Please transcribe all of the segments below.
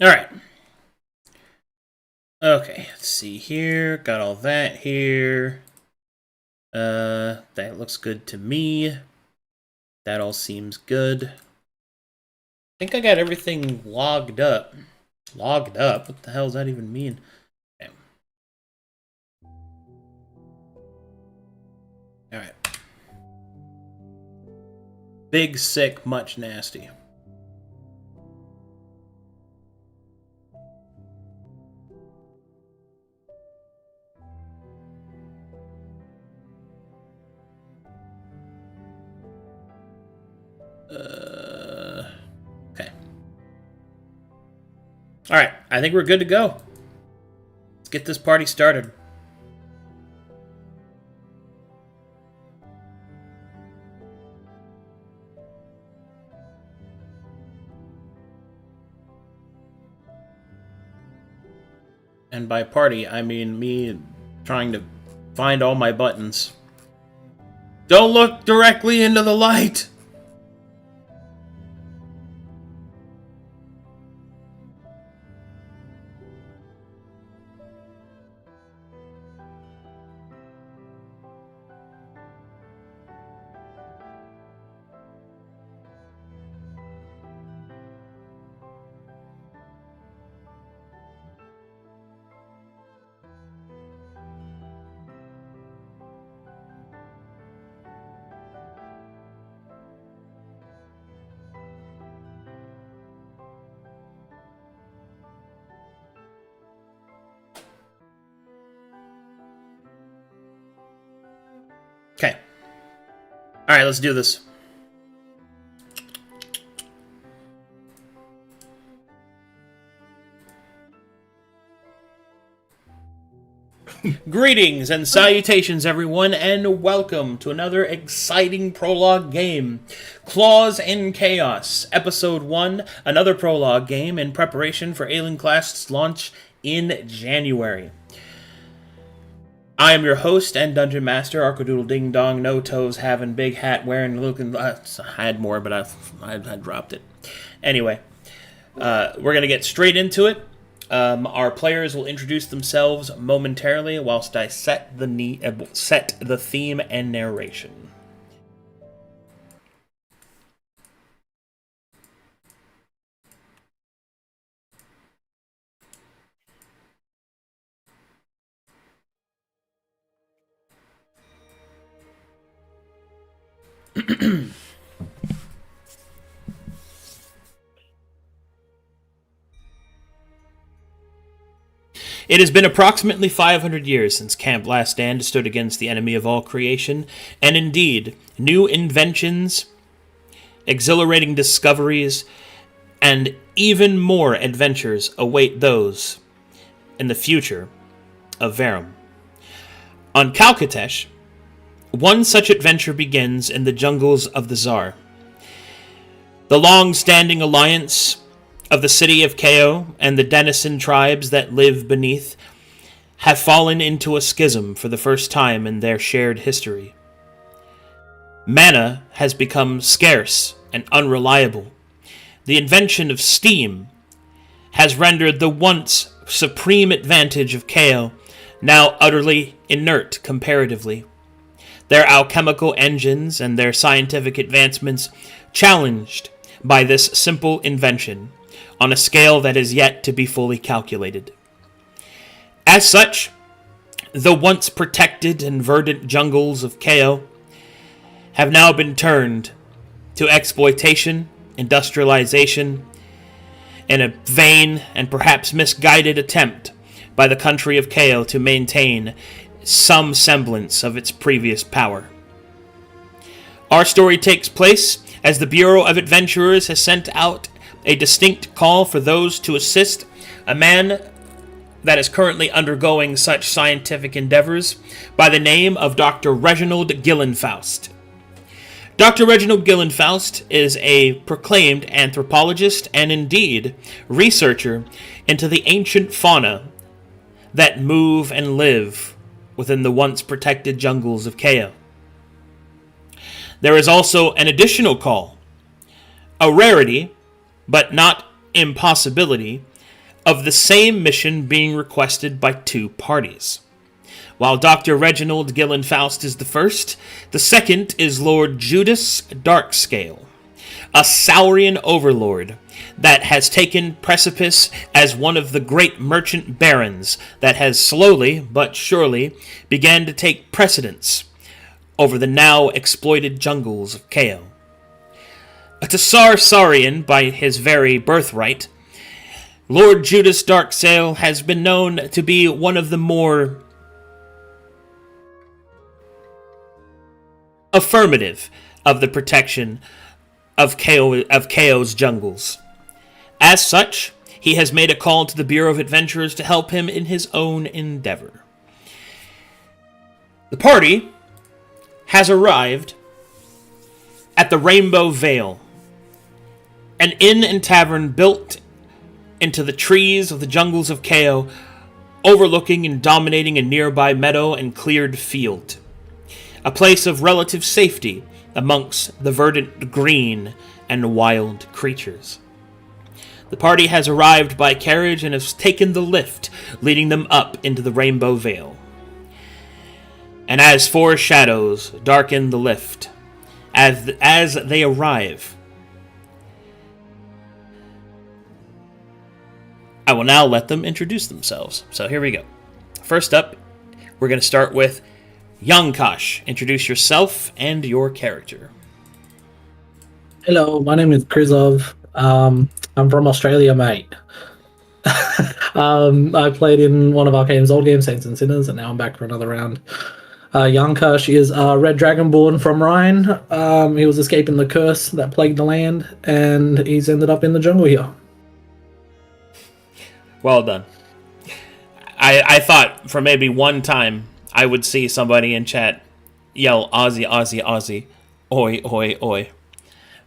Alright. Okay, let's see here. Got all that here. That looks good to me. That all seems good. I think I got everything logged up. Logged up? What the hell does that even mean? Okay. Alright. Big, sick, much nasty. Okay. Alright, I think we're good to go. Let's get this party started. And by party, I mean me trying to find all my buttons. Don't look directly into the light! Okay. Alright, let's do this. Greetings and salutations, everyone, and welcome to another exciting prologue game. Claws and Chaos, Episode 1, another prologue game in preparation for Alenclast's launch in January. I am your host and Dungeon Master, Arcadum Ding Dong, No Toes, having big hat wearing, looking. I had more, but I dropped it. Anyway, we're gonna get straight into it. Our players will introduce themselves momentarily, whilst I set the theme and narration. It has been approximately 500 years since Camp Last Stand stood against the enemy of all creation, and indeed, new inventions, exhilarating discoveries, and even more adventures await those in the future of Verum. On Calcatesh, one such adventure begins in the jungles of the Tsar. The long-standing alliance of the city of Kao and the denizen tribes that live beneath have fallen into a schism for the first time in their shared history. Mana has become scarce and unreliable. The invention of steam has rendered the once supreme advantage of Kao now utterly inert comparatively. Their alchemical engines and their scientific advancements challenged by this simple invention on a scale that is yet to be fully calculated. As such, the once protected and verdant jungles of Kao have now been turned to exploitation, industrialization, in a vain and perhaps misguided attempt by the country of Kao to maintain some semblance of its previous power. Our story takes place as the Bureau of Adventurers has sent out a distinct call for those to assist a man that is currently undergoing such scientific endeavors by the name of Dr. Reginald Gillenfaust. Dr. Reginald Gillenfaust is a proclaimed anthropologist and indeed researcher into the ancient fauna that move and live within the once protected jungles of Kao. There is also an additional call, a rarity, but not impossibility, of the same mission being requested by 2 parties. While Dr. Reginald Gillen Faust is the first, the second is Lord Judas Darkscale, a Saurian overlord that has taken Precipice as one of the great merchant barons that has slowly but surely began to take precedence over the now exploited jungles of Kao. A Tassar Saurian by his very birthright, Lord Judas Darkscale has been known to be one of the more affirmative of the protection of Kao's jungles. As such, he has made a call to the Bureau of Adventurers to help him in his own endeavor. The party has arrived at the Rainbow Vale, an inn and tavern built into the trees of the jungles of Kao, overlooking and dominating a nearby meadow and cleared field. A place of relative safety amongst the verdant green and wild creatures. The party has arrived by carriage and has taken the lift, leading them up into the Rainbow Vale. And as 4 shadows darken the lift, as they arrive, I will now let them introduce themselves. So here we go. First up, we're going to start with Yankash. Introduce yourself and your character. Hello, my name is Krizov. I'm from Australia, mate. I played in one of Arcadum's old games, Saints and Sinners, and now I'm back for another round. Yankash is a red dragonborn from Rhine. He was escaping the curse that plagued the land, and he's ended up in the jungle here. Well done. I thought for maybe one time I would see somebody in chat yell Aussie, Aussie, Aussie, oi, oi, oi.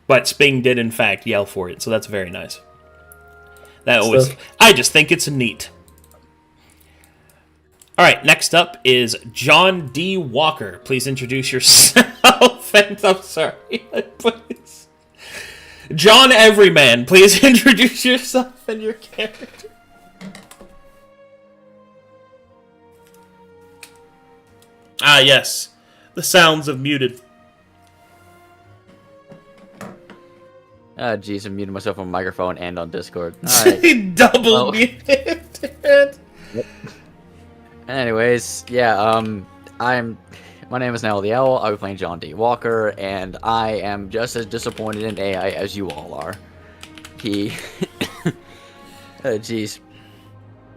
But Sping did in fact yell for it, so that's very nice. I just think it's neat. Alright, next up is John D. Walker. Please introduce yourself. And I'm sorry, please. John Everyman, please introduce yourself and your character. Ah, yes. The sounds of muted. Jeez, I'm muting myself on microphone and on Discord. Alright. Double muted. Anyways, yeah, my name is now the Owl. I'll be playing John D. Walker, and I am just as disappointed in AI as you all are. Jeez.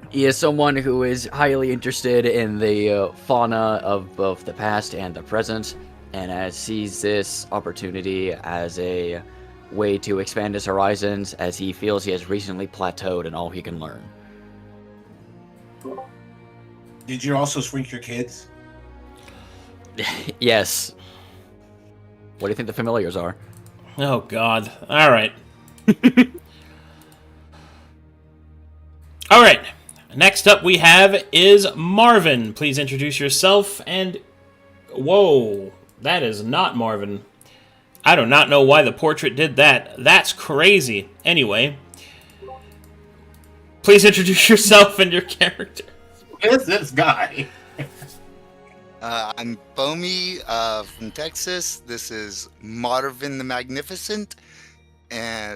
He is someone who is highly interested in the fauna of both the past and the present, and sees this opportunity as a way to expand his horizons, as he feels he has recently plateaued in all he can learn. Did you also shrink your kids? Yes. What do you think the familiars are? Oh, God. All right. All right. Next up we have is Marvin. Please introduce yourself and... Whoa. That is not Marvin. I do not know why the portrait did that. That's crazy. Anyway. Please introduce yourself and your character. Who is this guy? I'm Bomi from Texas. This is Marvin the Magnificent,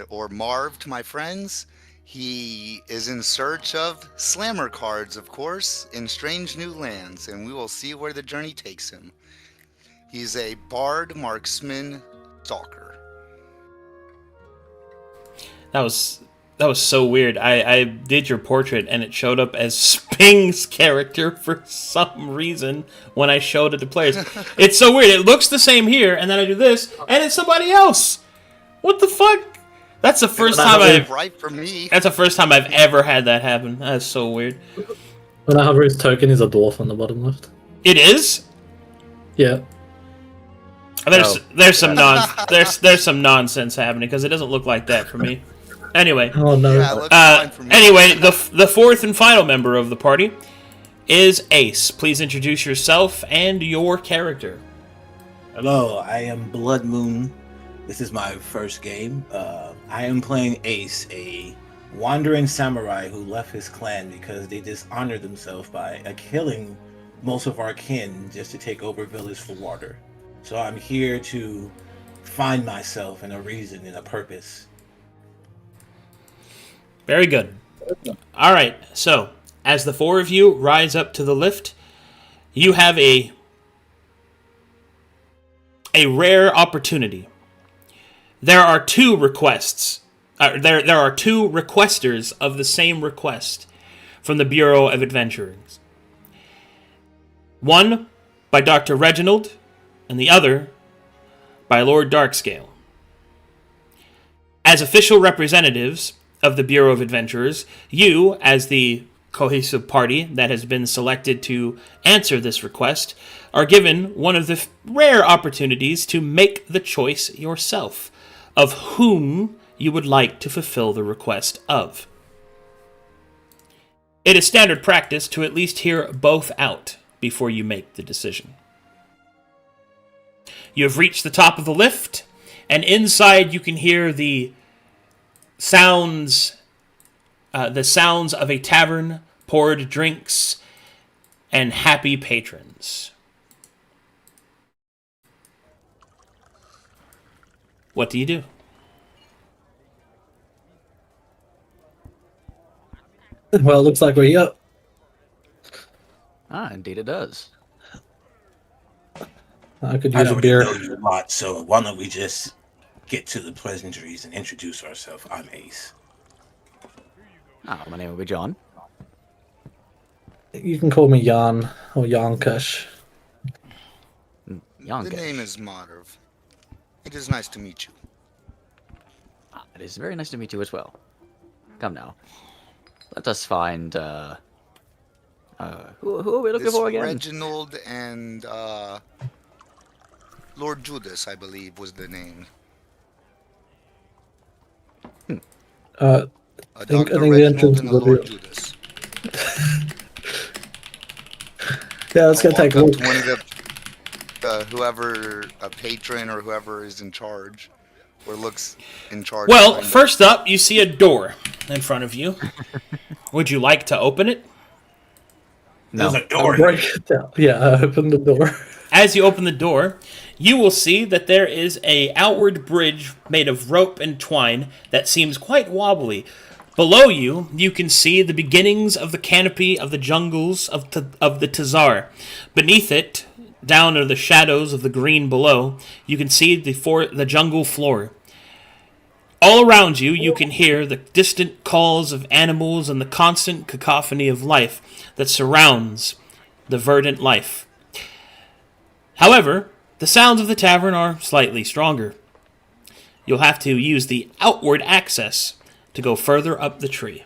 or Marv to my friends. He is in search of slammer cards, of course, in strange new lands, and we will see where the journey takes him. He's a bard, marksman, stalker. That was so weird. I did your portrait and it showed up as Sping's character for some reason when I showed it to players. It's so weird. It looks the same here, and then I do this, and it's somebody else. What the fuck? That's the first time That's the first time I've ever had that happen. That's so weird. When I hover his token is a dwarf on the bottom left. It is? Yeah. There's some nonsense happening because it doesn't look like that for me. Anyway. Oh no. Yeah, anyway, the fourth and final member of the party is Ace. Please introduce yourself and your character. Hello, I am Blood Moon. This is my first game. I am playing Ace, a wandering samurai who left his clan because they dishonored themselves by killing most of our kin just to take over village for water. So I'm here to find myself and a reason and a purpose. Very good. All right, so as the four of you rise up to the lift, you have a rare opportunity. There are two requests. There are two requesters of the same request from the Bureau of Adventurers. One by Dr. Reginald, and the other by Lord Darkscale. As official representatives of the Bureau of Adventurers, you, as the cohesive party that has been selected to answer this request, are given one of the rare opportunities to make the choice yourself of whom you would like to fulfill the request of. It is standard practice to at least hear both out before you make the decision. You have reached the top of the lift, and inside you can hear the sounds of a tavern, poured drinks, and happy patrons. What do you do? Well, it looks like we're here. Ah, indeed it does. I could I use a already beer. know you a lot, so why don't we just get to the pleasantries and introduce ourselves? I'm Ace. Ah, my name will be John. You can call me Jan or Yankush. Young. The name is Marv. It is nice to meet you. Ah, it is very nice to meet you as well. Come now. Let us find, who are we looking This for again? Reginald and Lord Judas, I believe, was the name. I think Dr. the Reginald entrance and is a Lord revealed. Judas. Yeah, let's go I'll take a walk up look. to one of the whoever, a patron or whoever is in charge, or looks in charge. Well, behind first up, you see a door in front of you. Would you like to open it? There's a I'll door break here. it down. Yeah, I opened the door. As you open the door, you will see that there is a outward bridge made of rope and twine that seems quite wobbly. Below you, you can see the beginnings of the canopy of the jungles of the Tazar. Beneath it, down in the shadows of the green below, you can see the jungle floor. All around you, you can hear the distant calls of animals and the constant cacophony of life that surrounds the verdant life. However, the sounds of the tavern are slightly stronger. You'll have to use the outward access to go further up the tree.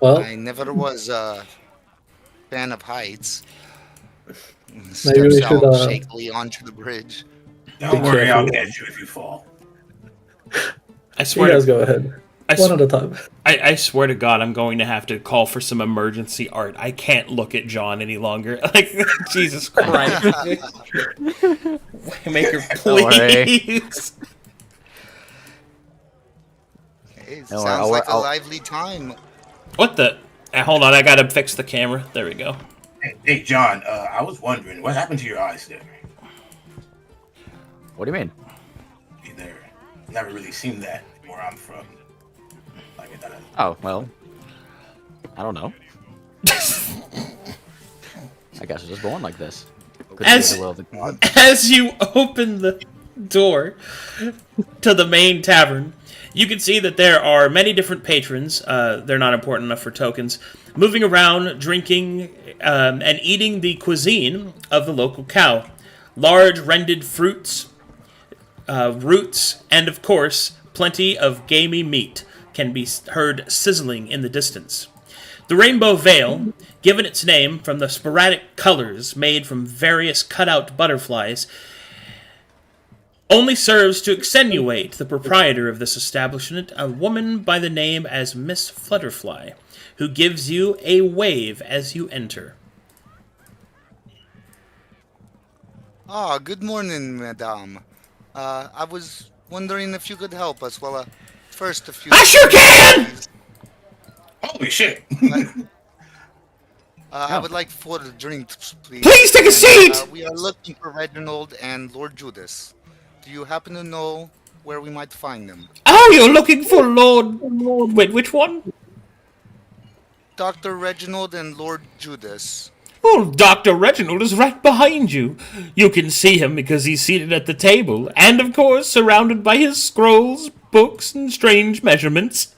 Well, I never was a fan of heights. maybe we Steps should. out shakily onto the bridge. Don't Be worry, I'll careful. catch you if you fall. I You swear guys to, go ahead. I, One s- at a time. I swear to God, I'm going to have to call for some emergency art. I can't look at John any longer. Like, Jesus Christ. Waymaker, Don't worry. please. It No, sounds like a I'll- lively time. What the? Hold on, I gotta fix the camera. There we go. Hey, John, I was wondering, what happened to your eyes there? What do you mean? There, never really seen that where I'm from. Like, Oh, well. I don't know. I guess I was born like this. Could be As- the world of God. As you open the door to the main tavern, you can see that there are many different patrons. They're not important enough for tokens. Moving around, drinking, and eating the cuisine of the local cow. Large rended fruits, roots, and of course, plenty of gamey meat can be heard sizzling in the distance. The Rainbow Veil, given its name from the sporadic colors made from various cutout butterflies, only serves to extenuate the proprietor of this establishment, a woman by the name as Miss Flutterfly, who gives you a wave as you enter. Ah, good morning, madame. I was wondering if you could help us. Well, first a few. I sure can! Holy shit! I would like 4 drinks, please. Please take a And, seat! we are looking for Reginald and Lord Judas. Do you happen to know where we might find them? Oh, you're looking for Lord... Wait, which one? Dr. Reginald and Lord Judas. Oh, Dr. Reginald is right behind you. You can see him because he's seated at the table, and of course surrounded by his scrolls, books, and strange measurements.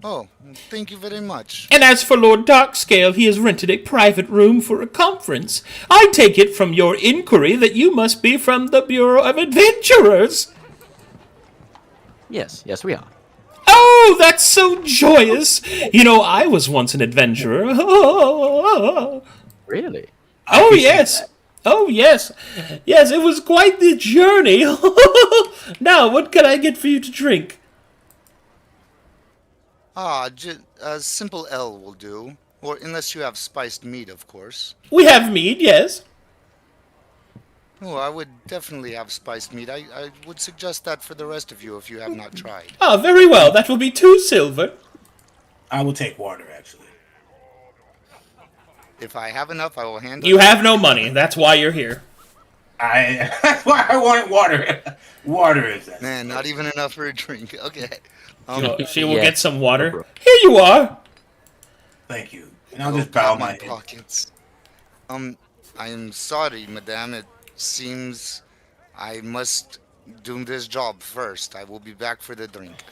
Oh, thank you very much. And as for Lord Darkscale, he has rented a private room for a conference. I take it from your inquiry that you must be from the Bureau of Adventurers. Yes, we are. Oh, that's so joyous. You know, I was once an adventurer. Oh, Really? yes. Oh, yes. Yes, it was quite the journey. Now, what can I get for you to drink? A simple L will do. Or unless you have spiced meat, of course. We have mead, yes. Oh, I would definitely have spiced meat. I would suggest that for the rest of you if you have not tried. Ah, very well. That will be 2 silver. I will take water, actually. If I have enough, I will handle You it. have no money. That's why you're here. That's why I wanted water. Water is that. Man, not even enough for a drink. Okay. She will Yeah. get some water. Here you are. Thank you. And I'll just bow my head. pockets. I am sorry, madame. It seems I must do this job first. I will be back for the drink.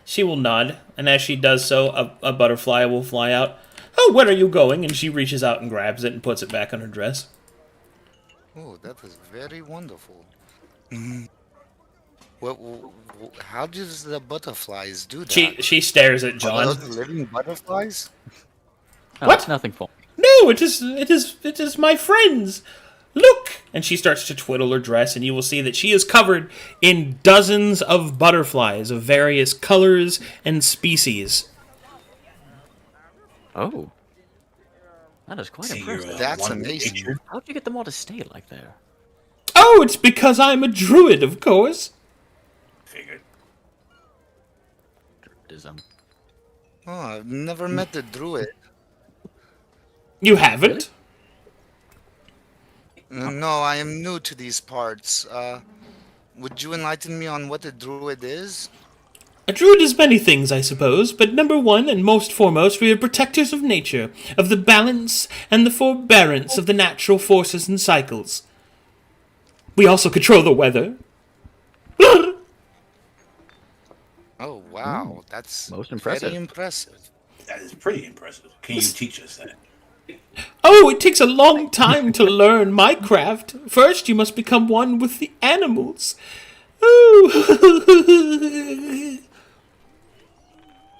She will nod, and as she does so, a butterfly will fly out. Oh, where are you going? And she reaches out and grabs it and puts it back on her dress. Oh, that was very wonderful. How does the butterflies do that? She stares at Are John. those living butterflies? Oh, What? It's nothing for me. No, it is my friends. Look! And she starts to twiddle her dress, and you will see that she is covered in dozens of butterflies of various colors and species. Oh. That is quite See, you're impressive. That's one with amazing. nature. How'd you get them all to stay like there? Oh, it's because I'm a druid, of course. Figured. Druidism. Oh, I've never met the druid. You haven't? No, I am new to these parts. Would you enlighten me on what a druid is? A druid is many things, I suppose, but number one and most foremost, we are protectors of nature, of the balance and the forbearance of the natural forces and cycles. We also control the weather. Oh, wow. That's Most impressive. very impressive. That is pretty impressive. Can you teach us that? Oh, it takes a long time to learn my craft. First, you must become one with the animals. Ooh.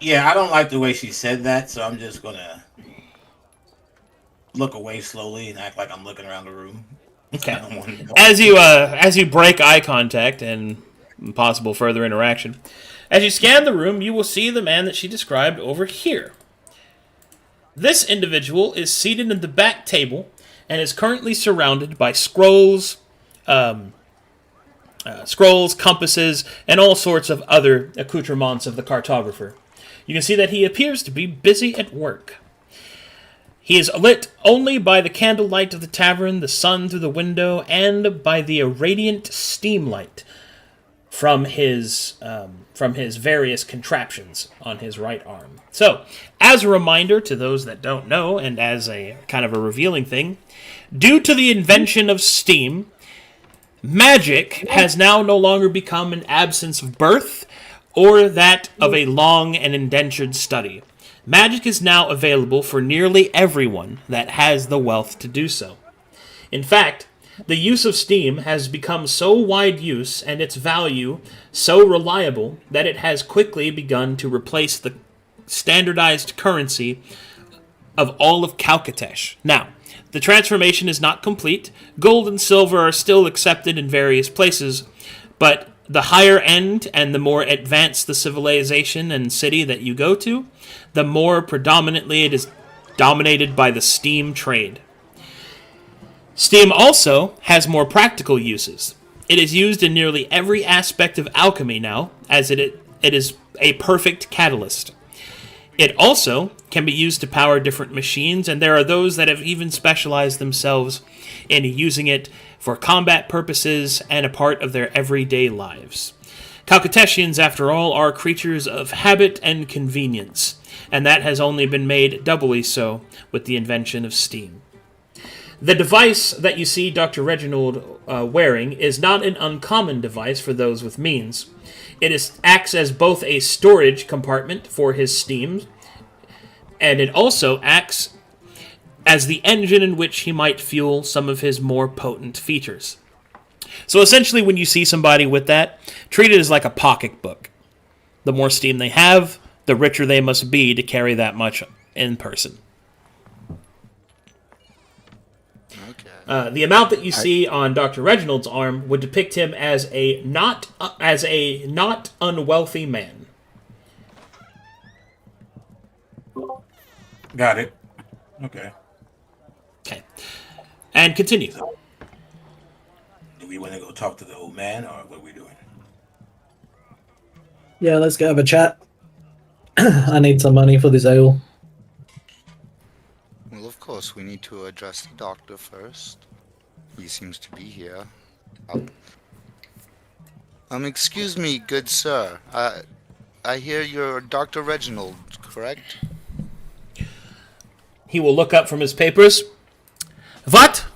Yeah, I don't like the way she said that, so I'm just gonna look away slowly and act like I'm looking around the room. Okay. I don't want to- As you break eye contact and possible further interaction, as you scan the room, you will see the man that she described over here. This individual is seated at the back table and is currently surrounded by scrolls, compasses, and all sorts of other accoutrements of the cartographer. You can see that he appears to be busy at work. He is lit only by the candlelight of the tavern, the sun through the window, and by the radiant steam light from his various contraptions on his right arm. So, as a reminder to those that don't know, and as a kind of a revealing thing, due to the invention of steam, magic has now no longer become an absence of birth or that of a long and indentured study. Magic is now available for nearly everyone that has the wealth to do so. In fact, the use of steam has become so wide use and its value so reliable that it has quickly begun to replace the standardized currency of all of Calcatesh. Now, the transformation is not complete. Gold and silver are still accepted in various places, but the higher end and the more advanced the civilization and city that you go to, the more predominantly it is dominated by the steam trade. Steam also has more practical uses. It is used in nearly every aspect of alchemy now, as it is a perfect catalyst. It also can be used to power different machines, and there are those that have even specialized themselves in using it for combat purposes and a part of their everyday lives. Calcutetians, after all, are creatures of habit and convenience, and that has only been made doubly so with the invention of steam. The device that you see Dr. Reginald wearing is not an uncommon device for those with means. Acts as both a storage compartment for his steam, and it also acts as the engine in which he might fuel some of his more potent features. So essentially, when you see somebody with that, treat it as like a pocketbook. The more steam they have, the richer they must be to carry that much in person. Okay. The amount that you see on Dr. Reginald's arm would depict him as a not unwealthy man. Got it. Okay. Okay. And continue. Do we want to go talk to the old man, or what are we doing? Yeah, let's go have a chat. I need some money for this ale. Well, of course, we need to address the doctor first. He seems to be here. Excuse me, good sir. I hear you're Dr. Reginald, correct? He will look up from his papers. What?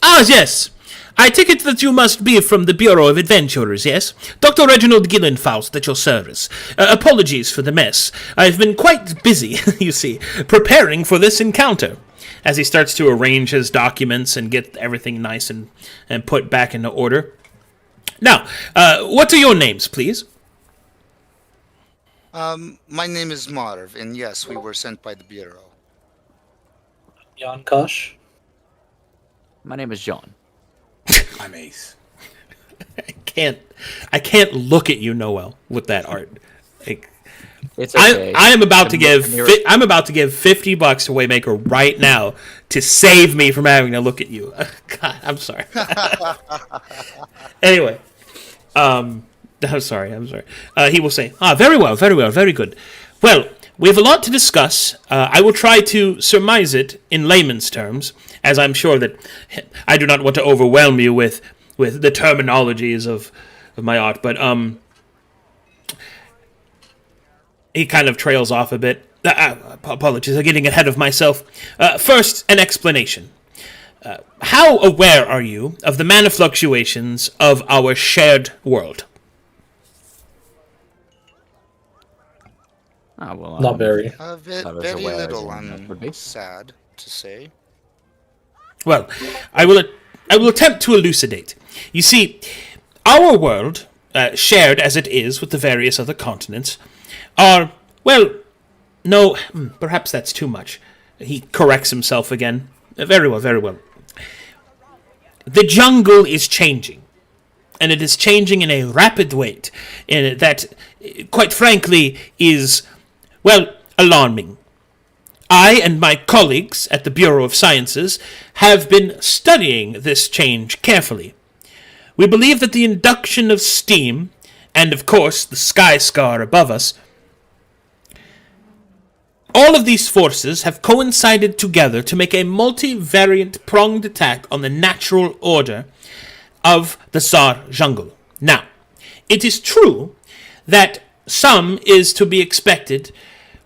Ah, yes. I take it that you must be from the Bureau of Adventurers, yes? Dr. Reginald Gillenfaust at your service. Apologies for the mess. I've been quite busy, you see, preparing for this encounter. As he starts to arrange his documents and get everything nice and put back into order. Now, what are your names, please? My name is Marv, and yes, we were sent by the Bureau. Jan Kosh. My name is John. I'm Ace. I can't look at you, Noel, with that art. Like, It's okay. I am about to give I'm about to give $50 to Waymaker right now to save me from having to look at you. God, I'm sorry. Anyway, I'm sorry. He will say, very well, very good. Well, we have a lot to discuss. I will try to surmise it in layman's terms, as I'm sure that I do not want to overwhelm you with the terminologies of my art, but he kind of trails off a bit. Apologies, I'm getting ahead of myself. First, an explanation. How aware are you of the mana fluctuations of our shared world? Not very. Very little, I'm sad to say. Well, I will attempt to elucidate. You see, our world, shared as it is with the various other continents, are, well, no, perhaps that's too much. He corrects himself again. Very well. The jungle is changing, and it is changing in a rapid way, and that, quite frankly, is, well, alarming. I and my colleagues at the Bureau of Sciences have been studying this change carefully. We believe that the induction of steam, and of course the sky scar above us, all of these forces have coincided together to make a multivariant pronged attack on the natural order of the Sar jungle. Now, it is true that some is to be expected.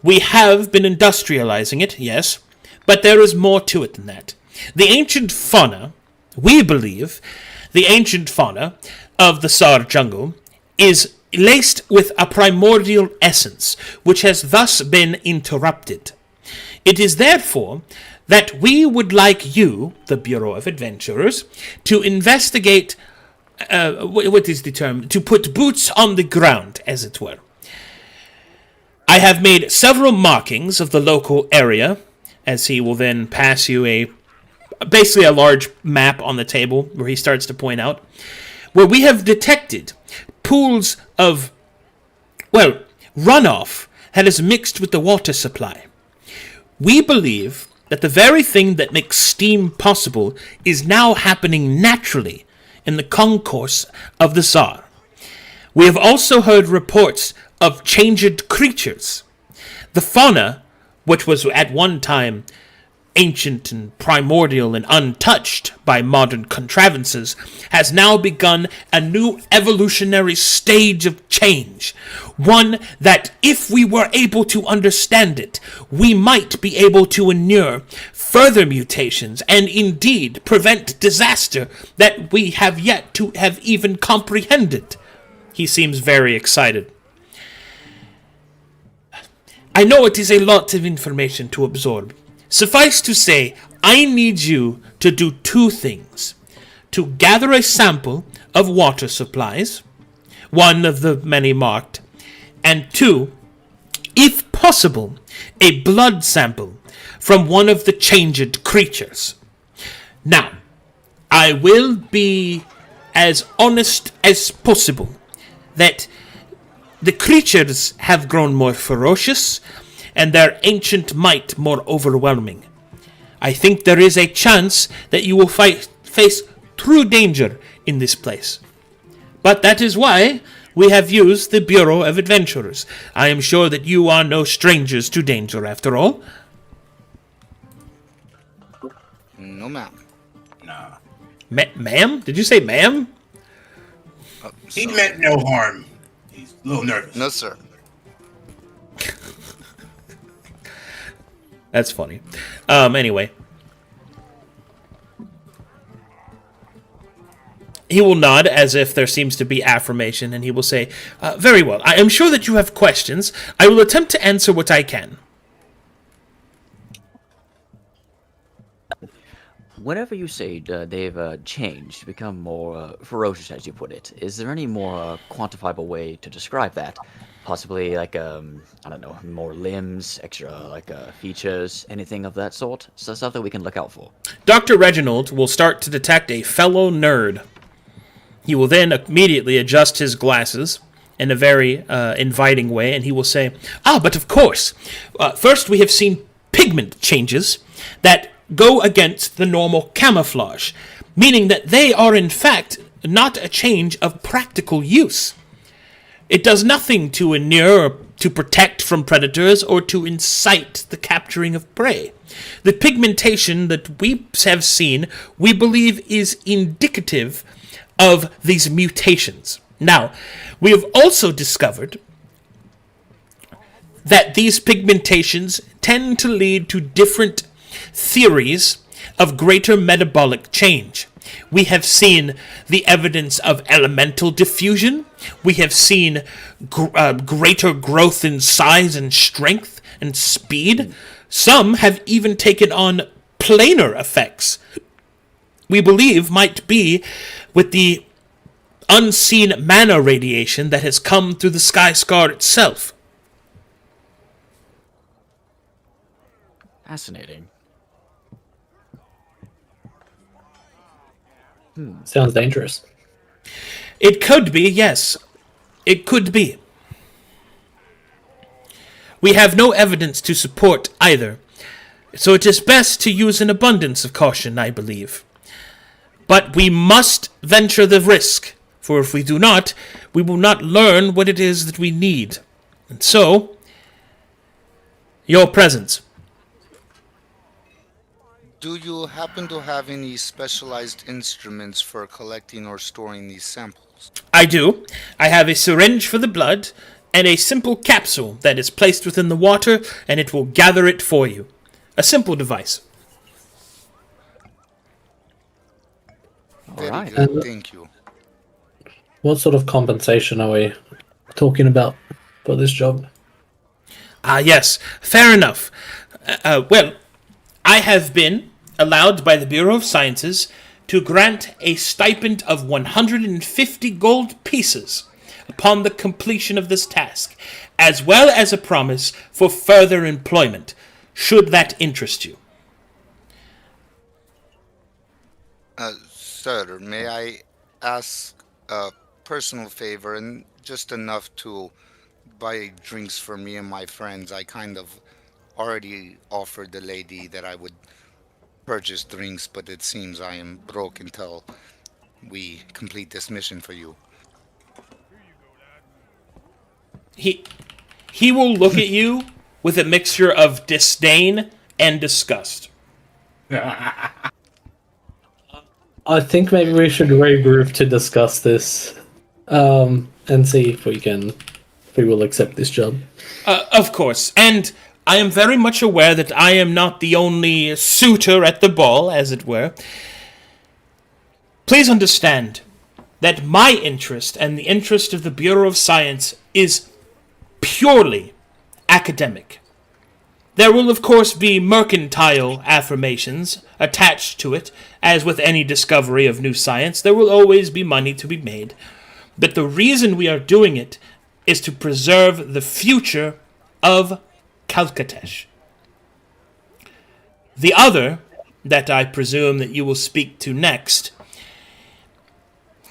We have been industrializing it, yes, but there is more to it than that. The ancient fauna, we believe, the ancient fauna of the Sar jungle is laced with a primordial essence, which has thus been interrupted. It is therefore that we would like you, the Bureau of Adventurers, to investigate, what is the term, to put boots on the ground, as it were. I have made several markings of the local area, as he will then pass you basically a large map on the table where he starts to point out, where we have detected pools of, well, runoff that is mixed with the water supply. We believe that the very thing that makes steam possible is now happening naturally in the concourse of the Tsar. We have also heard reports of changed creatures. The fauna, which was at one time ancient and primordial and untouched by modern contrivances, has now begun a new evolutionary stage of change. One that, if we were able to understand it, we might be able to inure further mutations and indeed prevent disaster that we have yet to have even comprehended. He seems very excited. I know it is a lot of information to absorb. Suffice to say, I need you to do two things. To gather a sample of water supplies, one of the many marked, and two, if possible, a blood sample from one of the changed creatures. Now, I will be as honest as possible that the creatures have grown more ferocious and their ancient might more overwhelming. I think there is a chance that you will face true danger in this place. But that is why we have used the Bureau of Adventurers. I am sure that you are no strangers to danger, after all. No, ma'am. Nah. Ma'am? Did you say ma'am? He Sorry. meant no harm. He's a little nervous. No, sir. That's funny. Anyway. He will nod as if there seems to be affirmation, and he will say, very well, I am sure that you have questions. I will attempt to answer what I can. Whenever you say they've changed, become more ferocious, as you put it, is there any more quantifiable way to describe that? Possibly like, I don't know, more limbs, extra features, anything of that sort? So stuff that we can look out for. Dr. Reginald will start to detect a fellow nerd. He will then immediately adjust his glasses in a very inviting way, and he will say, but of course. First, we have seen pigment changes that go against the normal camouflage, meaning that they are in fact not a change of practical use. It does nothing to inure, to protect from predators, or to incite the capturing of prey. The pigmentation that we have seen, we believe, is indicative of these mutations. Now, we have also discovered that these pigmentations tend to lead to different theories of greater metabolic change. We have seen the evidence of elemental diffusion. We have seen greater growth in size and strength and speed. Some have even taken on planar effects. We believe might be with the unseen mana radiation that has come through the Sky Scar itself. Fascinating. Sounds dangerous. It could be, yes. It could be. We have no evidence to support either, so it is best to use an abundance of caution, I believe. But we must venture the risk, for if we do not, we will not learn what it is that we need. And so, your presence. Do you happen to have any specialized instruments for collecting or storing these samples? I do. I have a syringe for the blood, and a simple capsule that is placed within the water, and it will gather it for you. A simple device. Very Alright. good, thank you. What sort of compensation are we talking about for this job? Yes, fair enough. Well, I have been allowed by the Bureau of Sciences to grant a stipend of 150 gold pieces upon the completion of this task, as well as a promise for further employment, should that interest you. Sir, may I ask a personal favor, and just enough to buy drinks for me and my friends? I kind of already offered the lady that I would purchase drinks, but it seems I am broke until we complete this mission for you. He will look at you with a mixture of disdain and disgust. I think maybe we should regroup to discuss this, and see if we will accept this job. Of course, and I am very much aware that I am not the only suitor at the ball, as it were. Please understand that my interest and the interest of the Bureau of Science is purely academic. There will, of course, be mercantile affirmations attached to it, as with any discovery of new science. There will always be money to be made. But the reason we are doing it is to preserve the future of Kalkatesh. The other, that I presume that you will speak to next,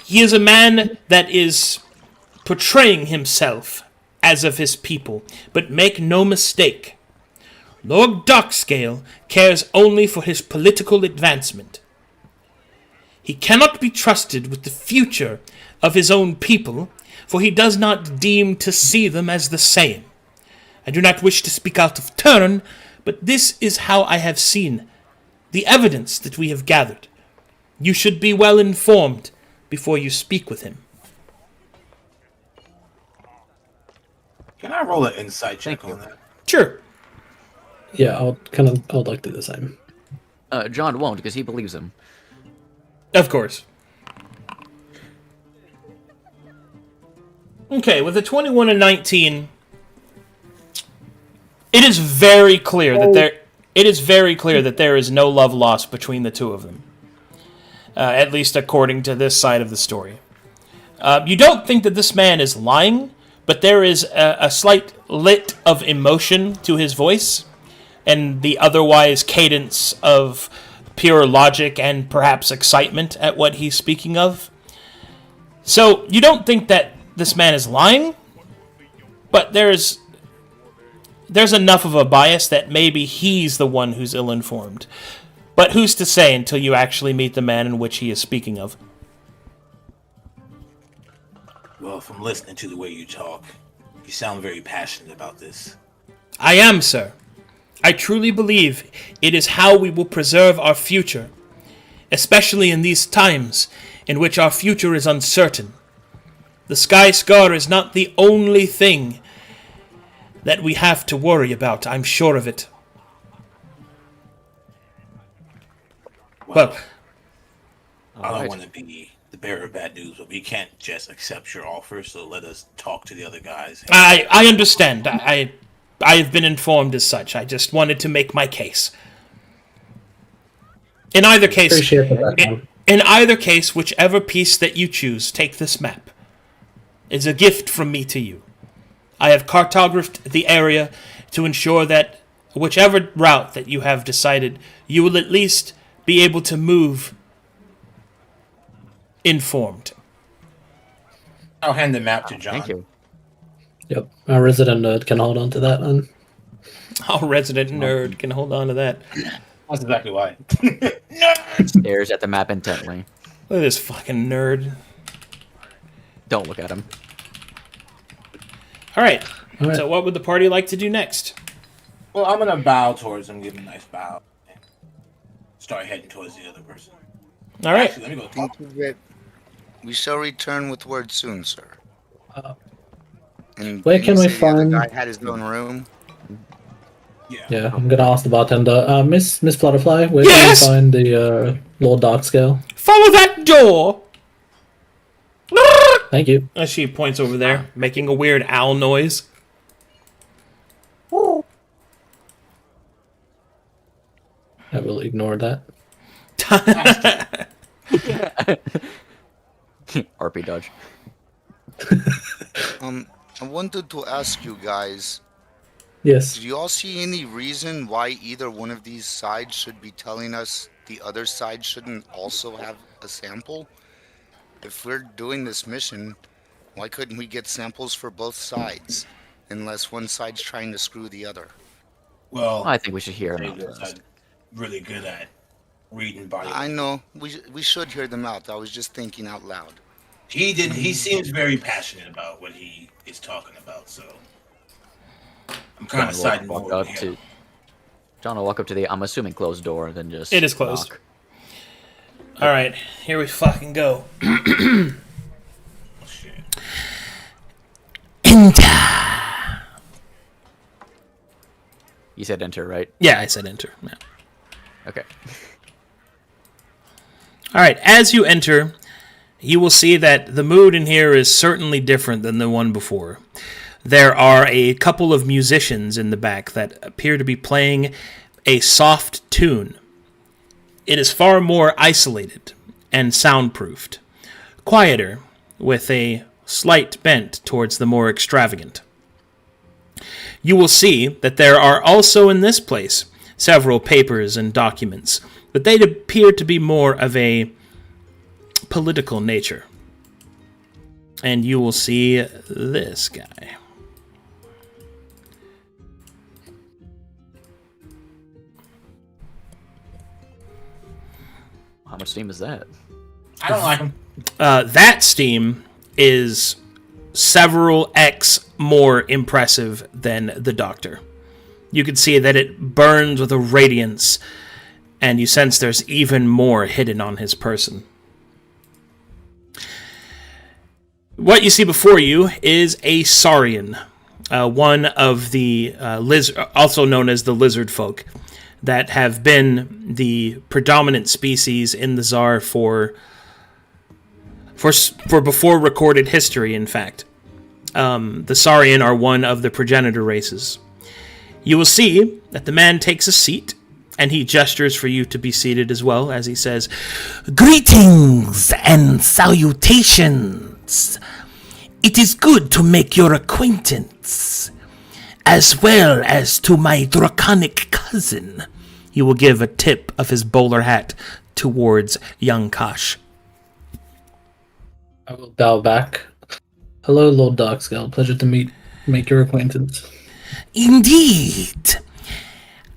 he is a man that is portraying himself as of his people, but make no mistake, Lord Darkscale cares only for his political advancement. He cannot be trusted with the future of his own people, for he does not deem to see them as the same. I do not wish to speak out of turn, but this is how I have seen the evidence that we have gathered. You should be well informed before you speak with him. Can I roll an insight check on that? Sure. Yeah, I would like to do the same. John won't, because he believes him. Of course. Okay, with a 21 and 19, it is very clear that there is no love lost between the two of them. At least according to this side of the story. You don't think that this man is lying, but there is a slight lilt of emotion to his voice, and the otherwise cadence of pure logic and perhaps excitement at what he's speaking of. So, you don't think that this man is lying, but there's enough of a bias that maybe he's the one who's ill-informed. But who's to say until you actually meet the man in which he is speaking of? Well, from listening to the way you talk, you sound very passionate about this. I am, sir. I truly believe it is how we will preserve our future, especially in these times in which our future is uncertain. The Sky Scar is not the only thing that we have to worry about, I'm sure of it. Well, I don't want to be the bearer of bad news, but we can't just accept your offer, so let us talk to the other guys. I understand. I have been informed as such. I just wanted to make my case. In either case, Appreciate the background. in either case, whichever piece that you choose, take this map. It's a gift from me to you. I have cartographed the area to ensure that whichever route that you have decided, you will at least be able to move informed. I'll hand the map to John. Thank you. Yep, our resident nerd can hold on to that one. Our resident nerd can hold on to that. That's exactly why. Stares at the map intently. Look at this fucking nerd. Don't look at him. All right. All right. So what would the party like to do next? Well, I'm gonna bow towards him, give him a nice bow, and start heading towards the other person. All right. Actually, let me go talk. Thank you, Vic. We shall return with word soon, sir. And where didn't can you we say the other find- guy had his own room? Yeah, I'm gonna ask the bartender. Miss Flutterfly, where Yes? can we find the Lord Darkscale? Follow that door. Thank you. As she points over there, making a weird owl noise. I will ignore that. RP dodge. I wanted to ask you guys, Yes. do you all see any reason why either one of these sides should be telling us the other side shouldn't also have a sample? If we're doing this mission, why couldn't we get samples for both sides? Unless one side's trying to screw the other. Well, I think we should hear him say out this, first. I'm really good at reading body. I know we should hear them out. I was just thinking out loud. He seems very passionate about what he is talking about, so I'm kind of siding more with him. John will walk up to the, I'm assuming, closed door, then just It is closed. knock. All right, here we fucking go. Oh, shit. Enter. You said enter, right? Yeah, I said enter. Yeah. Okay. All right, as you enter, you will see that the mood in here is certainly different than the one before. There are a couple of musicians in the back that appear to be playing a soft tune. It is far more isolated and soundproofed, quieter, with a slight bent towards the more extravagant. You will see that there are also in this place several papers and documents, but they appear to be more of a political nature. And you will see this guy. How much steam is that? I don't like him. That steam is several X more impressive than the Doctor. You can see that it burns with a radiance, and you sense there's even more hidden on his person. What you see before you is a Saurian, one of the also known as the lizard folk, that have been the predominant species in the Tsar for before recorded history, in fact. The Saurian are one of the progenitor races. You will see that the man takes a seat, and he gestures for you to be seated as well, as he says, "Greetings and salutations. It is good to make your acquaintance, as well as to my draconic cousin." He will give a tip of his bowler hat towards young Kosh. I will bow back. Hello, Lord Darkscale. Pleasure to make your acquaintance. Indeed.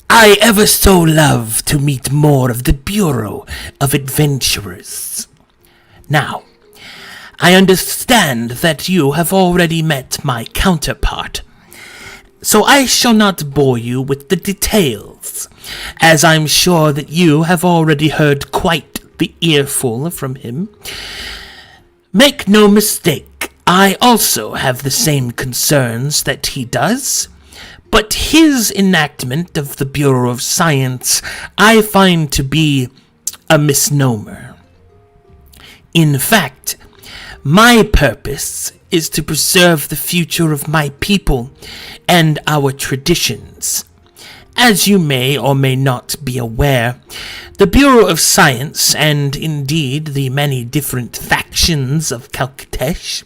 I ever so love to meet more of the Bureau of Adventurers. Now, I understand that you have already met my counterpart, so I shall not bore you with the details, as I'm sure that you have already heard quite the earful from him. Make no mistake, I also have the same concerns that he does, but his enactment of the Bureau of Science I find to be a misnomer. In fact, my purpose is to preserve the future of my people and our traditions. As you may or may not be aware, the Bureau of Science, and indeed the many different factions of Calcatesh,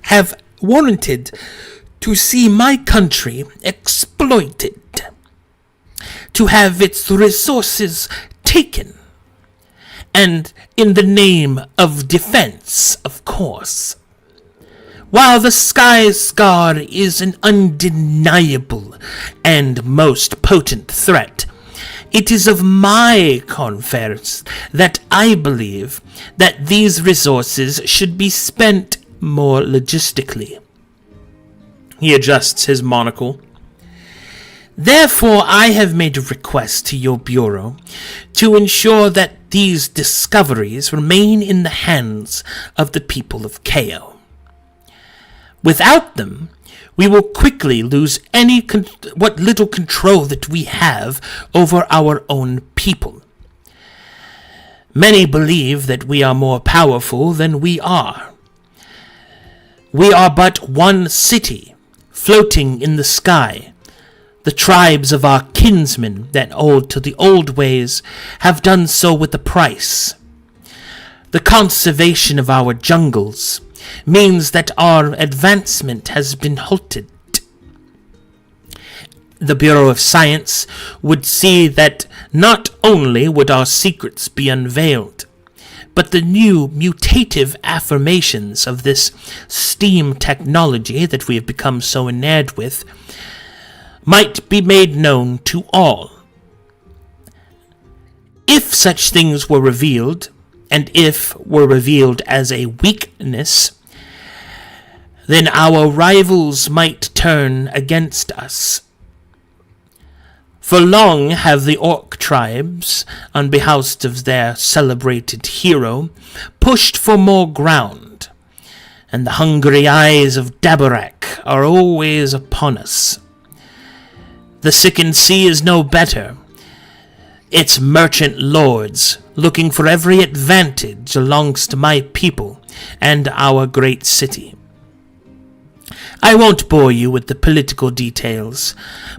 have warranted to see my country exploited, to have its resources taken, and in the name of defense, of course. While the Sky Scar is an undeniable and most potent threat, it is of my conference that I believe that these resources should be spent more logistically. He adjusts his monocle. Therefore, I have made a request to your bureau to ensure that these discoveries remain in the hands of the people of Kao. Without them, we will quickly lose what little control that we have over our own people. Many believe that we are more powerful than we are. We are but one city, floating in the sky. The tribes of our kinsmen that hold to the old ways have done so with a price. The conservation of our jungles means that our advancement has been halted. The Bureau of Science would see that not only would our secrets be unveiled, but the new mutative affirmations of this steam technology that we have become so enamored with might be made known to all. If such things were revealed, and if were revealed as a weakness, then our rivals might turn against us. For long have the orc tribes, on behest of their celebrated hero, pushed for more ground, and the hungry eyes of Dabarak are always upon us. The sickened sea is no better. Its merchant lords, looking for every advantage amongst my people and our great city. I won't bore you with the political details,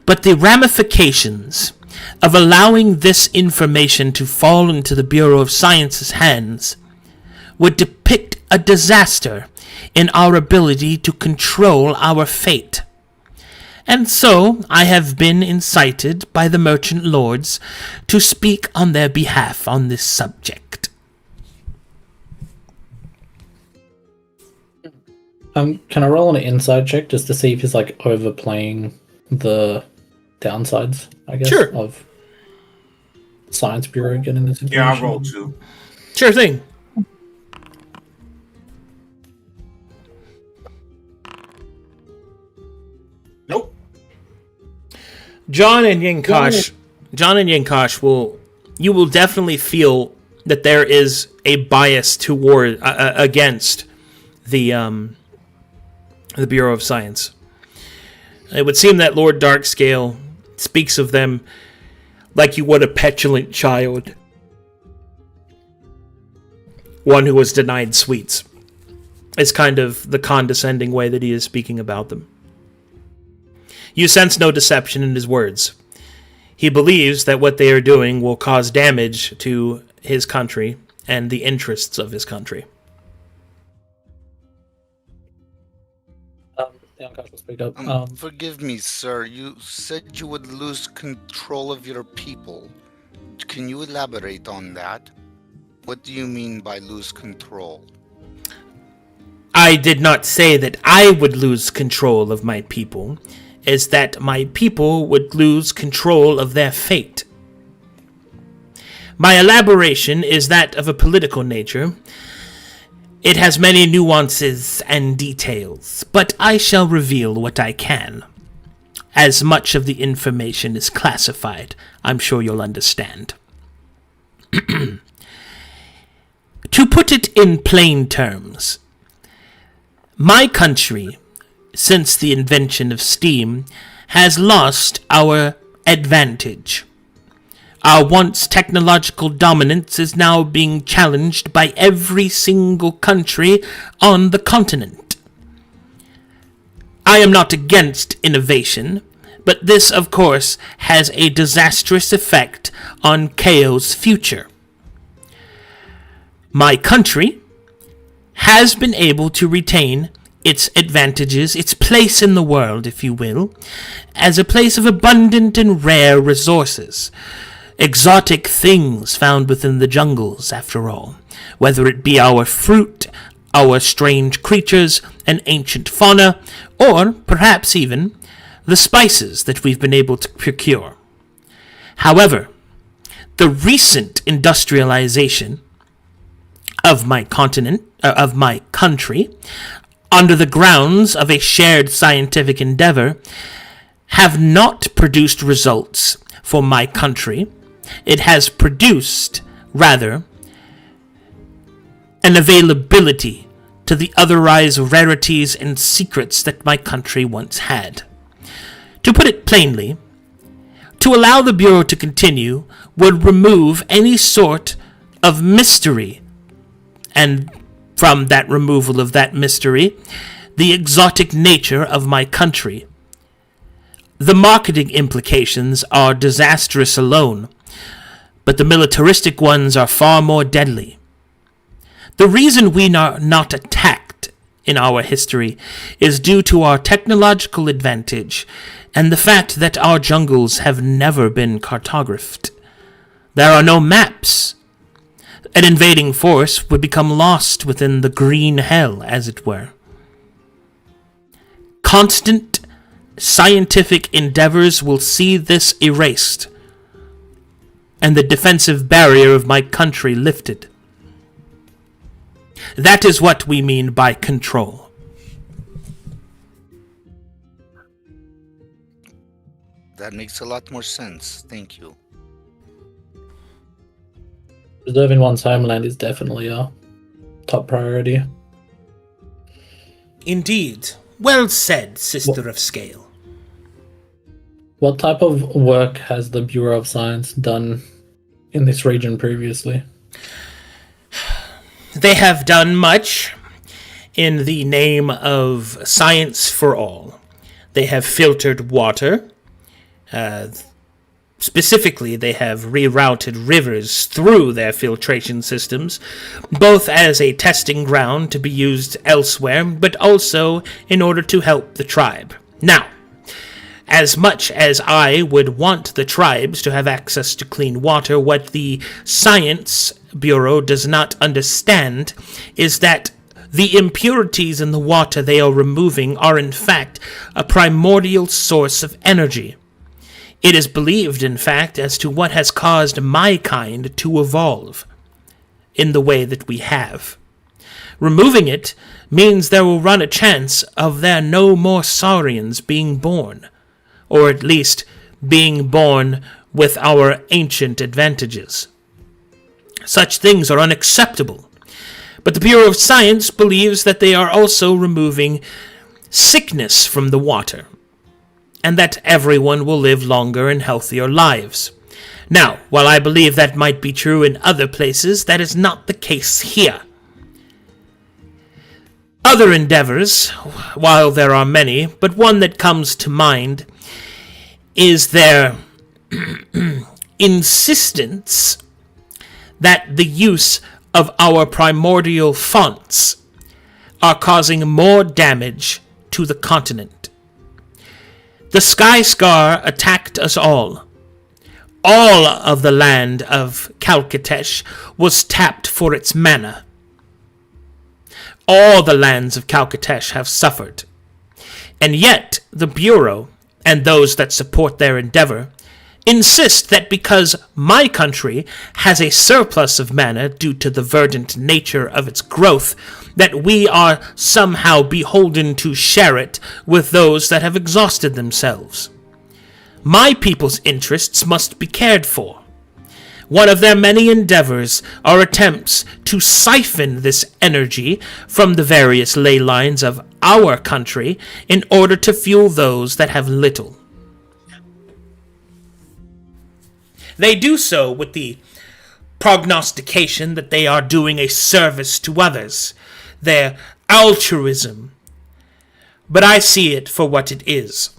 but the ramifications of allowing this information to fall into the Bureau of Science's hands would depict a disaster in our ability to control our fate. And so I have been incited by the merchant lords to speak on their behalf on this subject. Can I roll an inside check just to see if he's like overplaying the downsides, I guess, Sure. of Science Bureau getting this information? Yeah, I rolled 2. Sure thing. Nope. John and Yankosh will definitely feel that there is a bias toward against the Bureau of Science. It would seem that Lord Darkscale speaks of them like you would a petulant child, one who was denied sweets. It's kind of the condescending way that he is speaking about them. You sense no deception in his words. He believes that what they are doing will cause damage to his country and the interests of his country. Forgive me, sir. You said you would lose control of your people. Can you elaborate on that? What do you mean by lose control? I did not say that I would lose control of my people. Is that my people would lose control of their fate. My elaboration is that of a political nature. It has many nuances and details, but I shall reveal what I can. As much of the information is classified, I'm sure you'll understand. To put it in plain terms, my country, since the invention of steam, has lost our advantage. Our once technological dominance is now being challenged by every single country on the continent. I am not against innovation, but this, of course, has a disastrous effect on KO's future. My country has been able to retain its advantages, its place in the world, if you will, as a place of abundant and rare resources. Exotic things found within the jungles, after all, whether it be our fruit, our strange creatures, and ancient fauna, or perhaps even the spices that we've been able to procure. However, the recent industrialization of my country, under the grounds of a shared scientific endeavor, have not produced results for my country. It has produced, rather, an availability to the otherwise rarities and secrets that my country once had. To put it plainly, to allow the Bureau to continue would remove any sort of mystery, and from that removal of that mystery, the exotic nature of my country. The marketing implications are disastrous alone, but the militaristic ones are far more deadly. The reason we are not attacked in our history is due to our technological advantage and the fact that our jungles have never been cartographed. There are no maps. An invading force would become lost within the green hell, as it were. Constant scientific endeavors will see this erased, and the defensive barrier of my country lifted. That is what we mean by control. That makes a lot more sense. Thank you. Preserving one's homeland is definitely a top priority. Indeed. Well said, Sister of Scale. What type of work has the Bureau of Science done in this region previously? They have done much in the name of science for all. They have filtered water. Specifically, they have rerouted rivers through their filtration systems, both as a testing ground to be used elsewhere, but also in order to help the tribe. Now, as much as I would want the tribes to have access to clean water, what the Science Bureau does not understand is that the impurities in the water they are removing are in fact a primordial source of energy. It is believed, in fact, as to what has caused my kind to evolve in the way that we have. Removing it means there will run a chance of there no more Saurians being born, or at least being born with our ancient advantages. Such things are unacceptable, but the Bureau of Science believes that they are also removing sickness from the water, and that everyone will live longer and healthier lives. Now, while I believe that might be true in other places, that is not the case here. Other endeavors, while there are many, but one that comes to mind is their insistence that the use of our primordial fonts are causing more damage to the continent. The Sky Scar attacked us all. All of the land of Calcatesh was tapped for its mana. All the lands of Calcatesh have suffered. And yet, the Bureau, and those that support their endeavor, insist that because my country has a surplus of mana due to the verdant nature of its growth, that we are somehow beholden to share it with those that have exhausted themselves. My people's interests must be cared for. One of their many endeavors are attempts to siphon this energy from the various ley lines of our country in order to fuel those that have little. They do so with the prognostication that they are doing a service to others, their altruism. But I see it for what it is.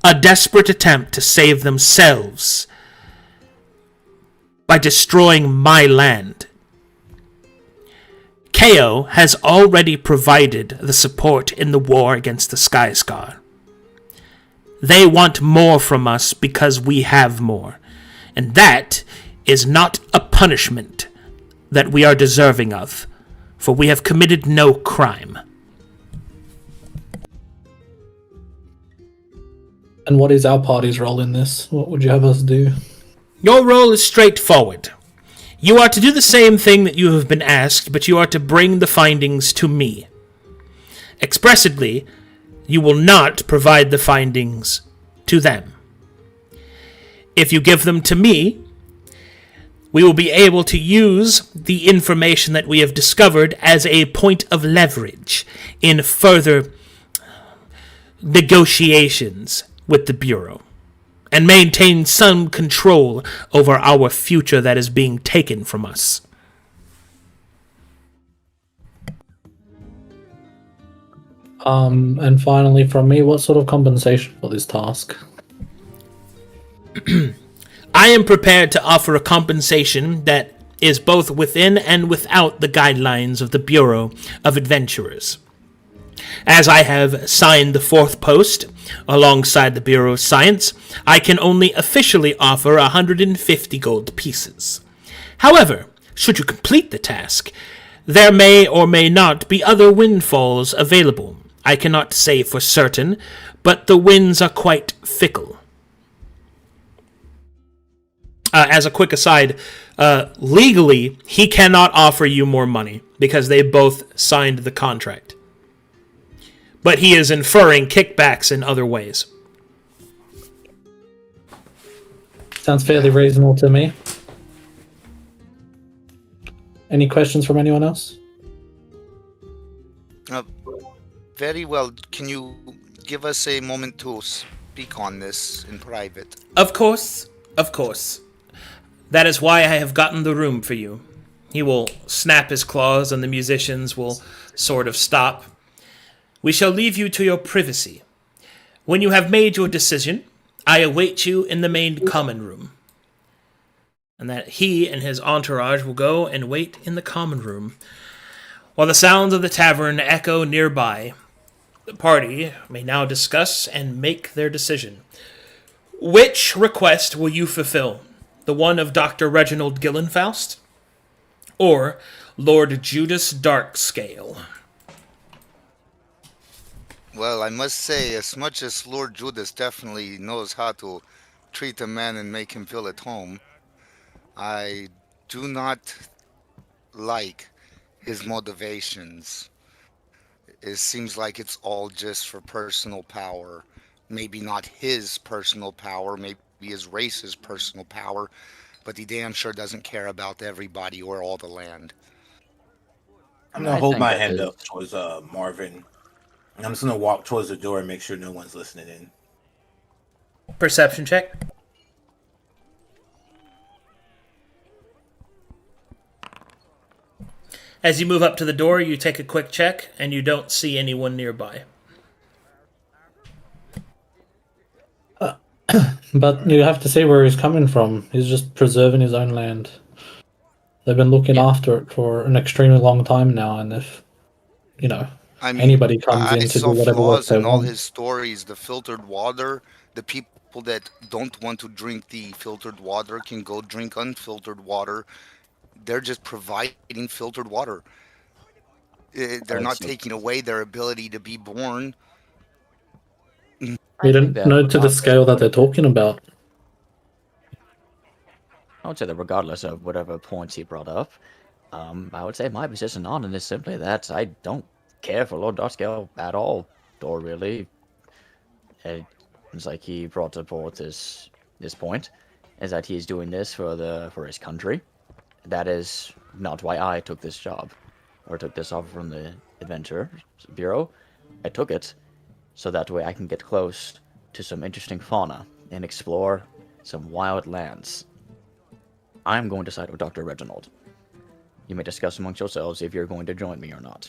A desperate attempt to save themselves by destroying my land. KO has already provided the support in the war against the Sky Scar. They want more from us because we have more. And that is not a punishment that we are deserving of, for we have committed no crime. And what is our party's role in this? What would you have us do? Your role is straightforward. You are to do the same thing that you have been asked, but you are to bring the findings to me. Expressly, you will not provide the findings to them. If you give them to me, we will be able to use the information that we have discovered as a point of leverage in further negotiations with the Bureau, and maintain some control over our future that is being taken from us. And finally from me, what sort of compensation for this task? I am prepared to offer a compensation that is both within and without the guidelines of the Bureau of Adventurers. As I have signed the 4th post alongside the Bureau of Science, I can only officially offer 150 gold pieces. However, should you complete the task, there may or may not be other windfalls available. I cannot say for certain, but the winds are quite fickle. As a quick aside, legally, he cannot offer you more money because they both signed the contract. But he is inferring kickbacks in other ways. Sounds fairly reasonable to me. Any questions from anyone else? Very well. Can you give us a moment to speak on this in private? Of course, of course. That is why I have gotten the room for you. He will snap his claws and the musicians will sort of stop. We shall leave you to your privacy. When you have made your decision, I await you in the main common room. And that he and his entourage will go and wait in the common room. While the sounds of the tavern echo nearby, the party may now discuss and make their decision. Which request will you fulfill? The one of Dr. Reginald Gillenfaust? Or Lord Judas Darkscale? Well, I must say, as much as Lord Judas definitely knows how to treat a man and make him feel at home, I do not like his motivations. It seems like it's all just for personal power. Maybe not his personal power, maybe his race's personal power, but he damn sure doesn't care about everybody or all the land. I'm gonna hold my hand up towards Marvin, and I'm just gonna walk towards the door and make sure no one's listening in. Perception check. As you move up to the door, you take a quick check, and you don't see anyone nearby. But you have to see where he's coming from. He's just preserving his own land. They've been looking after it for an extremely long time now, and if, anybody comes in to do whatever work they in all want. his stories, the filtered water, the people that don't want to drink the filtered water can go drink unfiltered water. They're just providing filtered water. They're not taking away their ability to be born. We don't know to the scale that they're talking about. I would say that regardless of whatever points he brought up, I would say my position on it is simply that I don't care for Lord Darkscale at all, or really. It's like he brought forth this point, is that he's doing this for his country. That is not why I took this job, or took this offer from the Adventure Bureau. I took it so that way I can get close to some interesting fauna and explore some wild lands. I'm going to side with Dr. Reginald. You may discuss amongst yourselves if you're going to join me or not.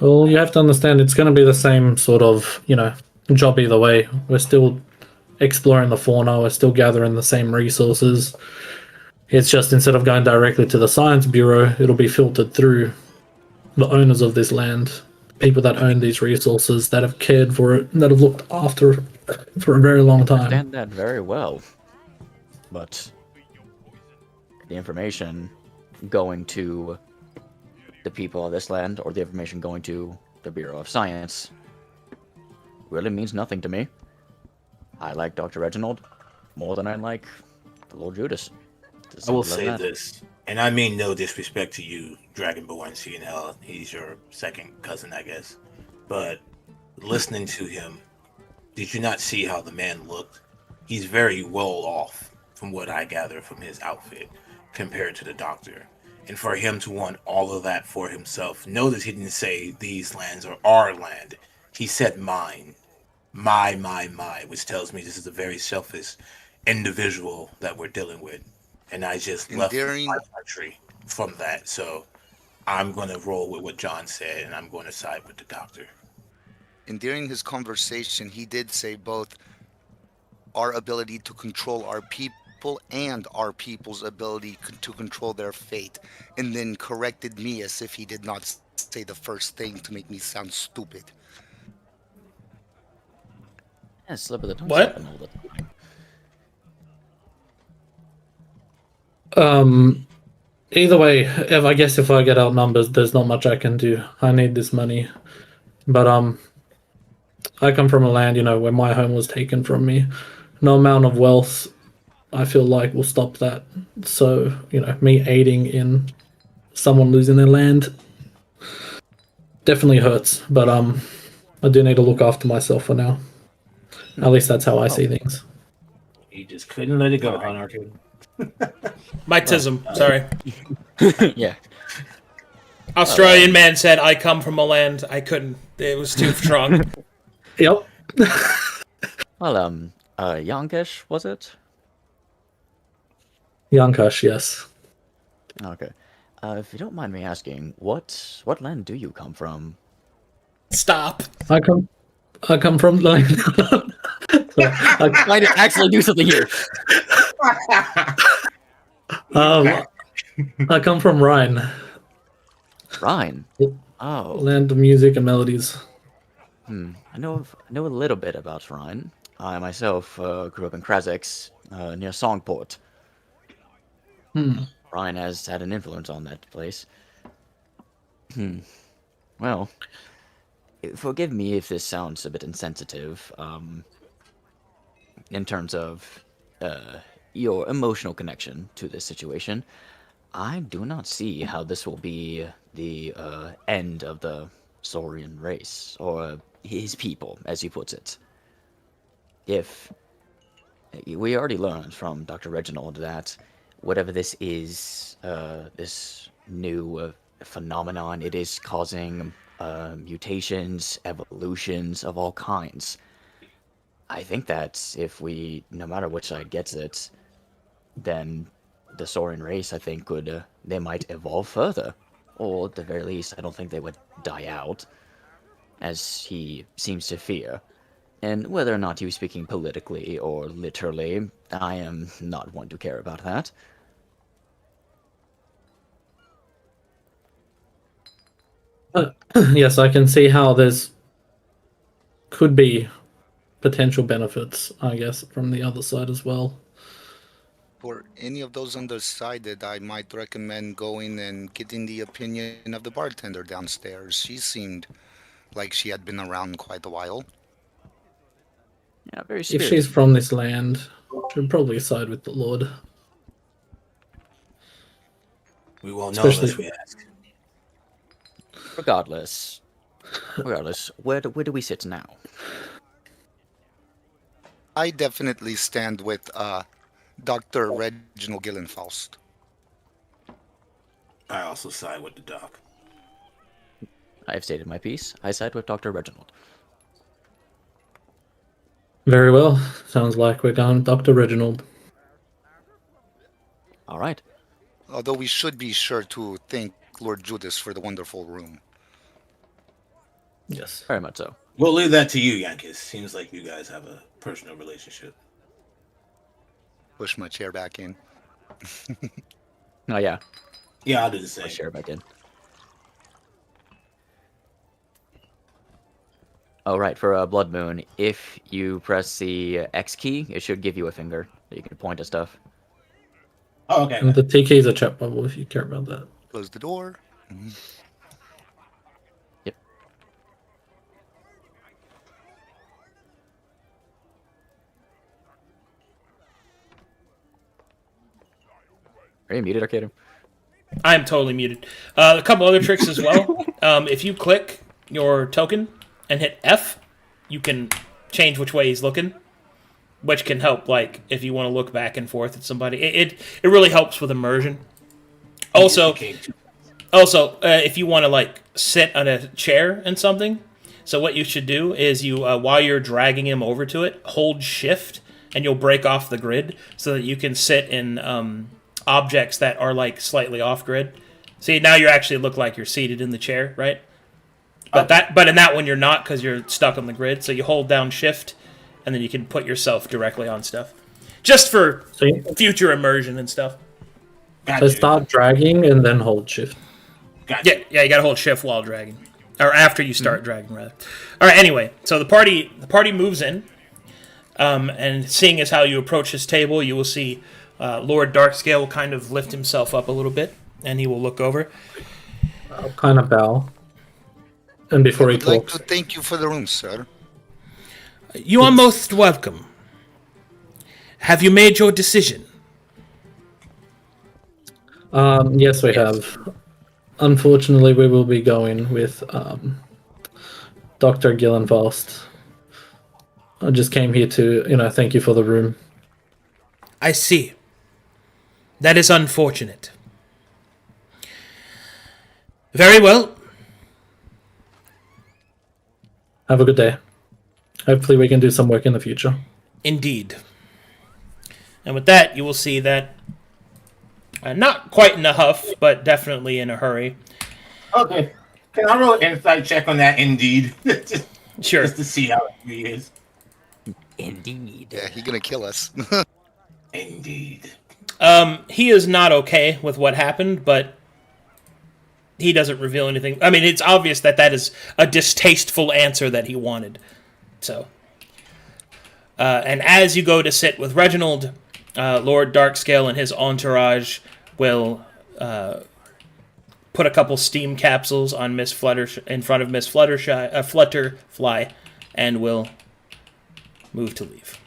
Well, you have to understand it's going to be the same sort of, job either way. We're still exploring the fauna, we're still gathering the same resources. It's just instead of going directly to the Science Bureau, it'll be filtered through the owners of this land, people that own these resources, that have cared for it, that have looked after it for a very long time. I understand that very well, but the information going to the people of this land, or the information going to the Bureau of Science, really means nothing to me. I like Dr. Reginald more than I like the Lord Judas. I will say this, and I mean no disrespect to you, Dragonborn, seeing how he's your second cousin, I guess. But listening to him, did you not see how the man looked? He's very well off, from what I gather from his outfit, compared to the doctor. And for him to want all of that for himself, notice he didn't say these lands are our land. He said mine. My, which tells me this is a very selfish individual that we're dealing with. And I just left my country from that. So I'm going to roll with what John said, and I'm going to side with the doctor. And during his conversation, he did say both our ability to control our people and our people's ability to control their fate, and then corrected me as if he did not say the first thing to make me sound stupid. Yeah, slip of the tongue. What? Either way, I guess if I get outnumbered, there's not much I can do. I need this money. But I come from a land, where my home was taken from me. No amount of wealth, I feel like, will stop that. So, me aiding in someone losing their land definitely hurts. But I do need to look after myself for now. At least that's how I see things. You just couldn't let it go, All right. Arcadum. My tism, sorry. Yeah. Australian man said, I come from a land I couldn't. It was too strong. Yep. Well, Yankesh, was it? Yankush, yes. Okay. If you don't mind me asking, what land do you come from? Stop. I come from like Trying to actually do something here. I come from Rhine, Rhine. Yep. Oh. land of music and melodies. I know a little bit about Rhine. I myself grew up in Krazex, near Songport. Rhine has had an influence on that place. Well, forgive me if this sounds a bit insensitive, in terms of your emotional connection to this situation. I do not see how this will be the end of the Saurian race, or his people, as he puts it. If we already learned from Dr. Reginald that whatever this is, this new phenomenon, it is causing mutations, evolutions of all kinds. I think that if we, no matter which side gets it, then the Saurian race, I think, they might evolve further. Or at the very least, I don't think they would die out, as he seems to fear. And whether or not he was speaking politically or literally, I am not one to care about that. Yes, I can see how there's could be potential benefits, I guess, from the other side as well. For any of those undecided, I might recommend going and getting the opinion of the bartender downstairs. She seemed like she had been around quite a while. Yeah, very If spirited. she's from this land, she'd probably side with the Lord. We won't know Especially unless we ask. Regardless, where do we sit now? I definitely stand with Dr. Reginald Gillenfaust. I also side with the doc. I have stated my piece. I side with Dr. Reginald. Very well. Sounds like we're going Dr. Reginald. All right. Although we should be sure to thank Lord Judas for the wonderful room. Yes. Very much so. We'll leave that to you, Yankis. Seems like you guys have a personal relationship. Push my chair back in. Oh, yeah. Yeah, I'll do the I'll same. share back in. Oh, right. For Blood Moon, if you press the X key, it should give you a finger that you can point to stuff. Oh, okay. And the TK is a chat bubble if you care about that. Close the door. Yep. Are you muted, Arcadum? I am totally muted. A couple other tricks as well. If you click your token and hit F, you can change which way he's looking, which can help, like, if you want to look back and forth at somebody. It really helps with immersion. Also, if you want to, like, sit on a chair and something, so what you should do is you, while you're dragging him over to it, hold shift, and you'll break off the grid so that you can sit in objects that are, like, slightly off grid. See, now you actually look like you're seated in the chair, right? But in that one you're not, because you're stuck on the grid. So you hold down shift, and then you can put yourself directly on stuff, just for future immersion and stuff. So start dragging and then hold shift. Gotcha. Yeah, you gotta hold shift while dragging, or after you start dragging, rather. All right. Anyway, so the party moves in, and seeing as how you approach his table, you will see Lord Darkscale will kind of lift himself up a little bit, and he will look over. I'll kind of bow. And before he I'd like talks, to thank you for the room, sir. You are most welcome. Have you made your decision? Yes, we have. Unfortunately, we will be going with Dr. Gillenfast. I just came here to, thank you for the room. I see. That is unfortunate. Very well. Have a good day. Hopefully we can do some work in the future. Indeed. And with that, you will see that, not quite in a huff, but definitely in a hurry. Okay. Can I roll an insight check on that? Indeed. Sure. Just to see how he is. Indeed. Yeah, he's gonna kill us. Indeed. He is not okay with what happened, but he doesn't reveal anything. I mean, it's obvious that is a distasteful answer that he wanted. So, and as you go to sit with Reginald, Lord Darkscale and his entourage will put a couple steam capsules on Miss in front of Miss Flutterfly, and will move to leave.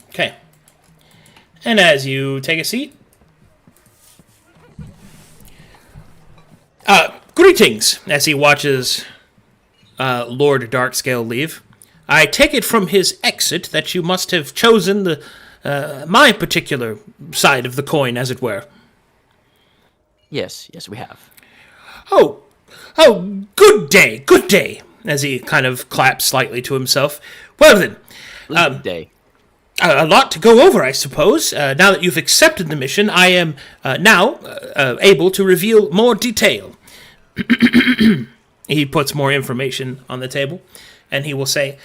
Okay. And as you take a seat, greetings, as he watches Lord Darkscale leave. I take it from his exit that you must have chosen the my particular side of the coin, as it were. Yes, we have. Oh, good day, as he kind of claps slightly to himself. Well then, Good day. a lot to go over, I suppose. Now that you've accepted the mission, I am now able to reveal more detail. He puts more information on the table, and he will say,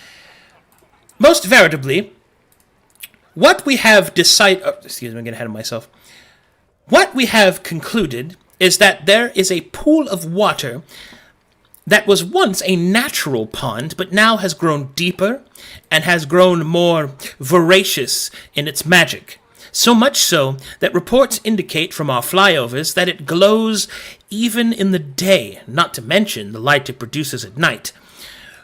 most veritably, what we have decided... Oh, excuse me, I'm getting ahead of myself. What we have concluded is that there is a pool of water that was once a natural pond, but now has grown deeper and has grown more voracious in its magic. So much so that reports indicate from our flyovers that it glows even in the day, not to mention the light it produces at night.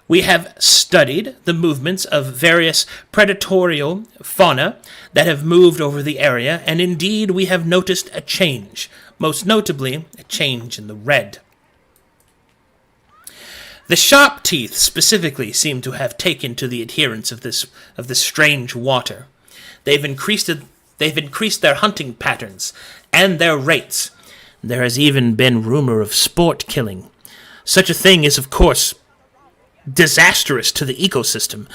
We have studied the movements of various predatorial fauna that have moved over the area, and indeed we have noticed a change, most notably a change in the red. The sharp teeth specifically seem to have taken to the adherence of this strange water. They've increased their hunting patterns and their rates. There has even been rumor of sport killing. Such a thing is, of course, disastrous to the ecosystem.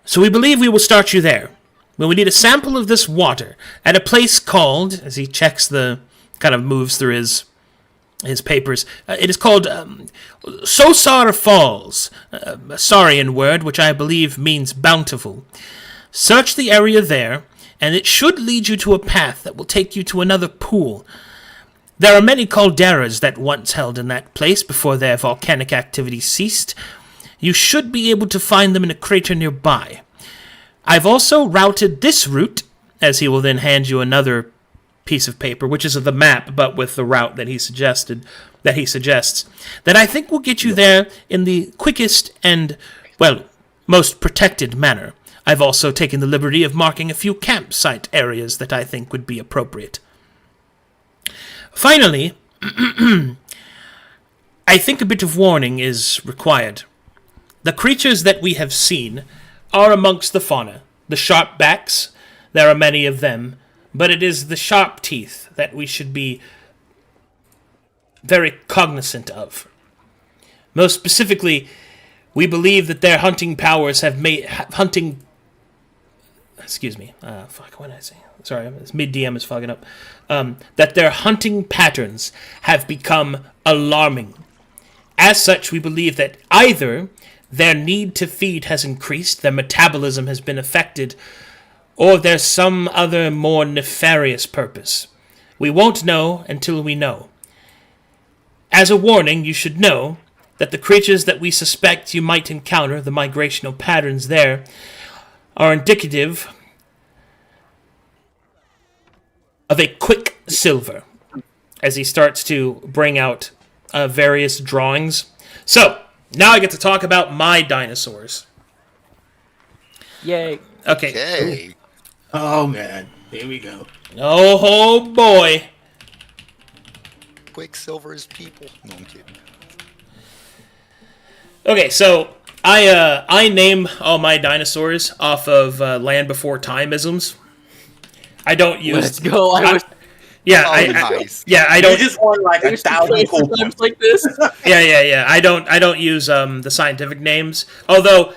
So we believe we will start you there. Well, we need a sample of this water at a place called, as he checks kind of moves through his papers, it is called Sosar Falls, a Saurian word which I believe means bountiful. Search the area there, and it should lead you to a path that will take you to another pool. There are many calderas that once held in that place before their volcanic activity ceased. You should be able to find them in a crater nearby. I've also routed this route, as he will then hand you another piece of paper, which is of the map, but with the route that he suggests, that I think will get you there in the quickest and, well, most protected manner. I've also taken the liberty of marking a few campsite areas that I think would be appropriate. Finally, I think a bit of warning is required. The creatures that we have seen are amongst the fauna. The sharp backs, there are many of them, but it is the sharp teeth that we should be very cognizant of. Most specifically, we believe that their hunting powers have made hunting... Excuse me. What did I say? Sorry, this mid-DM is fogging up. That their hunting patterns have become alarming. As such, we believe that either their need to feed has increased, their metabolism has been affected, or there's some other more nefarious purpose. We won't know until we know. As a warning, you should know that the creatures that we suspect you might encounter, the migrational patterns there, are indicative of a quicksilver, as he starts to bring out various drawings. So, now I get to talk about my dinosaurs. Yay. Okay. Okay. Oh man, here we go. Oh boy. Quicksilver's people. No, I'm kidding. Okay, so I name all my dinosaurs off of Land Before Time isms. I don't use. Let's go. Yeah, Oh, nice. I You don't. just won like 1,000 cool points. like this. Yeah. I don't use the scientific names. Although,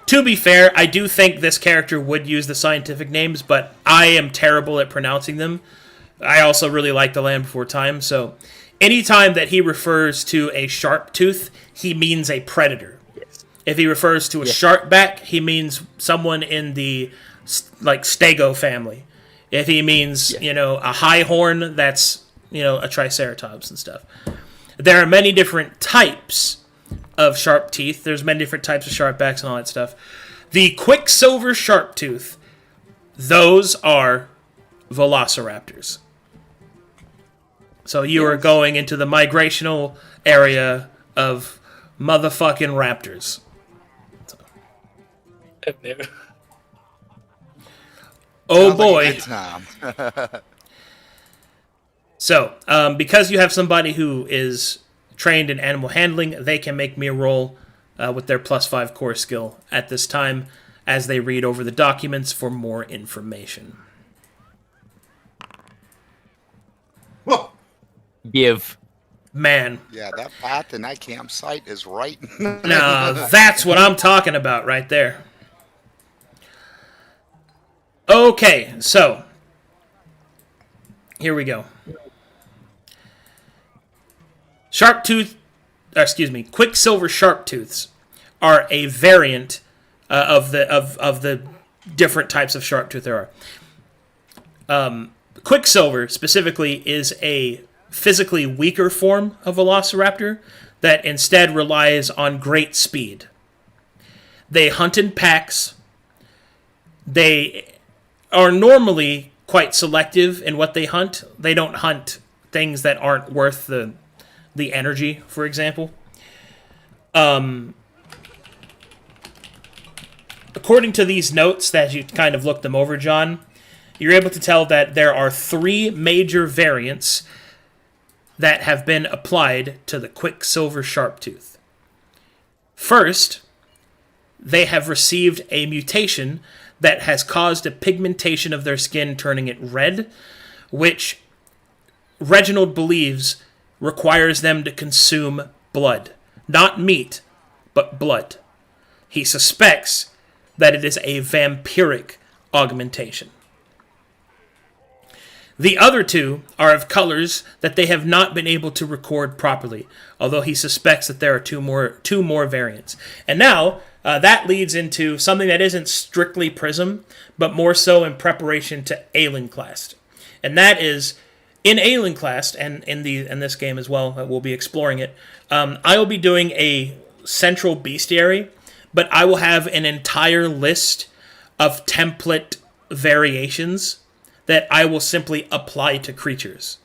to be fair, I do think this character would use the scientific names, but I am terrible at pronouncing them. I also really like the Land Before Time, so anytime that he refers to a sharp tooth, he means a predator. Yes. If he refers to a sharp back, he means someone in the Stego family. If he means, a high horn, that's, a triceratops and stuff. There are many different types of sharp teeth. There's many different types of sharp backs and all that stuff. The Quicksilver sharp tooth, those are velociraptors. So you are going into the migrational area of motherfucking raptors. Oh Sounds like a boy. good time. So, because you have somebody who is trained in animal handling, they can make me a roll with their +5 core skill at this time as they read over the documents for more information. Whoa. Give. Man, Yeah, that path and that campsite is right. now that's what I'm talking about right there. Okay, so here we go. Quicksilver sharptooths are a variant of the different types of sharptooth there are. Quicksilver specifically is a physically weaker form of Velociraptor that instead relies on great speed. They hunt in packs. They are normally quite selective in what they hunt. They don't hunt things that aren't worth the energy, for example. According to these notes that you kind of looked them over, John, you're able to tell that there are 3 major variants that have been applied to the Quicksilver Sharptooth. First, they have received a mutation that has caused a pigmentation of their skin, turning it red, which Reginald believes requires them to consume blood. Not meat, but blood. He suspects that it is a vampiric augmentation. The other 2 are of colors that they have not been able to record properly, although he suspects that there are two more variants. And now, that leads into something that isn't strictly Prism, but more so in preparation to Alenclast. And that is, in Alenclast, and in this game as well, we'll be exploring it, I will be doing a central bestiary, but I will have an entire list of template variations that I will simply apply to creatures.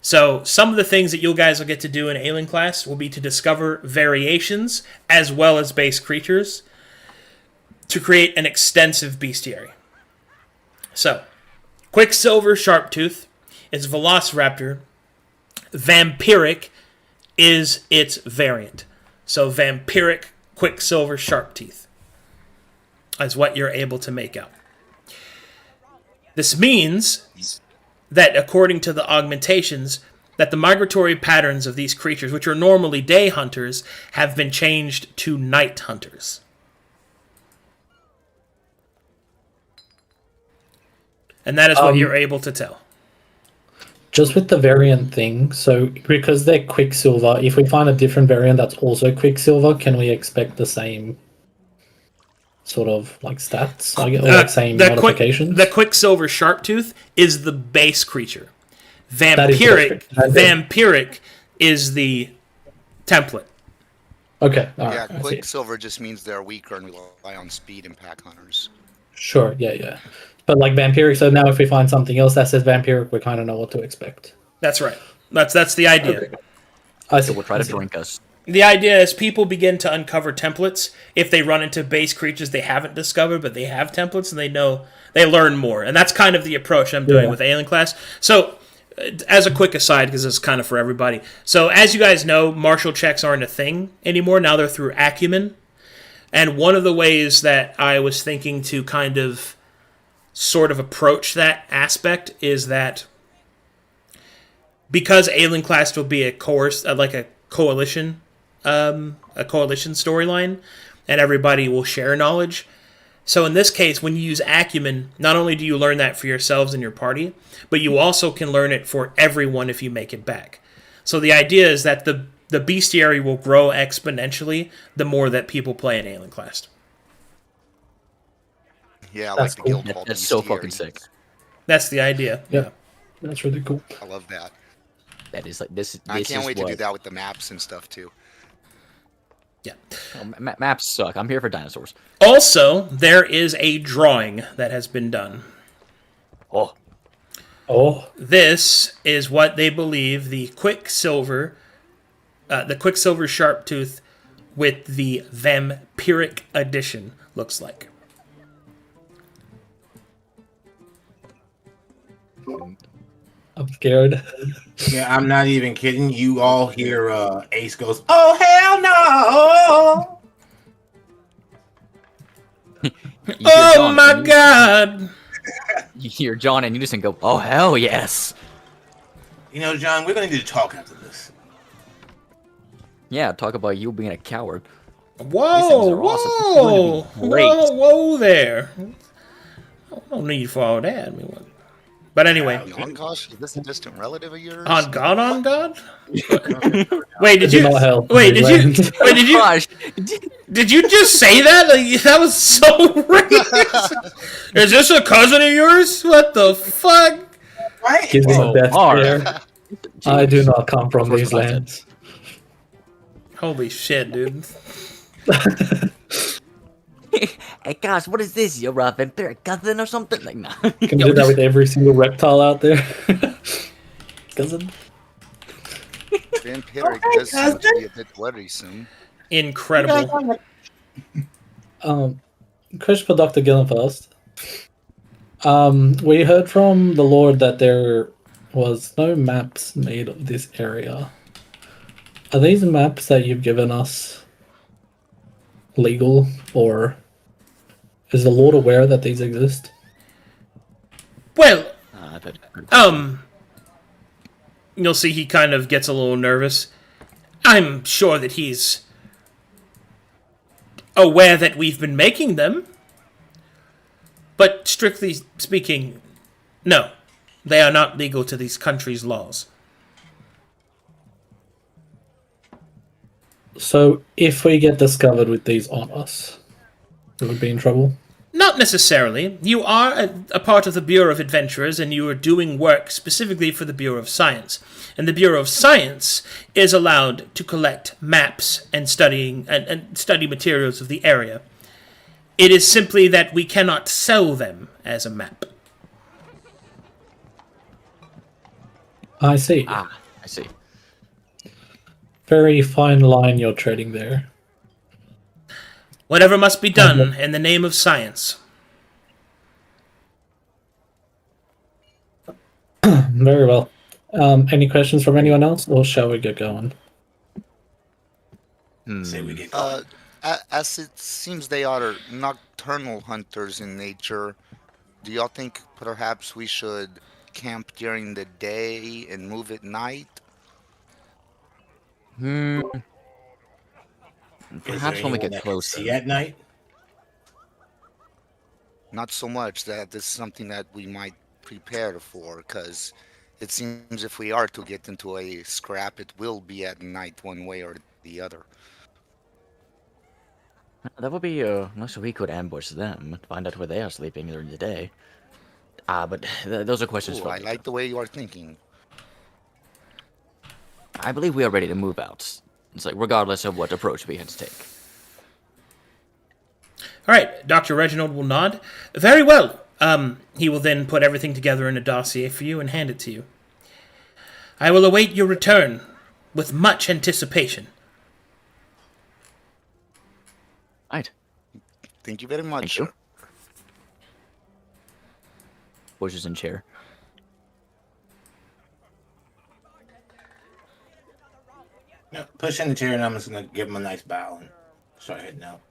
So some of the things that you guys will get to do in Alenclast will be to discover variations as well as base creatures to create an extensive bestiary. So, Quicksilver Sharptooth is Velociraptor. Vampiric is its variant. So Vampiric Quicksilver Sharpteeth is what you're able to make out. This means that according to the augmentations, that the migratory patterns of these creatures, which are normally day hunters, have been changed to night hunters. And that is what you're able to tell. Just with the variant thing, so because they're Quicksilver, if we find a different variant that's also Quicksilver, can we expect the same sort of like stats? Or same modifications? The Quicksilver Sharptooth is the base creature. Vampiric is the template. Okay. Yeah, Quicksilver just means they're weaker and rely on speed and pack hunters. Sure, yeah. But like Vampiric, so now if we find something else that says Vampiric, we kind of know what to expect. That's right. That's the idea. I It see. will try to drink us. The idea is people begin to uncover templates if they run into base creatures they haven't discovered, but they have templates and they learn more. And that's kind of the approach I'm doing with Alenclast. So, as a quick aside, because it's kind of for everybody. So, as you guys know, martial checks aren't a thing anymore. Now they're through acumen. And one of the ways that I was thinking to kind of sort of approach that aspect is that because Alenclast will be a coalition storyline, and everybody will share knowledge. So in this case, when you use acumen, not only do you learn that for yourselves and your party, but you also can learn it for everyone if you make it back. So the idea is that the bestiary will grow exponentially the more that people play in Alenclast. Yeah, I That's like the cool. guild called That's so Bestiary. fucking sick. That's the idea. Yeah. That's really cool. I love that. That is like this. I This can't is wait to do what- that with the maps and stuff too. Yeah. Oh, maps suck. I'm here for dinosaurs. Also, there is a drawing that has been done. Oh, This is what they believe the Quicksilver Sharptooth with the Vampiric Edition looks like. I'm scared. Yeah, I'm not even kidding. You all hear Ace goes, "Oh hell no!" you hear Oh John my and god! You hear John and Unison go, "Oh hell yes!" You know, John, we're gonna need to talk after this. Yeah, talk about you being a coward. Whoa, These things are awesome. It's going whoa, to be great. whoa there. No need for all that. I mean, what? But anyway, Yonkosh, is this a distant relative of yours? on God? Wait, did Do you? not help Wait, these did you? lands. Wait, did you? Gosh, Did you just say that? Like, that was so racist. Is this a cousin of yours? What the fuck? Right? Give me Whoa, death alright. here. I do not come from First these class. lands. Holy shit, dude. hey gosh, what is this? You're a vampiric cousin or something? Like, nah. Can you do that with every single reptile out there? Cousin? Vampiric does seem to be a bit bloody soon. Incredible. Question for Dr. Gillen first. We heard from the Lord that there was no maps made of this area. Are these maps that you've given us legal, or is the Lord aware that these exist? Well, But- you'll see he kind of gets a little nervous. I'm sure that he's aware that we've been making them. But strictly speaking, no. They are not legal to these countries' laws. So if we get discovered with these on us, we would be in trouble? Not necessarily. You are a part of the Bureau of Adventurers, and you are doing work specifically for the Bureau of Science. And the Bureau of Science is allowed to collect maps and study materials of the area. It is simply that we cannot sell them as a map. I see. I see. Very fine line you're treading there. Whatever must be done in the name of science. Very well. Any questions from anyone else, or shall we get going? Say we get going. As it seems they are nocturnal hunters in nature, do y'all think perhaps we should camp during the day and move at night? Is Perhaps there when we anyone get that can closer. see at night? Not so much. That is something that we might prepare for, because it seems if we are to get into a scrap, it will be at night one way or the other. That would be nice if we could ambush them, find out where they are sleeping during the day. But those are questions Ooh, for I later. like the way you are thinking. I believe we are ready to move out. It's like regardless of what approach we had to take. All right, Dr. Reginald will nod. Very well. He will then put everything together in a dossier for you and hand it to you. I will await your return with much anticipation. Right. Thank you very much. Thank you. Pushes in chair. No, push in the chair, and I'm just gonna give him a nice bow and start heading out.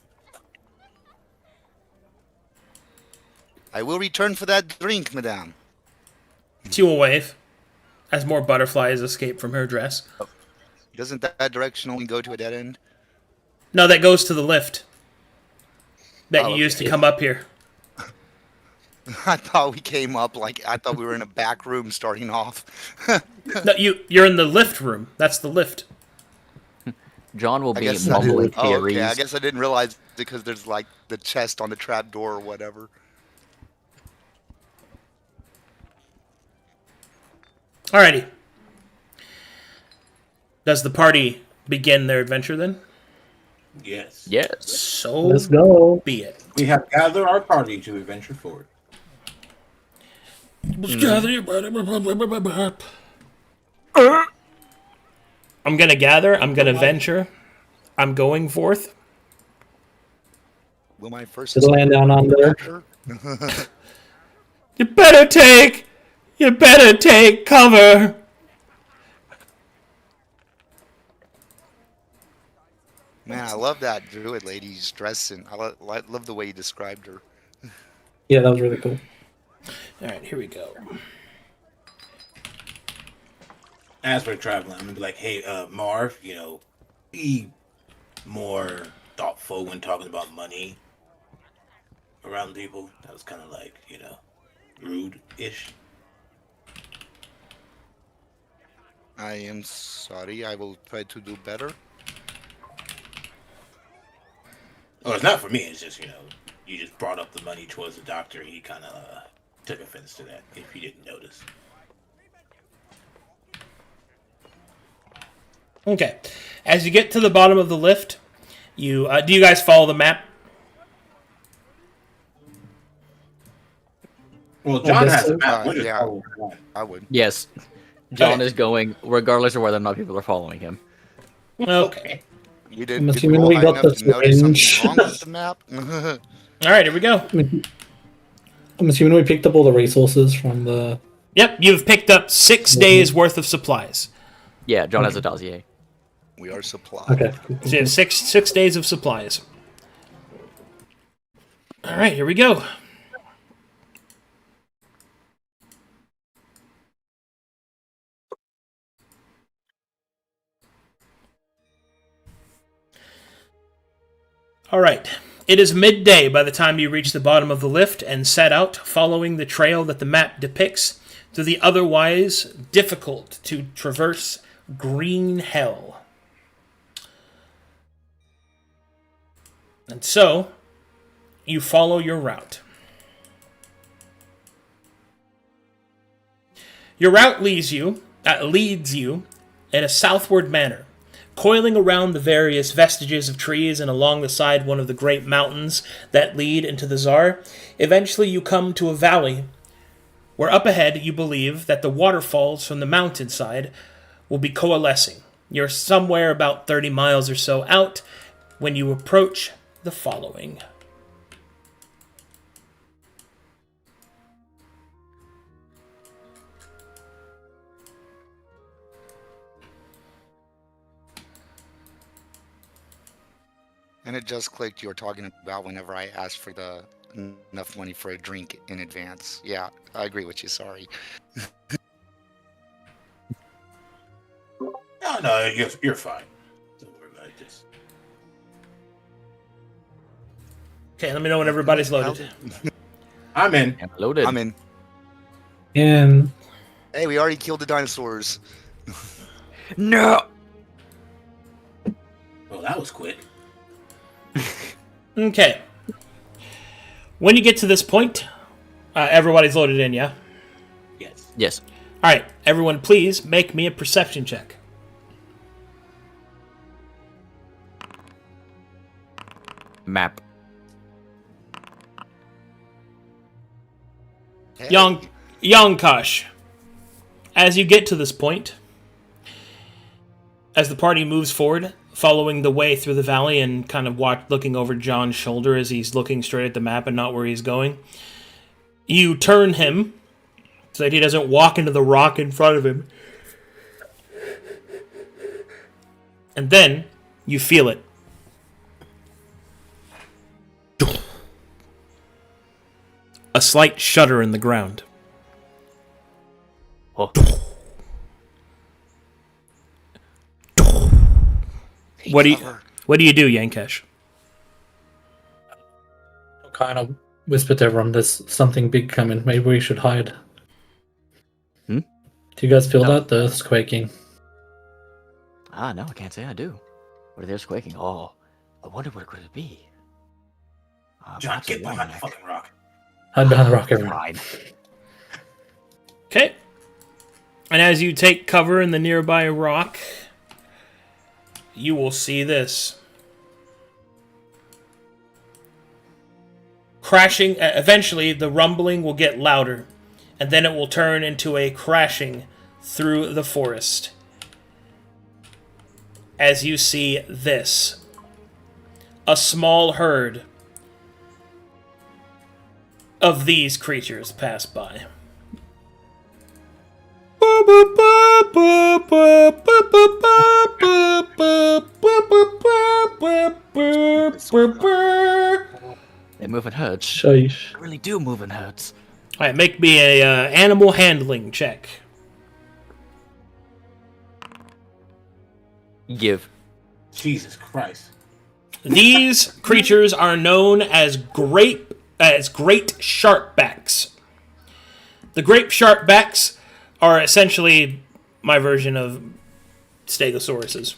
I will return for that drink, madame. She will wave as more butterflies escape from her dress. Doesn't that direction only go to a dead end? No, that goes to the lift that you Oh, used to okay. come up here. I thought we came up I thought we were in a back room starting off. No, you're in the lift room. That's the lift. John will I be guess I didn't. mumbling Oh, okay. I theories. guess I didn't realize because there's like the chest on the trap door or whatever. Alrighty. Does the party begin their adventure then? Yes. Yes. So Let's go. be it. We have gathered our party to adventure forward. I'm gonna gather. I'm gonna venture. I'm going forth. Will my first To the land down under. Sure. You better take cover. Man, I love that druid lady's dress, and I love the way you described her. Yeah, that was really cool. Alright, here we go. As we're traveling, I'm gonna be like, "Hey, Marv, be more thoughtful when talking about money around people." That was kind of like, rude-ish. I am sorry. I will try to do better. Oh, it's not for me. It's just, you just brought up the money towards the doctor. He kind of took offense to that, if you didn't notice. Okay. As you get to the bottom of the lift, do you guys follow the map? Well, John guess has so. a map. We'll just Yeah. follow John. I would. Yes. John Okay. is going, regardless of whether or not people are following him. Okay. You did. I'm Did assuming roll we high got enough the to notice syringe. something wrong with the map. Alright, here we go. I'm assuming we picked up all the resources from the. Yep, you've picked up 6 days worth of supplies. Yeah, John has a dossier. We are supplied. Okay. So you have six days of supplies. Alright, here we go. Alright. It is midday by the time you reach the bottom of the lift and set out following the trail that the map depicts through the otherwise difficult to traverse green hell. And so, you follow your route. Your route leads you in a southward manner, coiling around the various vestiges of trees and along the side one of the great mountains that lead into the Tsar. Eventually you come to a valley where up ahead you believe that the waterfalls from the mountainside will be coalescing. You're somewhere about 30 miles or so out when you approach the following. And it just clicked. You were talking about whenever I asked for enough money for a drink in advance. Yeah, I agree with you. Sorry. No, you're fine. Don't worry about this. Okay, let me know when everybody's loaded. I'm in. And loaded. I'm in. And Hey, we already killed the dinosaurs. No! Well, that was quick. Okay. When you get to this point, everybody's loaded in, yeah? Yes. Yes. Alright, everyone please make me a perception check. Map. Hey, Young Kosh, as you get to this point, as the party moves forward, following the way through the valley and kind of looking over John's shoulder as he's looking straight at the map and not where he's going, you turn him so that he doesn't walk into the rock in front of him. And then you feel it. A slight shudder in the ground. Oh. What do you do, Yankesh? I'll kind of whisper to everyone, there's something big coming. Maybe we should hide. Hmm? Do you guys feel No. that? The earth's quaking. No, I can't say I do. What are they quaking? Oh, I wonder what it could be. John, perhaps a get behind warning. the fucking rock. Hide behind the rock, everyone. Fine. Okay. And as you take cover in the nearby rock, you will see this. Crashing, eventually the rumbling will get louder, and then it will turn into a crashing through the forest. As you see this. A small herd of these creatures pass by. They move in herds. Sheesh. They really do move in herds. Alright, make me a animal handling check. Give. Jesus Christ. These creatures are known as great sharpbacks. The grape sharpbacks are essentially my version of stegosauruses.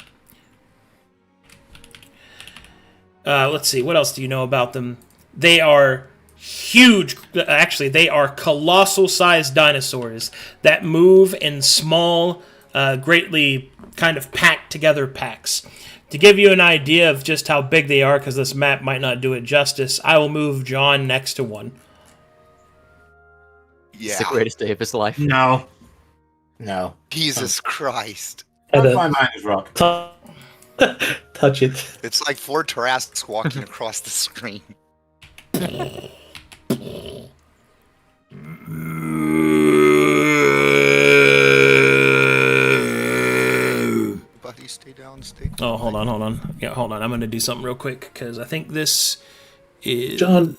Let's see, what else do you know about them? They are huge. Actually, they are colossal-sized dinosaurs that move in small, greatly kind of packed-together packs. To give you an idea of just how big they are, because this map might not do it justice, I will move John next to one. Yeah. It's the greatest day of his life. No. No. Jesus Christ. Head I'll up. find mine is rock. Touch it. It's like 4 Tarrasques walking across the screen. Buddy, stay down, stay down. Oh, hold on. Yeah, hold on. I'm going to do something real quick, because I think this is... John.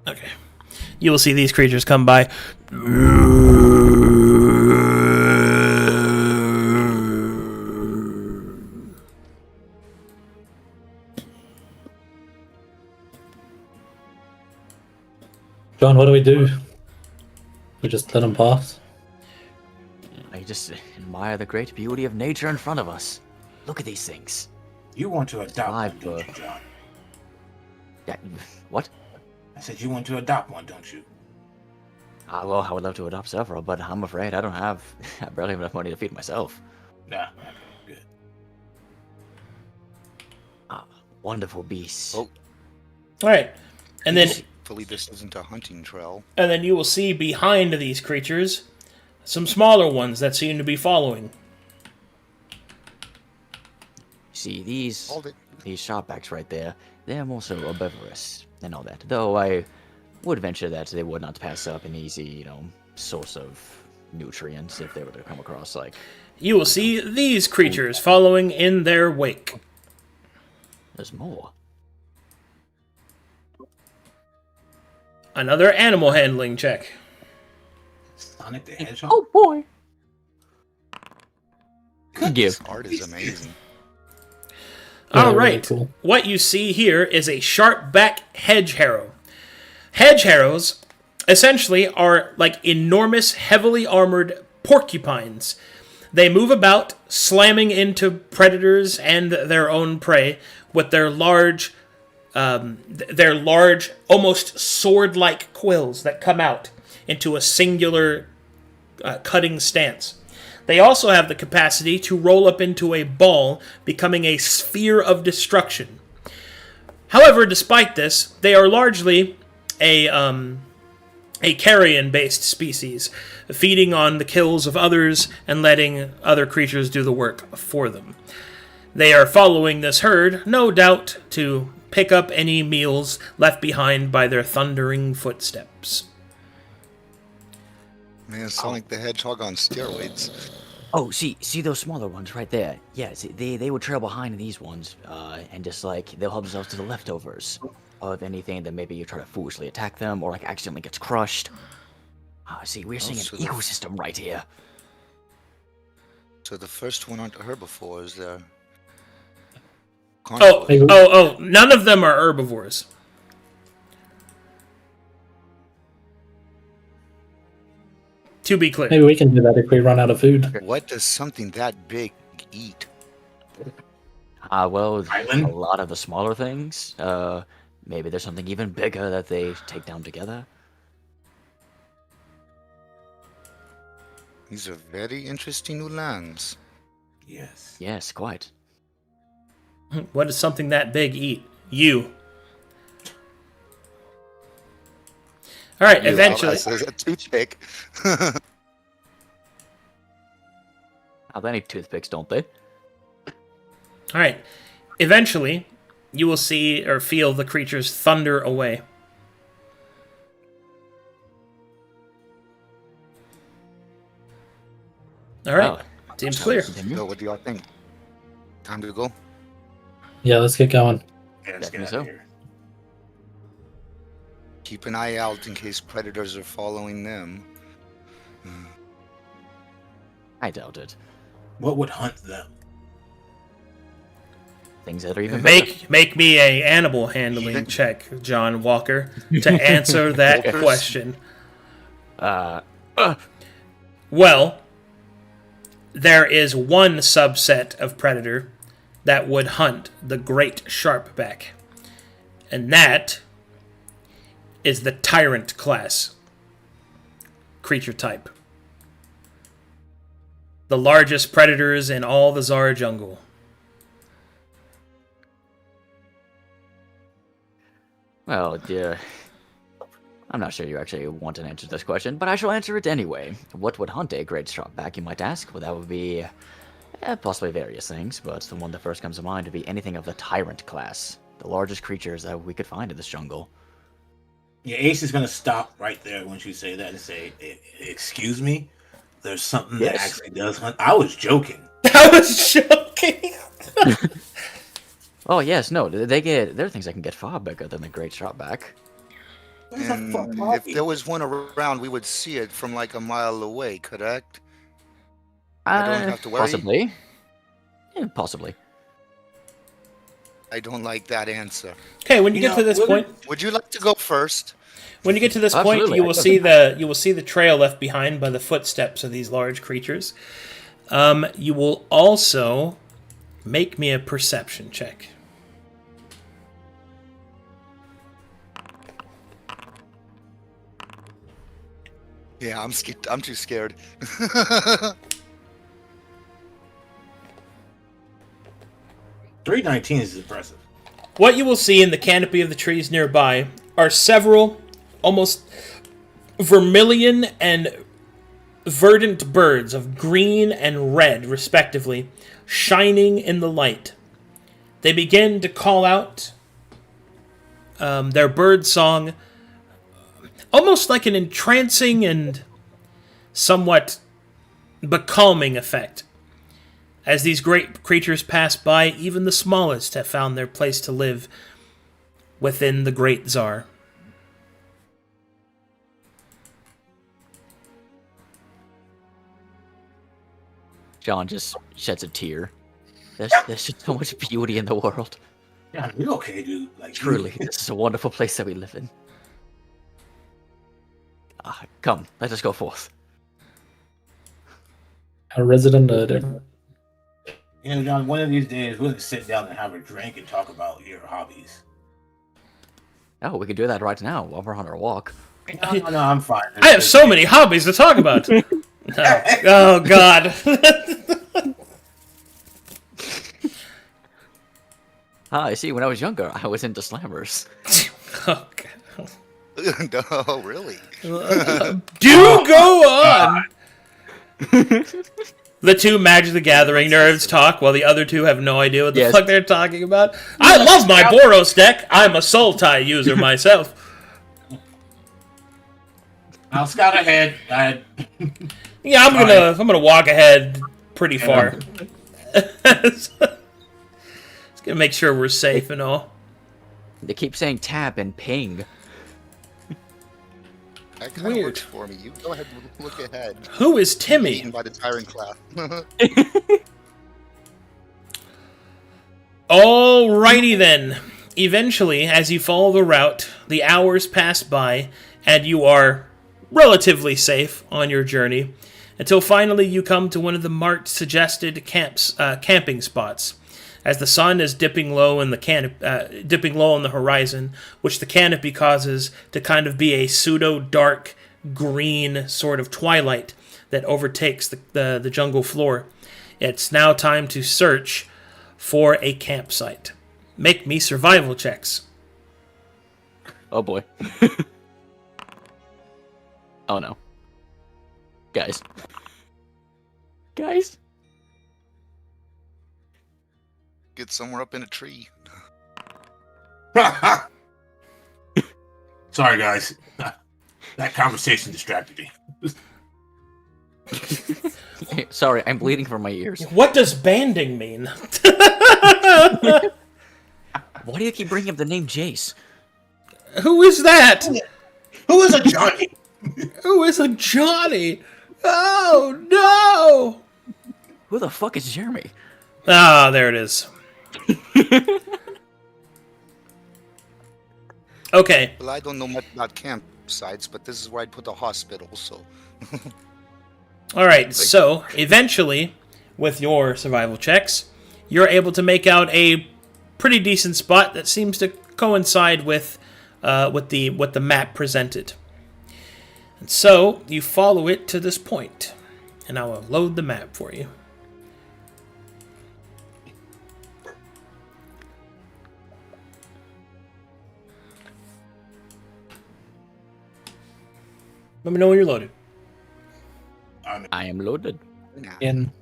Okay. You will see these creatures come by. John, what do we do? We just let them pass? I just admire the great beauty of nature in front of us. Look at these things. You want to adopt My one, don't you, book. John? Yeah, what? I said you want to adopt one, don't you? Well, I would love to adopt several, but I'm afraid I barely have enough money to feed myself. Nah, okay, good. Wonderful beasts. Oh. All right. And then Hopefully this isn't a hunting trail. you will see behind these creatures some smaller ones that seem to be following. See, these Hold it. sharpbacks right there, they're more so herbivorous and all that. Though I would venture that they would not pass up an easy, source of nutrients if they were to come across, like... You will see these creatures following in their wake. There's more. Another animal handling check. Sonic the Hedgehog? Oh, boy! Give. This art is amazing. Yeah, All really right. cool. What you see here is a sharp-back hedge harrow. Hedge harrows essentially are like enormous, heavily armored porcupines. They move about, slamming into predators and their own prey with their large, almost sword-like quills that come out into a singular cutting stance. They also have the capacity to roll up into a ball, becoming a sphere of destruction. However, despite this, they are largely a a carrion-based species, feeding on the kills of others and letting other creatures do the work for them. They are following this herd, no doubt, to pick up any meals left behind by their thundering footsteps. Man, it's like the hedgehog on steroids. Oh, see those smaller ones right there? Yeah, see, they would trail behind these ones, and just like they'll help themselves to the leftovers of anything that maybe you try to foolishly attack them or like accidentally gets crushed. See, we're seeing so an ecosystem right here. So the first one aren't herbivores, they're Oh, carnivores. none of them are herbivores. To be clear. Maybe we can do that if we run out of food. What does something that big eat? Well, Island? a lot of the smaller things. Maybe there's something even bigger that they take down together. These are very interesting new lands. Yes. Yes, quite. What does something that big eat? You. All right, eventually. There's a toothpick. They need toothpicks, don't they? All right. Eventually, you will see or feel the creatures thunder away. All right. Seems clear. So what do y'all think? Time to go? Yeah, let's get going. Yeah, let's get Definitely out so. of here. Keep an eye out in case predators are following them. I doubt it. What would hunt them? Things that are even better. Make me a animal handling check, John Walker, to answer that Walkers? question. Well, there is one subset of predator that would hunt the great sharpback, and that is the tyrant class creature type. The largest predators in all the Zara jungle. Well, yeah. I'm not sure you actually want an answer to this question, but I shall answer it anyway. What would hunt a great sharpback, you might ask? Well, that would be possibly various things, but the one that first comes to mind would be anything of the tyrant class. The largest creatures that we could find in this jungle. Yeah, Ace is gonna stop right there once you say that and say, "Excuse me, there's something that Yes. actually does hunt." I was joking. I was joking. Oh, yes, no, there are things that can get far bigger than the great sharpback. What is that And fucking if hobby? there was one around, we would see it from like a mile away, correct? I don't have to worry? Possibly. Yeah, possibly. I don't like that answer. Okay, when you You get know, to this we're- point, Would you like to go first? when you get to this point, Absolutely, you I will can. see the trail left behind by the footsteps of these large creatures. You will also make me a perception check. Yeah, I'm scared. I'm too scared. 319 is impressive. What you will see in the canopy of the trees nearby are several almost vermilion and verdant birds of green and red, respectively, shining in the light. They begin to call out their bird song, almost like an entrancing and somewhat becalming effect. As these great creatures pass by, even the smallest have found their place to live within the Great Tsar. John just sheds a tear. There's just so much beauty in the world. Yeah, you okay, dude? Like Truly, this is a wonderful place that we live in. Come, let us go forth. A resident nerd. You know, John. One of these days, we'll sit down and have a drink and talk about your hobbies. Oh, we could do that right now while we're on our walk. No, I'm fine. I have so many hobbies to talk about. Oh God. I see, when I was younger, I was into slammers. Oh, God. No, really. Do go on! The two Magic the Gathering nerds talk while the other two have no idea what the fuck they're talking about. I love my Boros deck. I'm a Sultai user myself. I'll scout ahead. Yeah, I'm gonna walk ahead pretty far. Just gonna make sure we're safe and all. They keep saying tap and ping. That kind of works for me. You go ahead and look ahead. Who is Timmy? Eaten by the tyrant class. Alrighty then. Eventually, as you follow the route, the hours pass by, and you are relatively safe on your journey, until finally you come to one of the marked suggested camping spots. As the sun is dipping low in the horizon, which the canopy causes to kind of be a pseudo-dark green sort of twilight that overtakes the jungle floor. It's now time to search for a campsite. Make me survival checks. Oh boy. Oh no. Guys. Get somewhere up in a tree. Sorry, guys. That conversation distracted me. Sorry, I'm bleeding from my ears. What does banding mean? Why do you keep bringing up the name Jace? Who is that? Who is a Johnny? Who is a Johnny? Oh, no! Who the fuck is Jeremy? Ah, there it is. Okay. Well, I don't know much about campsites, but this is where I'd put the hospital, so... Alright, so, eventually, with your survival checks, you're able to make out a pretty decent spot that seems to coincide with what the map presented. And so, you follow it to this point. And I will load the map for you. Let me know when you're loaded. I am loaded. In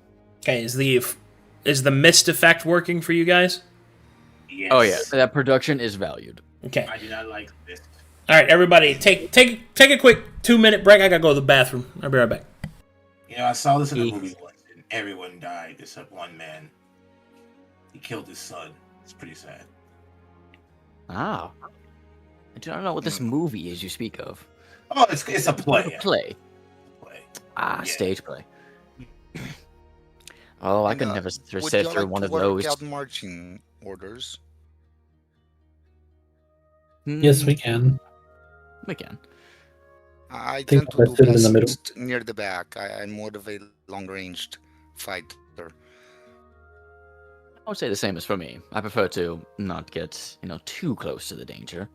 Okay, is the mist effect working for you guys? Yes. Oh yeah, that production is valued. Okay. I do not like this. All right, everybody, take a quick 2-minute break. I gotta go to the bathroom. I'll be right back. You know, I saw this in a movie once, and everyone died except one man. He killed his son. It's pretty sad. Ah. I do not know what this movie is you speak of. Oh, it's a play. Play. Play. Ah, Yeah. stage play. Oh, I could never sit through one of those. Out marching orders. yes, we can. We can. I think tend to I'll do sit in the middle. best near the back. I'm more of a long-ranged fighter. I would say the same as for me. I prefer to not get, too close to the danger.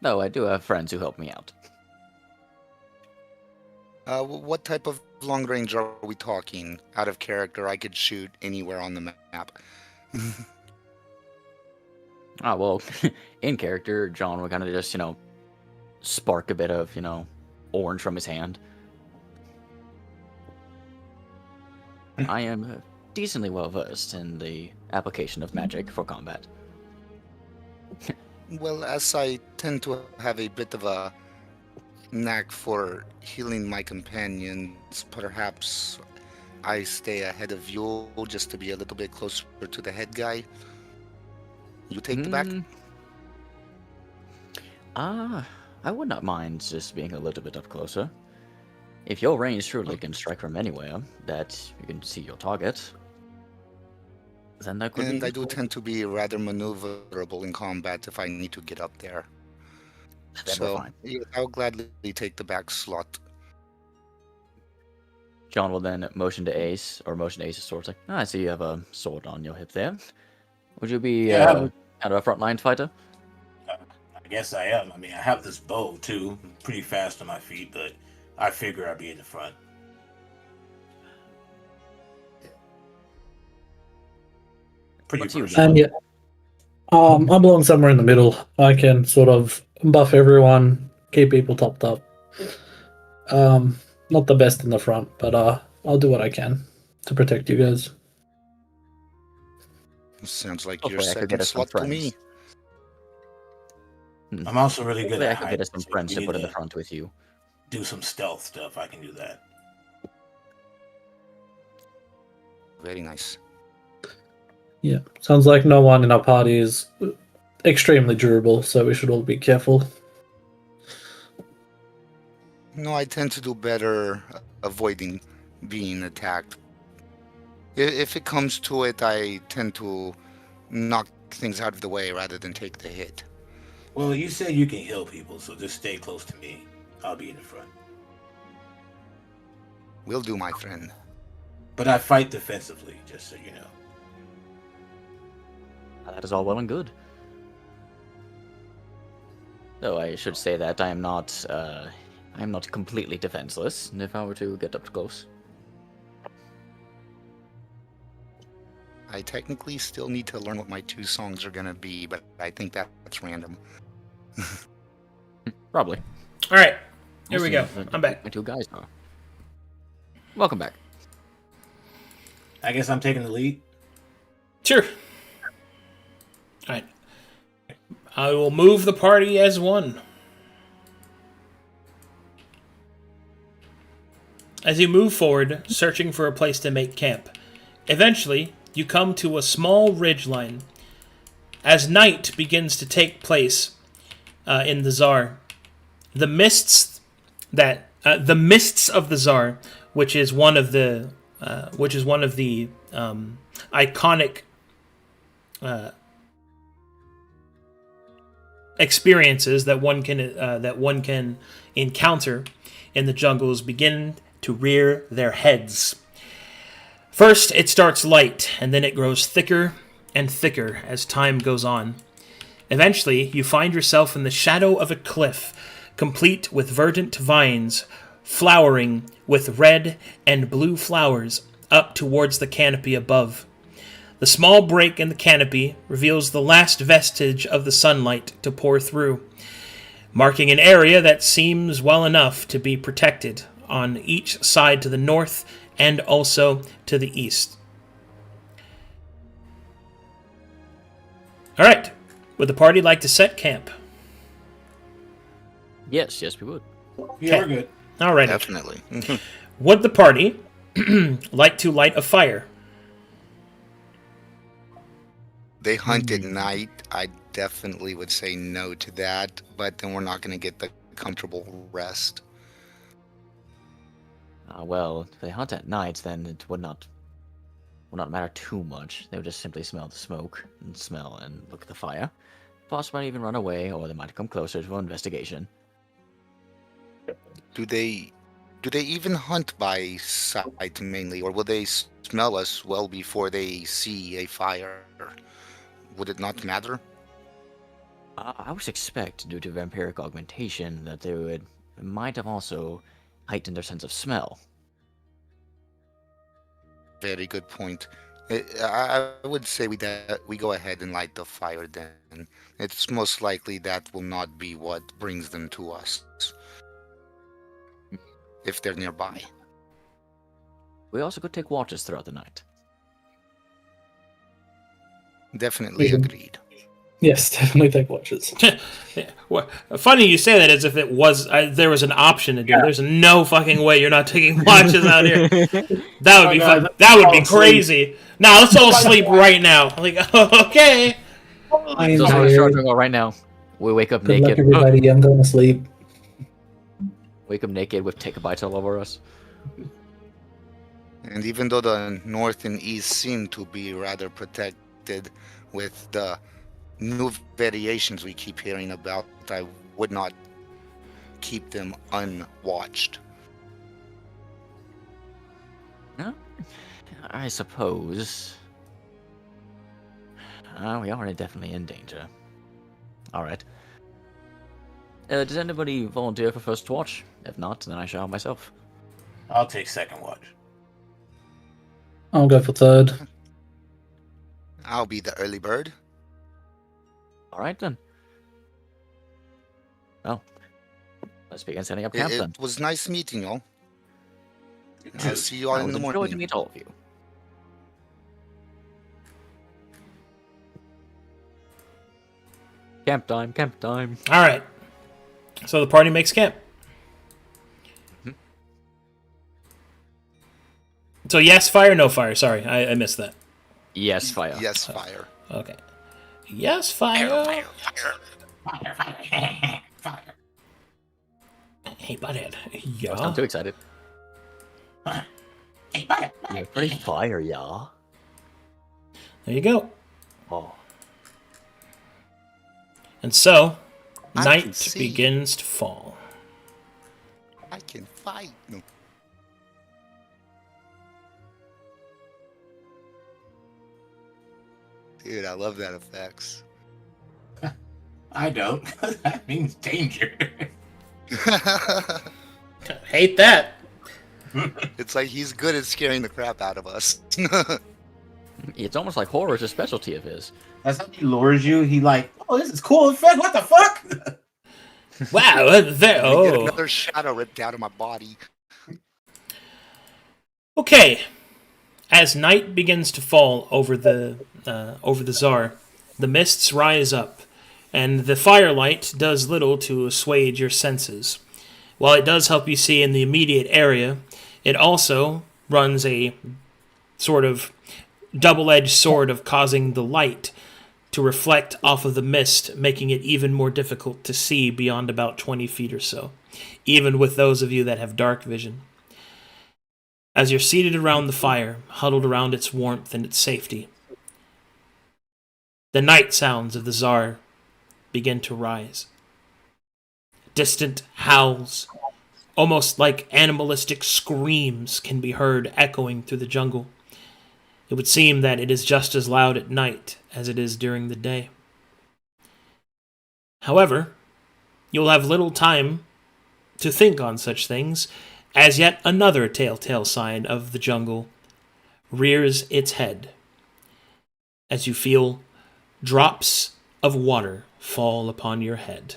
Though I do have friends who help me out. What type of long range are we talking? Out of character, I could shoot anywhere on the map. Ah, well, in character, John would kind of just, spark a bit of, orange from his hand. I am decently well versed in the application of magic for combat. Well, as I tend to have a bit of a knack for healing my companions, perhaps I stay ahead of you just to be a little bit closer to the head guy. You take the back? I would not mind just being a little bit up closer. If your range truly can strike from anywhere, that you can see your target, then that could be And I do useful. tend to be rather maneuverable in combat if I need to get up there. Then we're So fine. yeah, I'll gladly take the back slot. John will then motion to Ace, or motion to Ace's sword. Like, I see you have a sword on your hip there. Would you be Yeah. kind of a frontline fighter? I guess I am. I mean, I have this bow too. I'm pretty fast on my feet, but I figure I'd be in the front. Pretty What's you, versatile. And yeah, I belong somewhere in the middle. I can sort of buff everyone, keep people topped up. Not the best in the front, but I'll do what I can to protect you guys. Sounds like Hopefully your I could get second us some slot to me. friends. I'm also really good Hopefully at I could get hiding. us some So if friends we to need put in the front with you. do some stealth stuff, I can do that. Very nice. Yeah, sounds like no one in our party is extremely durable, so we should all be careful. No, I tend to do better avoiding being attacked. If it comes to it, I tend to knock things out of the way rather than take the hit. Well, you say you can heal people, so just stay close to me. I'll be in the front. Will do, my friend. But I fight defensively, just so you know. That is all well and good. Though I should say that I am not completely defenseless if I were to get up close. I technically still need to learn what my 2 songs are gonna be, but I think that's random. Probably. All right, here we go. I'm back. My 2 guys are. Welcome back. I guess I'm taking the lead. Sure. All right. I will move the party as one. As you move forward, searching for a place to make camp, eventually you come to a small ridgeline. As night begins to take place in the Tsar, the mists of the Tsar, which is one of the iconic experiences that one can encounter in the jungles, begin to rear their heads. First, it starts light, and then it grows thicker and thicker as time goes on. Eventually, you find yourself in the shadow of a cliff, complete with verdant vines, flowering with red and blue flowers up towards the canopy above. The small break in the canopy reveals the last vestige of the sunlight to pour through, marking an area that seems well enough to be protected on each side to the north and also to the east. All right, would the party like to set camp? Yes, we would. Yeah, Okay. we're good. All right. Definitely. Would the party like to light a fire? They hunt at night. I definitely would say no to that, but then we're not going to get the comfortable rest. Well, if they hunt at night, then it would not matter too much. They would just simply smell the smoke and smell and look at the fire. Possibly even run away, or they might come closer to an investigation. Do they even hunt by sight mainly, or will they smell us well before they see a fire? Would it not matter? I would expect, due to vampiric augmentation, that they might have also heightened their sense of smell. Very good point. I would say we go ahead and light the fire then. It's most likely that will not be what brings them to us. If they're nearby. We also could take watches throughout the night. Definitely Mhm. agreed. Yes, definitely take watches. Yeah. Well, funny you say that as if it was there was an option to do. There's no fucking way you're not taking watches out here. That would be guys, that would be let's all crazy. Now let's all sleep right now. Like okay. I'm So that's what we're tired. starting about right now. We wake up Good luck, naked. everybody. I'm going to sleep. Wake up naked with ticklebites all over us. And even though the north and east seem to be rather protected with the new variations we keep hearing about, I would not keep them unwatched. I suppose. We are definitely in danger. Alright. Does anybody volunteer for first watch? If not, then I shall myself. I'll take second watch. I'll go for third. I'll be the early bird. Alright then. Oh. Let's begin setting up It, camp then. it was nice meeting y'all. too. I'll see you all I in was the enjoyed to morning. meet all of you. Camp time, camp time. All right. So the party makes camp. So yes, fire, no fire. Sorry, I missed that. Yes, fire. Yes, fire. Okay. Yes, fire. Fire. Hey, butthead. I'm Yeah. too excited. Hey, fire. Yeah, pretty fire, yeah. There you go. Oh. And so, I can night see. begins to fall. I can fight. No. Dude, I love that effects. I don't. That means danger. Hate that. It's like he's good at scaring the crap out of us. It's almost like horror is a specialty of his. That's how he lures you. He like, oh, this is cool effect. What the fuck? Wow. There. Let me get Oh. another shadow ripped out of my body. Okay. As night begins to fall over the Tsar, the mists rise up, and the firelight does little to assuage your senses. While it does help you see in the immediate area, it also runs a sort of double-edged sword of causing the light to reflect off of the mist, making it even more difficult to see beyond about 20 feet or so, even with those of you that have dark vision. As you're seated around the fire, huddled around its warmth and its safety, the night sounds of the Tsar begin to rise. Distant howls, almost like animalistic screams, can be heard echoing through the jungle. It would seem that it is just as loud at night as it is during the day. However, you'll have little time to think on such things, as yet another telltale sign of the jungle rears its head, as you feel drops of water fall upon your head.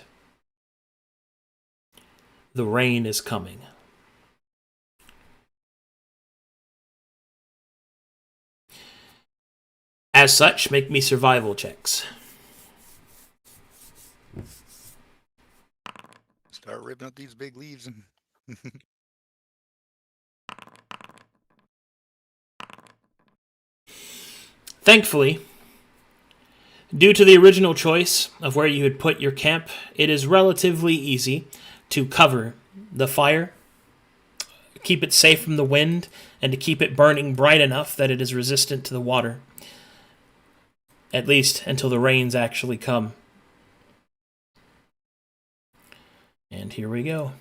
The rain is coming. As such, make me survival checks. Start ripping up these big leaves. And Thankfully, due to the original choice of where you had put your camp, it is relatively easy to cover the fire, keep it safe from the wind, and to keep it burning bright enough that it is resistant to the water. At least until the rains actually come. And here we go.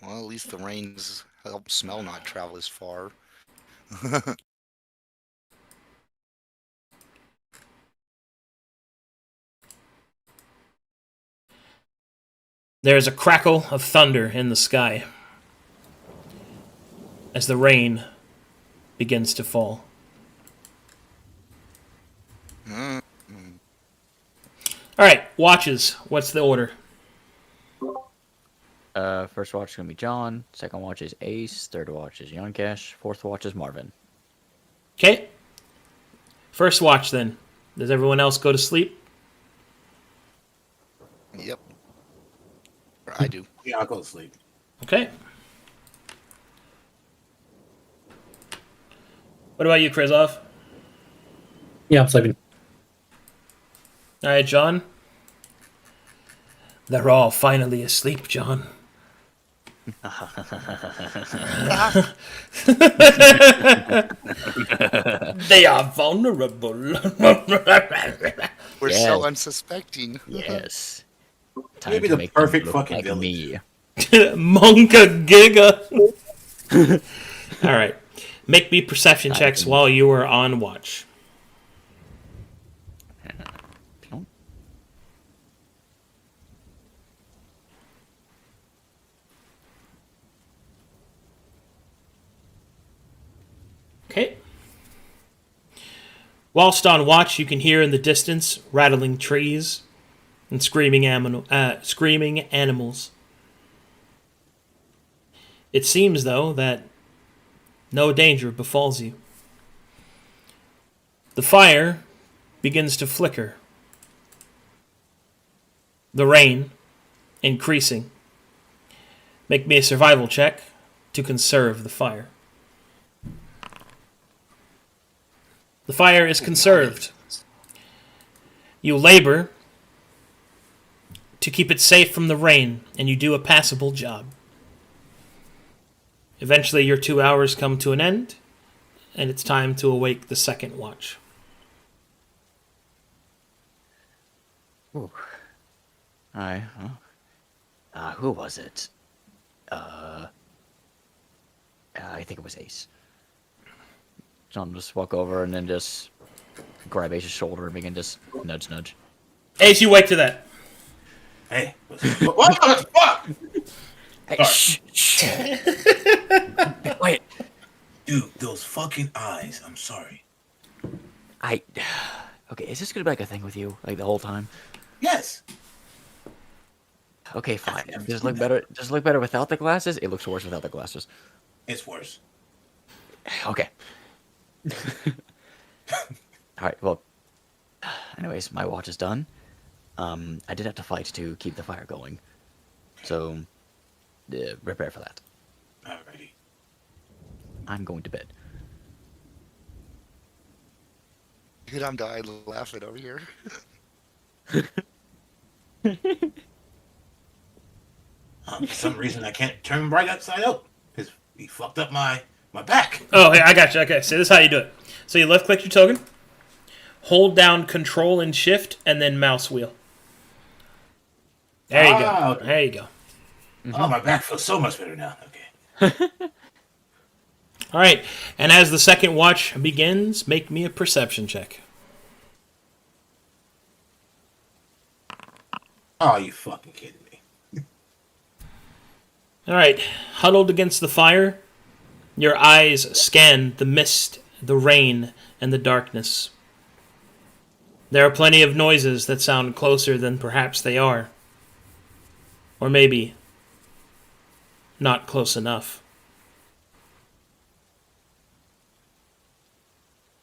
well, at least the rains help smell not travel as far. There is a crackle of thunder in the sky as the rain begins to fall. Mm. All right, watches. What's the order? First watch is gonna be John. Second watch is Ace. Third watch is Yonkesh. Fourth watch is Marvin. Okay. First watch then. Does everyone else go to sleep? Yep. Or I do. Yeah, I'll go to sleep. Okay. What about you, Krizov? Yeah, I'm sleeping. All right, John. They're all finally asleep, John. They are vulnerable. We're Yeah. so unsuspecting. Yes. Time Maybe to the make them perfect look fucking like village. me. Monka Giga. All right. Make me perception checks while you are on watch. Okay. Whilst on watch, you can hear in the distance rattling trees and screaming animals. It seems, though, that no danger befalls you. The fire begins to flicker. The rain increasing. Make me a survival check to conserve the fire. The fire is conserved. You labor to keep it safe from the rain, and you do a passable job. Eventually, your 2 hours come to an end, and it's time to awake the second watch. Ooh. Alright, who was it? I think it was Ace. John just walk over and then just grab Ace's shoulder and begin just nudge. Ace, you wake to that. Hey, what the fuck? Hey, shh. Wait. Dude, those fucking eyes. I'm sorry. Okay, is this gonna be like a thing with you, like the whole time? Yes. Okay, fine. Does it look better? Does it look better without the glasses? It looks worse without the glasses. It's worse. Okay. Alright, well, anyways, my watch is done. I did have to fight to keep the fire going. So, prepare for that. Alrighty. I'm going to bed. Dude, I'm dying laughing over here. For some reason, I can't turn right upside out because he fucked up my back. Oh, yeah, I got you. Okay, so this is how you do it. So you left-click your token, hold down Control and Shift, and then mouse wheel. There you go. Okay. There you go. Oh, my back feels so much better now. Okay. All right, and as the second watch begins, make me a perception check. Oh, you fucking kidding me? All right, huddled against the fire, your eyes scan the mist, the rain, and the darkness. There are plenty of noises that sound closer than perhaps they are. Or maybe not close enough.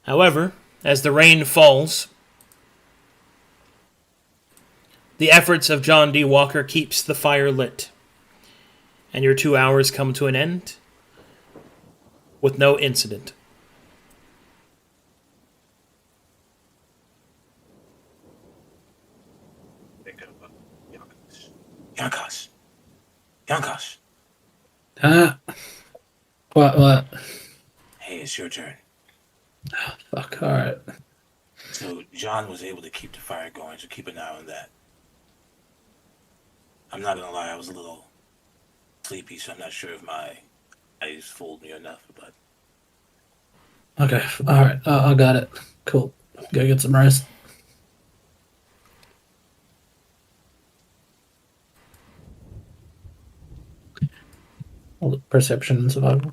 However, as the rain falls, the efforts of John D. Walker keeps the fire lit, and your 2 hours come to an end with no incident. Yankas. What? Hey, it's your turn. Fuck, alright. So John was able to keep the fire going, so keep an eye on that. I'm not gonna lie, I was a little sleepy, so I'm not sure if my eyes fooled me enough, but Okay, alright, I got it. Cool. Go get some rest. Perception and survival.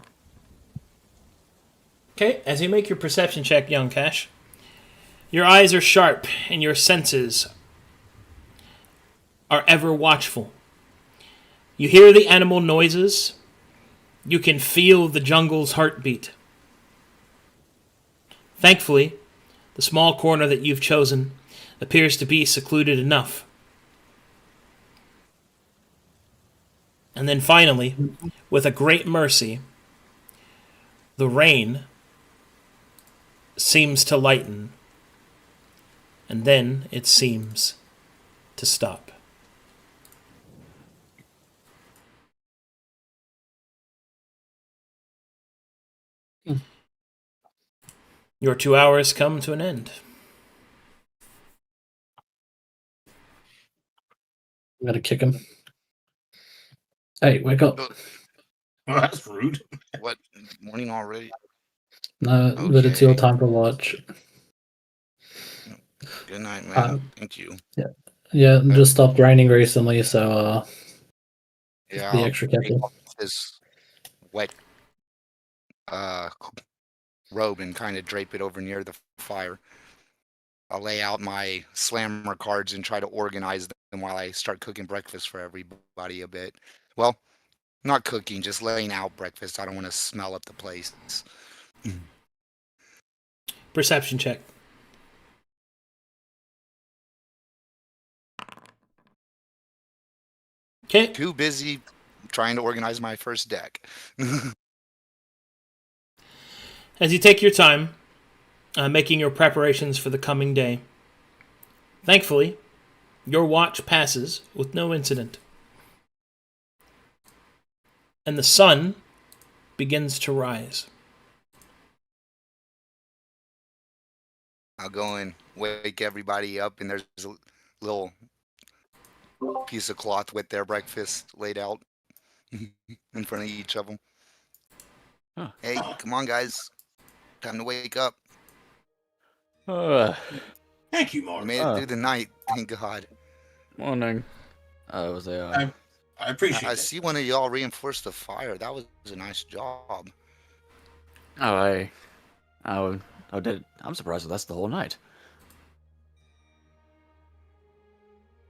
Okay, as you make your perception check, young Cash, your eyes are sharp and your senses are ever watchful. You hear the animal noises. You can feel the jungle's heartbeat. Thankfully, the small corner that you've chosen appears to be secluded enough. And then finally, with a great mercy, the rain seems to lighten, and then it seems to stop. Your 2 hours come to an end. I'm gonna kick him. Hey, wake up. well, that's rude. What? Morning already? No, but it's your Okay. time to watch. Good night, man. Uh, Thank you. Yeah, it just stopped raining recently, so Yeah, be I'll extra careful. take off this wet robe and kind of drape it over near the fire. I'll lay out my slammer cards and try to organize them while I start cooking breakfast for everybody a bit. Well, not cooking, just laying out breakfast. I don't want to smell up the place. Perception check. Okay. Too busy trying to organize my first deck. As you take your time, making your preparations for the coming day, thankfully, your watch passes with no incident. And the sun begins to rise. I'll go and wake everybody up, and there's a little piece of cloth with their breakfast laid out in front of each of them. Huh. Hey, come on, guys. Time to wake up. Thank you, We Marv. made it through the night, thank God. Morning. Was a I appreciate I it. see one of y'all reinforced the fire. That was a nice job. I did. I'm surprised that's the whole night.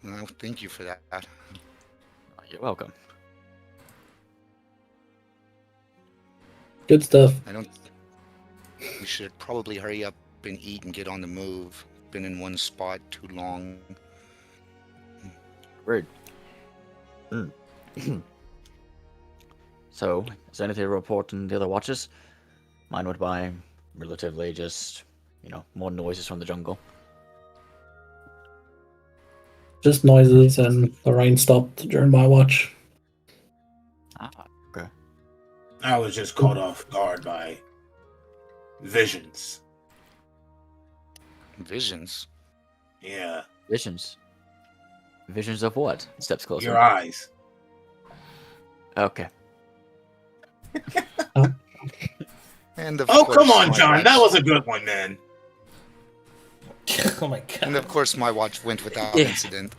Well, thank you for that. You're welcome. Good stuff. We should probably hurry up and eat and get on the move. Been in one spot too long. Great. So, is there anything to report in the other watches? Mine went by relatively just, more noises from the jungle. Just noises, and the rain stopped during my watch. Okay. I was just caught off guard by visions. Visions. Yeah, Visions. Visions of what? Steps closer. your eyes. Okay. And of Oh, course, come on, my John. watch- That was a good one, man. Oh my god. And of course, my watch went without Yeah. incident.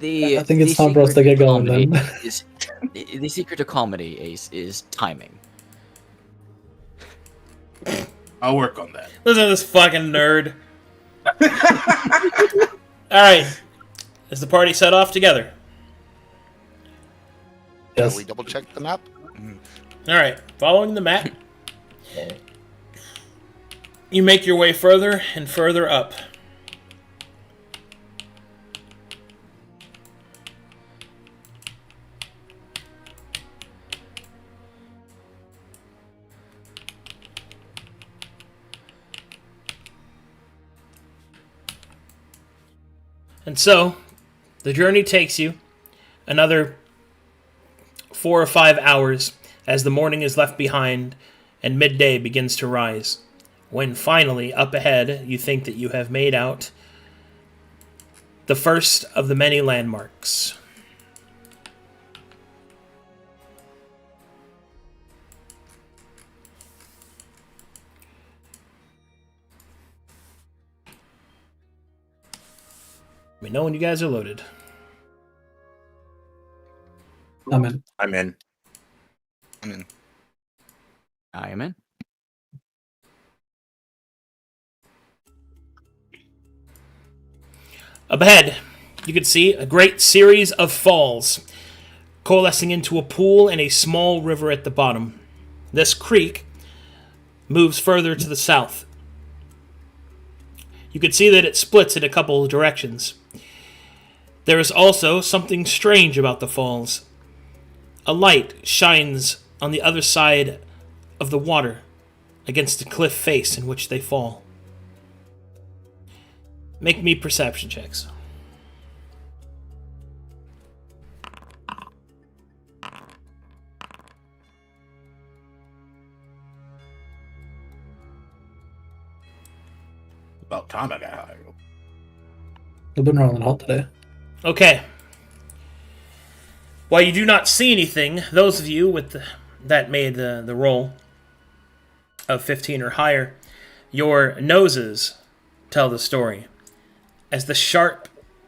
I think it's time for us to get going then. The secret to comedy, Ace, is timing. I'll work on that. Listen to this fucking nerd. Alright. Is the party set off together? Yes. Shall we double check the map? Alright. Following the map, you make your way further and further up. And so, the journey takes you another 4 or 5 hours as the morning is left behind and midday begins to rise. When finally, up ahead, you think that you have made out the first of the many landmarks. Let me know when you guys are loaded. I'm in. I'm in. I mean, I am in. Up ahead, you can see a great series of falls coalescing into a pool and a small river at the bottom. This creek moves further to the south. You can see that it splits in a couple of directions. There is also something strange about the falls. A light shines on the other side of the water against the cliff face in which they fall. Make me perception checks. About time I got hired. I've been rolling hot today. Okay. While you do not see anything, those of you that made the roll of 15 or higher, your noses tell the story. As the sharp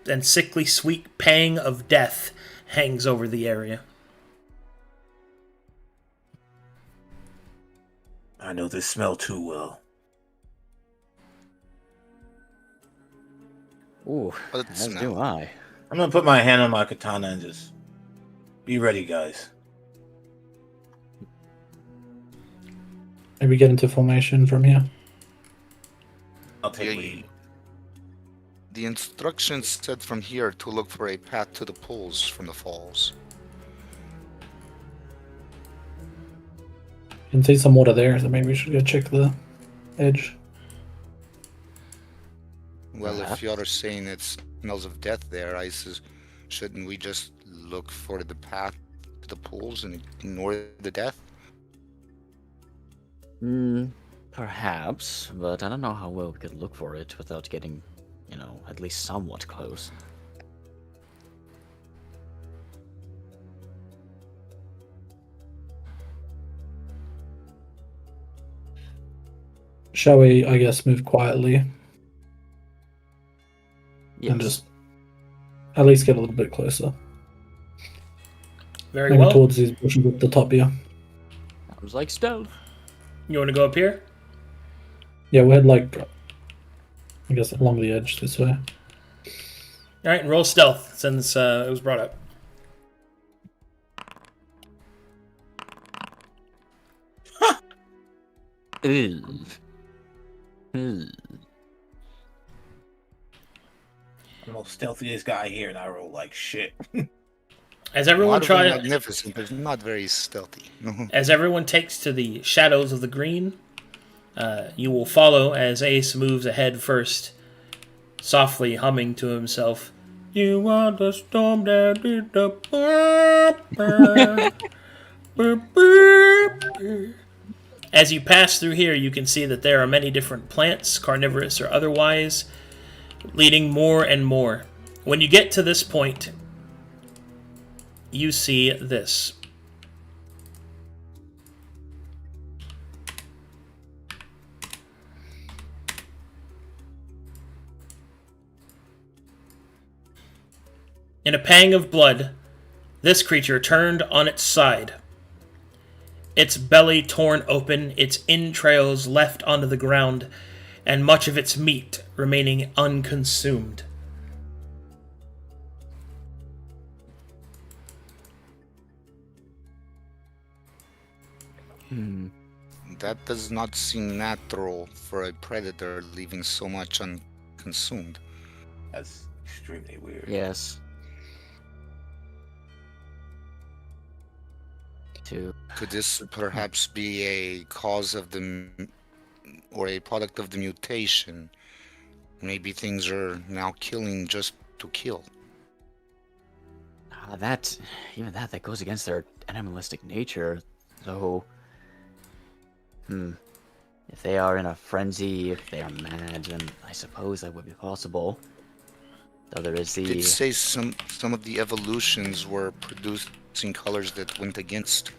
and sickly sweet pang of death hangs over the area. I know this smell too well. Ooh, What as do smell? I. I'm gonna put my hand on my katana and just be ready, guys. Maybe get into formation from here. I'll take Yeah, lead. The instructions said from here to look for a path to the pools from the falls. You can see some water there, so maybe we should go check the edge. Well, Perhaps. if you're saying it smells of death there, shouldn't we just look for the path to the pools and ignore the death? Perhaps, but I don't know how well we could look for it without getting, at least somewhat close. Shall we, I guess, move quietly Yes. and just at least get a little bit closer? Very Maybe well. towards these bushes at the top here. Sounds like stealth. You want to go up here? Yeah, we'll head like, I guess, along the edge this way. All right, and roll stealth since it was brought up. Ew. I'm the most stealthiest guy here, and I roll like shit. As everyone Moderately tries, magnificent, but not very stealthy. as everyone takes to the shadows of the green, you will follow as Ace moves ahead first, softly humming to himself. You are the storm that did the As you pass through here, you can see that there are many different plants, carnivorous or otherwise, leading more and more. When you get to this point, you see this. In a pang of blood, this creature turned on its side. Its belly torn open, its entrails left onto the ground, and much of its meat remaining unconsumed. That does not seem natural for a predator leaving so much unconsumed. That's extremely weird. Yes. Could this perhaps be a cause of or a product of the mutation? Maybe things are now killing just to kill. That goes against their animalistic nature, though. If they are in a frenzy, if they are mad, then I suppose that would be possible. Though there is Did say some of the evolutions were producing colors that went against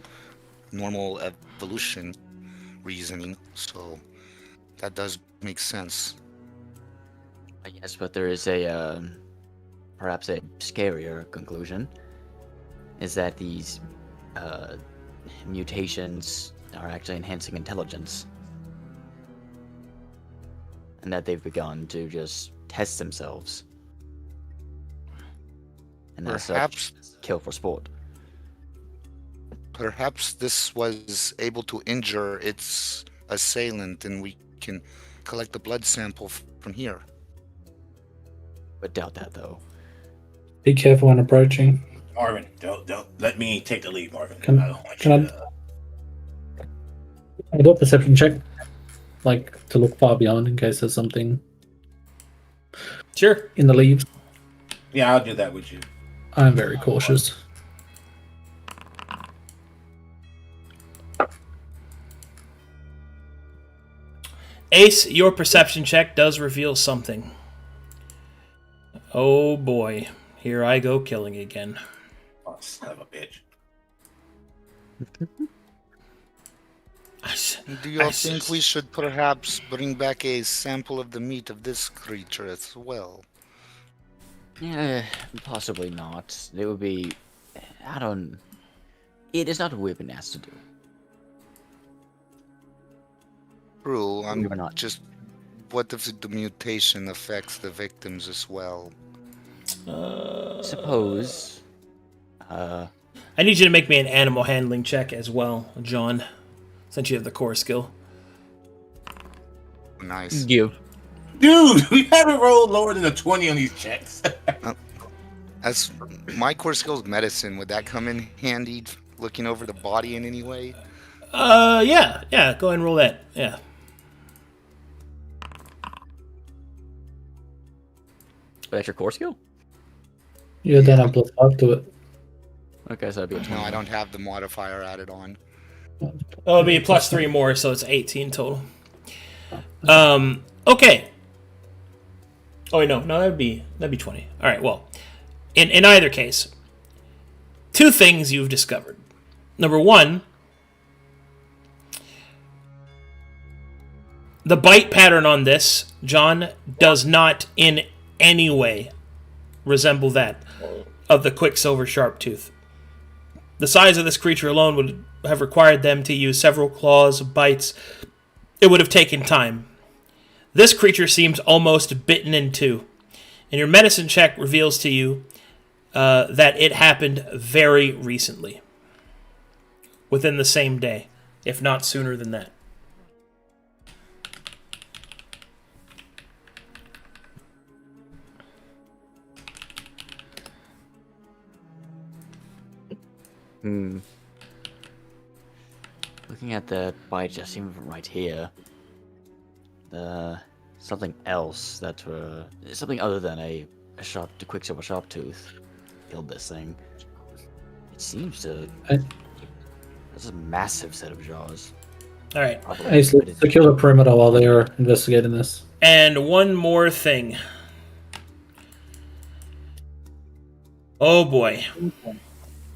normal evolution reasoning, so that does make sense. Yes, but there is perhaps a scarier conclusion, is that these mutations are actually enhancing intelligence. And that they've begun to just test themselves. And as such, kill for sport. Perhaps this was able to injure its assailant and we can collect the blood sample from here. But doubt that, though. Be careful when approaching. Marvin, don't let me take the lead, Marvin. Can I don't want you to... I do a perception check, like to look far beyond in case there's something Sure. in the leaves. Yeah, I'll do that with you. I'm very cautious. Ace, your perception check does reveal something. Oh boy, here I go killing again. Oh, son of a bitch. Do you think we should perhaps bring back a sample of the meat of this creature as well? Yeah, possibly not. It would be... It is not what we've been asked to do. True. I'm Or not. just. What if the mutation affects the victims as well? Suppose. I need you to make me an animal handling check as well, John, since you have the core skill. Nice. Give. Dude, we haven't rolled lower than a 20 on these checks. As my core skill is medicine, would that come in handy? Looking over the body in any way? Yeah. Go ahead and roll that. Yeah. That's your core skill? Yeah, then I'm +5 to it. Okay, so that'd be a 20. No, I don't have the modifier added on. Oh, it'll be +3 more, so it's 18 total. Okay. Oh wait, no, that'd be 20. All right, well, in either case, two things you've discovered. Number one, the bite pattern on this, John, does not in any way resemble that of the Quicksilver Sharptooth. The size of this creature alone would have required them to use several claws, bites. It would have taken time. This creature seems almost bitten in two, and your medicine check reveals to you that it happened very recently, within the same day, if not sooner than that. Looking at the bite, just even from right here, the something else that something other than a Quicksilver Sharptooth killed this thing. It seems to. That's a massive set of jaws. All right. Hey, secure the perimeter while they are investigating this. And one more thing. Oh boy.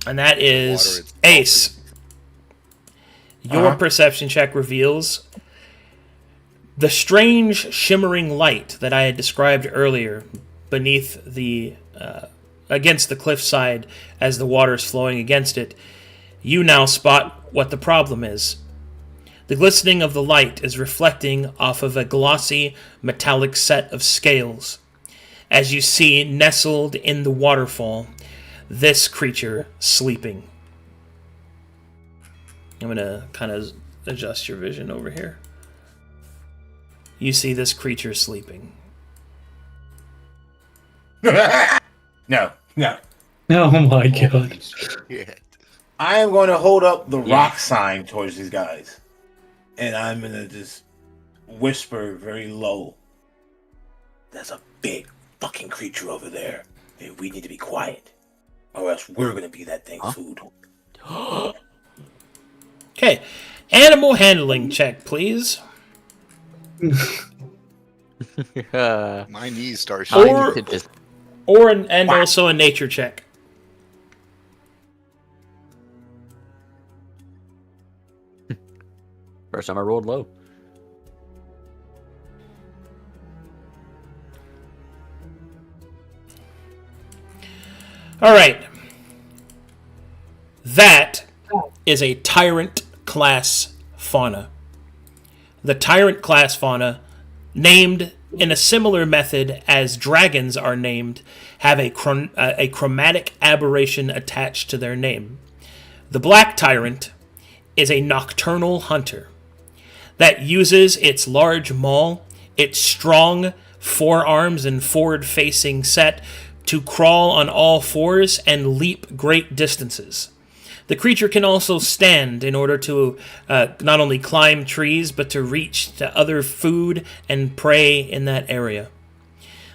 And that is Ace. Your perception check reveals the strange shimmering light that I had described earlier beneath the against the cliffside as the water's flowing against it. You now spot what the problem is. The glistening of the light is reflecting off of a glossy metallic set of scales. As you see nestled in the waterfall, this creature sleeping. I'm going to kind of adjust your vision over here. You see this creature sleeping. No. Oh my god. Shit. I am going to hold up the rock sign towards these guys. And I'm going to just whisper very low. There's a big fucking creature over there. And we need to be quiet. Or else we're going to be that thing's food. Okay. Animal handling check, please. My knees start shaking. And also a nature check. First time I rolled low. All right. That is a tyrant class fauna. The tyrant class fauna, named in a similar method as dragons are named, have a chromatic aberration attached to their name. The black tyrant is a nocturnal hunter that uses its large maul, its strong forearms and forward-facing set to crawl on all fours and leap great distances. The creature can also stand in order to not only climb trees, but to reach to other food and prey in that area.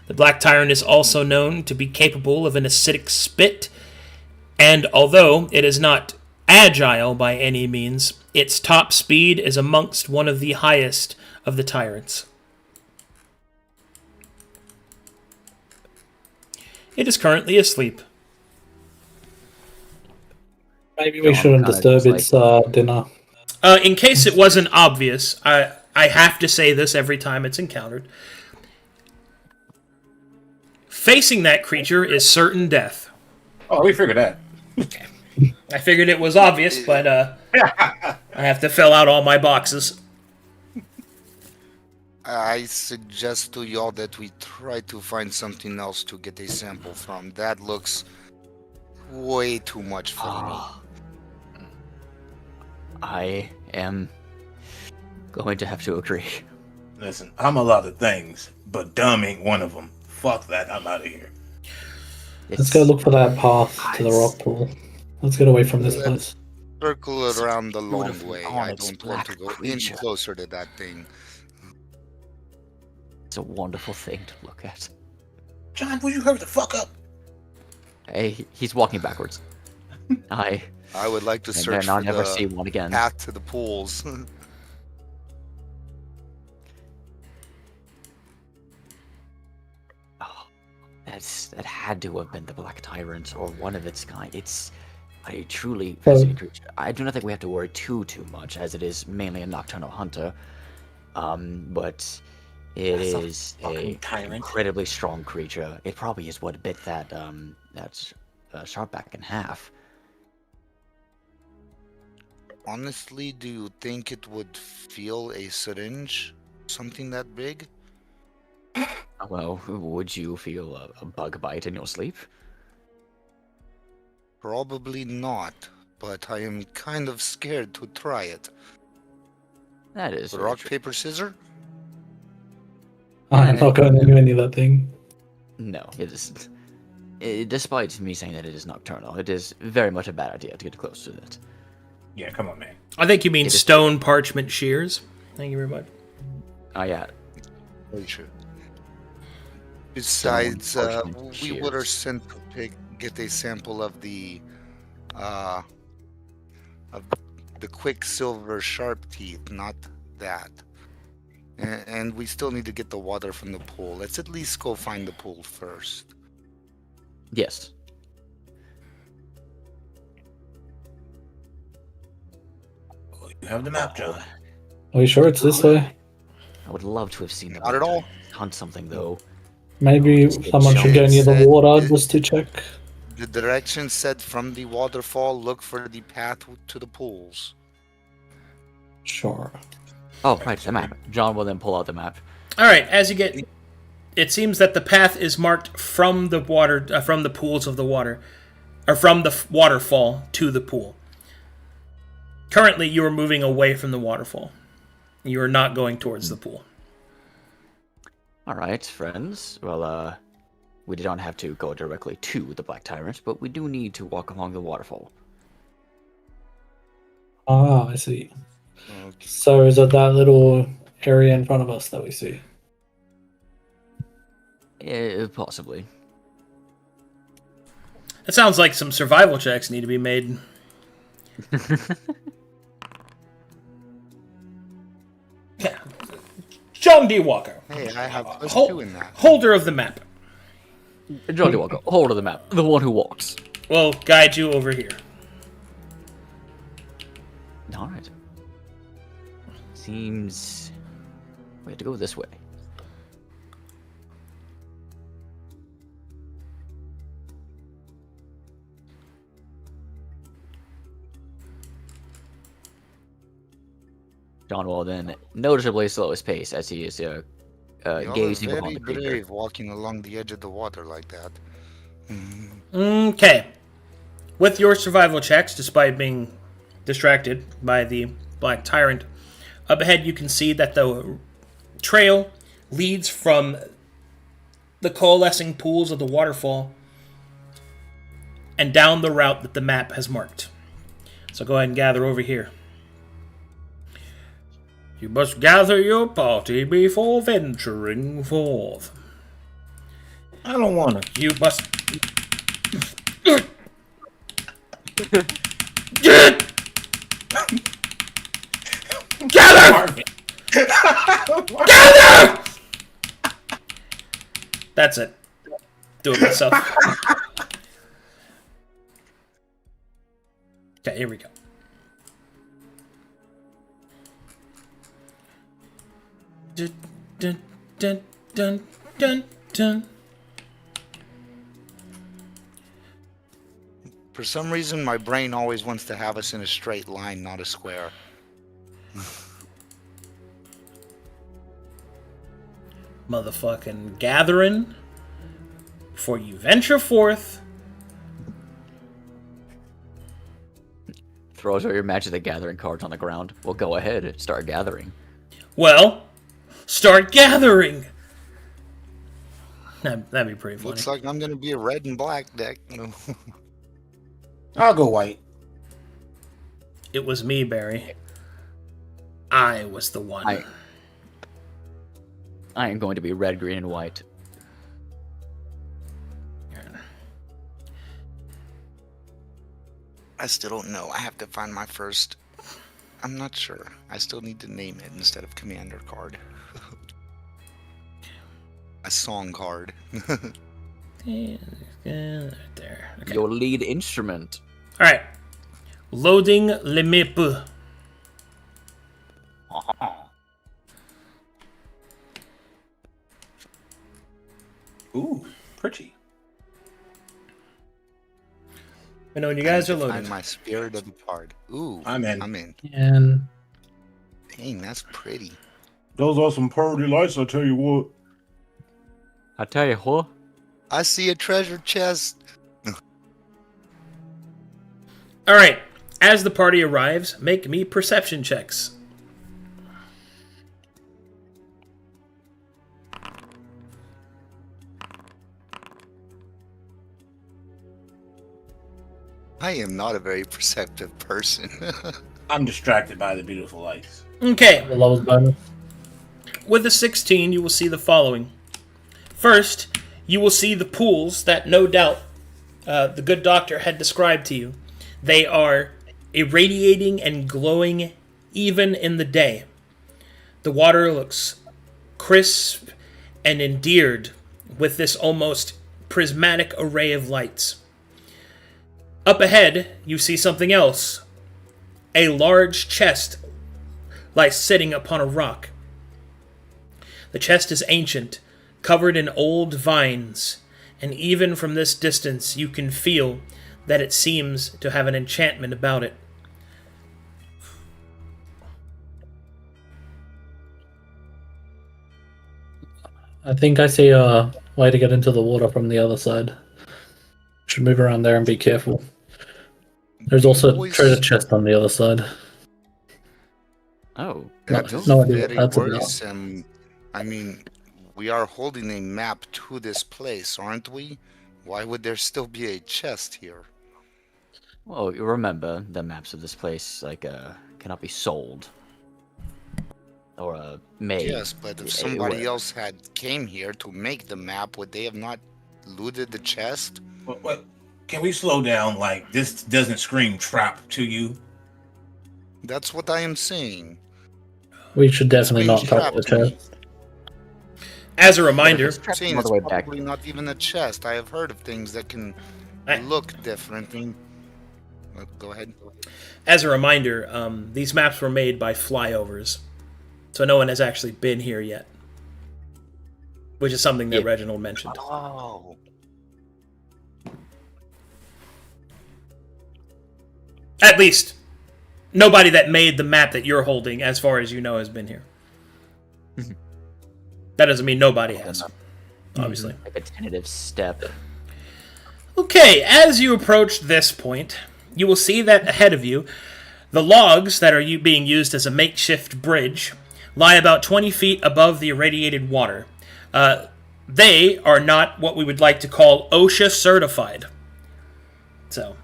The black tyrant is also known to be capable of an acidic spit, and although it is not agile by any means, its top speed is amongst one of the highest of the tyrants. It is currently asleep. Maybe we shouldn't disturb its dinner. In case it wasn't obvious, I have to say this every time it's encountered. Facing that creature is certain death. Oh, we figured that. I figured it was obvious, but I have to fill out all my boxes. I suggest to y'all that we try to find something else to get a sample from. That looks way too much for me. I am going to have to agree. Listen, I'm a lot of things, but dumb ain't one of them. Fuck that, I'm out of here. Let's go look for that path to the It's- rock pool. Let's get away from this place. Circle it around the long beautiful way. on I its don't want to black go creature. any closer to that thing. It's a wonderful thing to look at. John, will you hurry the fuck up? Hey, he's walking backwards. I I would like to and search then I'll for never the see one again. path to the pools. Oh, that had to have been the Black Tyrant or one of its kind. It's a truly fascinating creature. I do not think we have to worry too much, as it is mainly a nocturnal hunter. But it That's a is fucking a tyrant. incredibly strong creature. It probably is what bit that Sharpback in half. Honestly, do you think it would feel a syringe? Something that big? Well, would you feel a bug bite in your sleep? Probably not, but I am kind of scared to try it. That is very Rock, true. paper, scissors? I'm not going to do any of that thing. No, it is. Despite me saying that it is nocturnal, it is very much a bad idea to get close to it. Yeah, come on, man. I think you mean It is- stone parchment shears. Thank you very much. Oh yeah, Very true. Besides, parchment we would have shears. sent to get a sample of the quicksilver sharp teeth, not that. And we still need to get the water from the pool. Let's at least go find the pool first. yes. Oh, you have the map, John. Are you sure it's this way? I would love to have seen the Not at Black all. Tyrant hunt something though. Maybe someone should go near the water just to check. The direction said from the waterfall, look for the path to the pools. Sure. Oh right, the map. John will then pull out the map. All right, as you get, it seems that the path is marked from the water, from the pools of the water, or from the waterfall to the pool. Currently, you are moving away from the waterfall. You are not going towards the pool. All right, friends. Well, we don't have to go directly to the Black Tyrant, but we do need to walk along the waterfall. Ah, I see. Okay. So is it that little area in front of us that we see? Possibly. It sounds like some survival checks need to be made. Yeah. John D. Walker, Hey, I have plus Hol- 2 in that. holder of the map, John D. Walker, hold of the map. The one who walks. will guide you over here. All right. Seems we have to go this way. John will then noticeably slow his pace as he is Y'all gazing are upon very the creature. brave walking along the edge of the water like that. Okay. With your survival checks, despite being distracted by the Black Tyrant, up ahead you can see that the trail leads from the coalescing pools of the waterfall and down the route that the map has marked. So go ahead and gather over here. You must gather your party before venturing forth. I don't wanna. You must... Gather! Gather! That's it. Do it myself. Okay, here we go. Dun, dun, dun, dun, dun, dun. For some reason, my brain always wants to have us in a straight line, not a square. motherfucking gathering before you venture forth. Throws all your Magic the Gathering cards on the ground. Well, go ahead and start gathering. Well, start gathering. That'd be pretty funny. Looks like I'm gonna be a red and black deck. I'll go white. It was me, Barry. I was the one. I am going to be red, green, and white. I still don't know. I have to find my first. I'm not sure. I still need to name it instead of commander card. A song card. Yeah, right there. Okay. Your lead instrument. All right. Loading le map. Ooh, pretty. I know when you guys are loaded. Find my spirit of the card. Ooh, I'm in. I'm in. And Dang, that's pretty. Those are some pretty lights, I'll tell you what. I tell you what. I see a treasure chest. All right. As the party arrives, make me perception checks. I am not a very perceptive person. I'm distracted by the beautiful lights. Okay. the lowest bonus. With a 16, you will see the following. First, you will see the pools that no doubt the good doctor had described to you. They are irradiating and glowing even in the day. The water looks crisp and endeared with this almost prismatic array of lights. Up ahead, you see something else. A large chest lies sitting upon a rock. The chest is ancient, covered in old vines, and even from this distance you can feel that it seems to have an enchantment about it. I think I see a way to get into the water from the other side. Should move around there and be careful. There's also a Always- treasure chest on the other side. Oh. That's No idea what very that's about. worrisome. I mean, we are holding a map to this place, aren't we? Why would there still be a chest here? Well, you remember the maps of this place, cannot be sold. Or, made. Yes, but if somebody else had came here to make the map, would they have not looted the chest? What? Can we slow down? Like, this doesn't scream trap to you? That's what I am saying. We should definitely not Screams touch the trap to me. chest. As a reminder, I'm saying all it's the way back. probably not even a chest. I have heard of things that can I- look different. Go ahead. these maps were made by flyovers, so no one has actually been here yet, which is something that Yeah. Reginald mentioned. Oh, At least, nobody that made the map that you're holding, as far as you know, has been here. That doesn't mean nobody has, obviously. Like a tentative step. Okay, as you approach this point, you will see that ahead of you, the logs that are being used as a makeshift bridge lie about 20 feet above the irradiated water. They are not what we would like to call OSHA certified. So,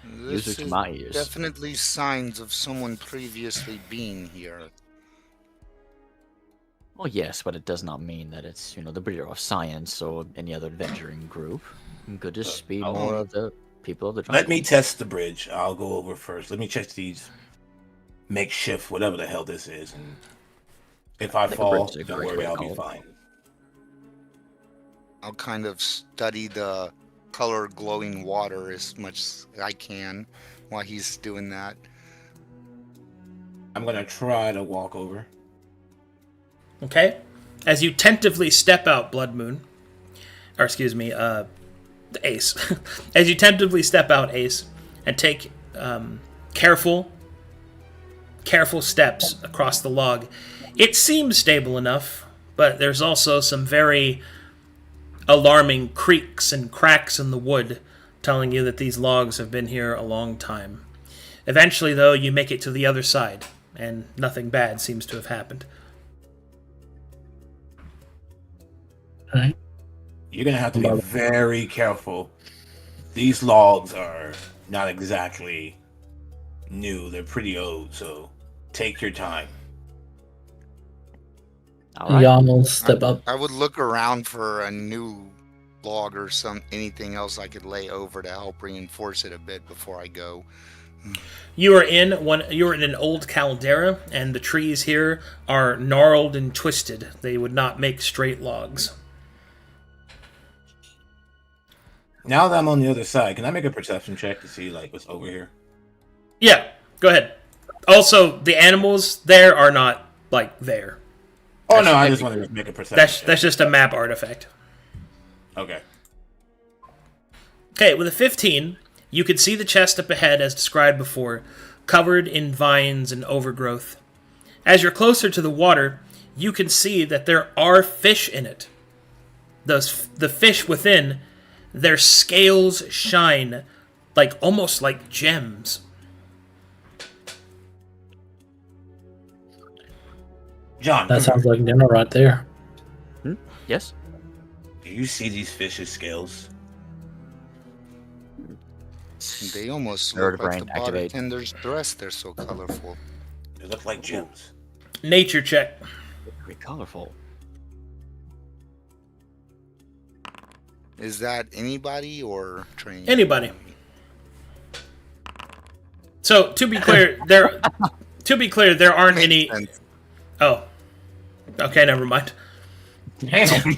this Music to is my ears. definitely signs of someone previously being here. Well, yes, but it does not mean that it's, the Bureau of Science or any other adventuring group. It could just be more of the people of the jungle. Let me test the bridge. I'll go over first. Let me check these makeshift, whatever the hell this is. And if I think a fall, bridge is a don't great worry, way to I'll be call it. fine. I'll kind of study the color glowing water as much as I can while he's doing that. I'm gonna try to walk over. okay? As you tentatively step out, Blood Moon, or excuse me, Ace. As you tentatively step out, Ace, and take careful steps across the log, It seems stable enough, but there's also some very alarming creaks and cracks in the wood telling you that these logs have been here a long time. Eventually, though, you make it to the other side, and nothing bad seems to have happened. Right. You're gonna have to be very careful. These logs are not exactly new; they're pretty old. So take your time. All right. Jan will step up. I would look around for a new log or anything else I could lay over to help reinforce it a bit before I go. You are in an old caldera, and the trees here are gnarled and twisted. They would not make straight logs. Now that I'm on the other side, can I make a perception check to see like what's over here? Yeah, go ahead. Also, the animals there are not like there. Oh no, I just wanted to make a perception. That's just a map artifact. Okay. Okay, with a 15, you can see the chest up ahead as described before, covered in vines and overgrowth. As you're closer to the water, you can see that there are fish in it. The fish within, their scales shine almost like gems. John, That sounds like dinner right there. Yes. do you see these fish's scales? They almost Nerd look like brain the activate. bartender's dress. They're so colorful. They look like gems. Nature check. Very colorful. Is that anybody or trained? Anybody. So to be clear, there aren't Makes any. sense. Oh, okay, never mind. Damn.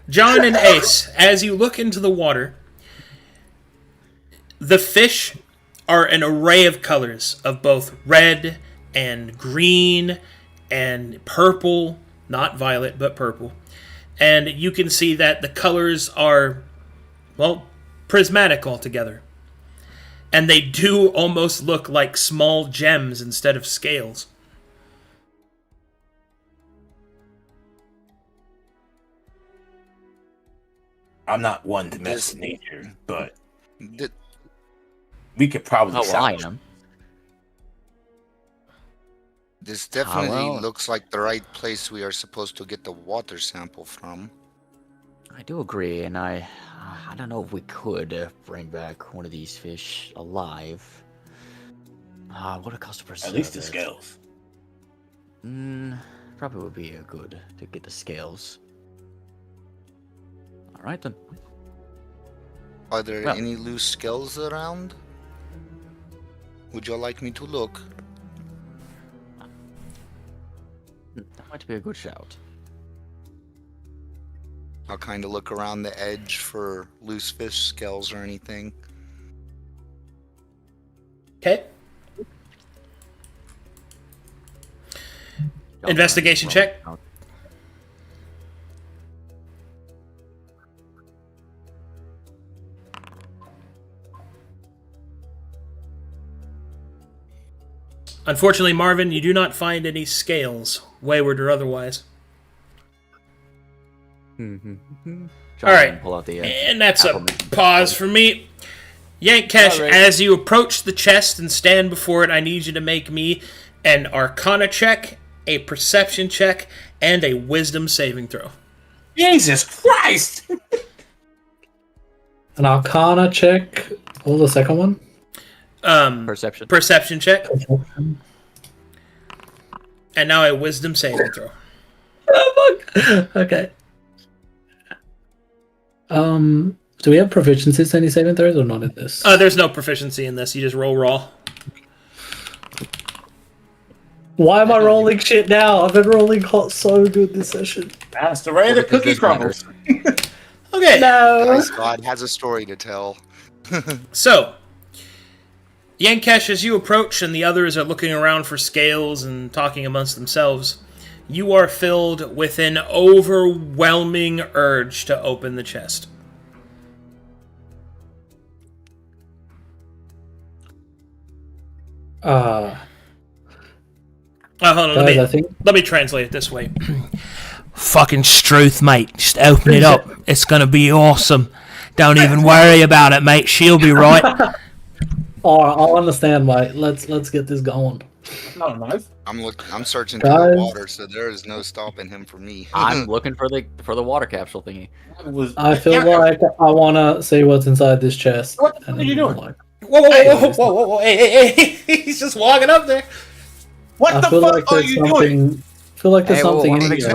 John and Ace, as you look into the water, the fish are an array of colors of both red and green and purple, not violet, but purple. And you can see that the colors are, well, prismatic altogether. And they do almost look like small gems instead of scales. I'm not one to mess with nature, but Th- we could probably Oh, well, I salvage am. This definitely well. looks like the right place we are supposed to get the water sample from. I do agree, and I don't know if we could bring back one of these fish alive. What would it cost to preserve at least the it? scales. Probably would be good to get the scales. All right then. Are there Well. any loose scales around? Would you like me to look? That might be a good shout. I'll kind of look around the edge for loose fish scales or anything. Okay. Investigation check. Unfortunately, Marvin, you do not find any scales, wayward or otherwise. All right. Pull out the, And that's a Appleman. pause for me. Yankkesh, Alright. as you approach the chest and stand before it, I need you to make me an Arcana check, a Perception check, and a Wisdom saving throw. Jesus Christ! An Arcana check. What was the second one? Perception. Perception check, and now a Wisdom saving throw. Oh, fuck. Okay. Do we have proficiencies to any saving throws or not in this? There's no proficiency in this. You just roll raw. Why am I rolling shit now? I've been rolling hot so good this session. That's the way the Because cookie this crumbles. Okay. No. Guys, God has a story to tell. So, Yankkesh, as you approach and the others are looking around for scales and talking amongst themselves, you are filled with an overwhelming urge to open the chest. Hold on, Guys, I think let me translate it this way. Fucking Struth, mate. Just open it up. It's gonna be awesome. Don't even worry about it, mate. She'll be right. I'll understand, mate. Let's get this going. Oh, nice. I'm searching through Guys. the water, so there is no stopping him from me. I'm looking for the water capsule thingy. I feel like I want to see what's inside this chest. What and are you then, doing? like, Whoa. Hey. He's just walking up there. What I the feel fuck like are there's you doing? something. I feel like there's Hey, whoa, something whoa, in whoa, here.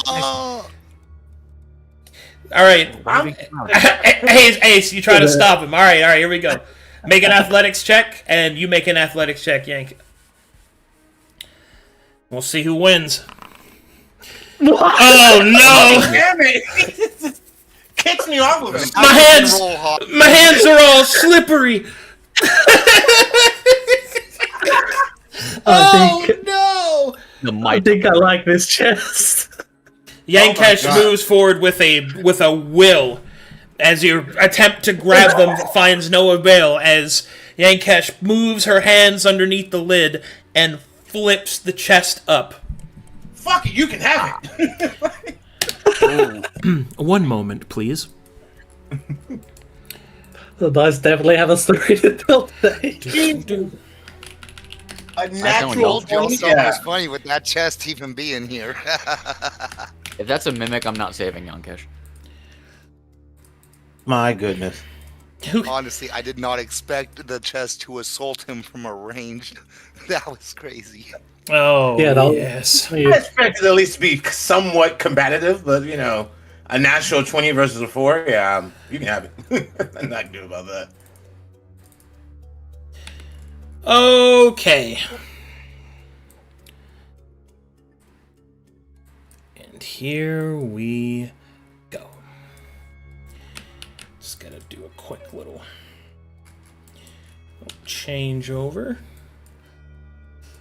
Oh, All right. I'm- Hey, Ace, you try to stop him. All right, here we go. Make an athletics check, and you make an athletics check, Yank. We'll see who wins. Oh, no! Damn it! Kicks me off of it. My hands are all slippery. No! The I might. think I like this chest. Yankesh God. moves forward with a will, as your attempt to grab them finds no avail. As Yankesh moves her hands underneath the lid and flips the chest up. Fuck it, you can have it. One moment, please. The dice definitely have a story to tell today. A I natural told y'all 20. something Yeah. was funny with that chest even being here. If that's a mimic, I'm not saving Yankesh. My goodness. Honestly, I did not expect the chest to assault him from a range. That was crazy. Oh, Yeah, that was- yes. I expected at least to be somewhat combative, but you know, a natural 20 versus a 4, yeah, you can have it. I'm not good about that. Okay. And here we go. Just gotta do a quick little change over.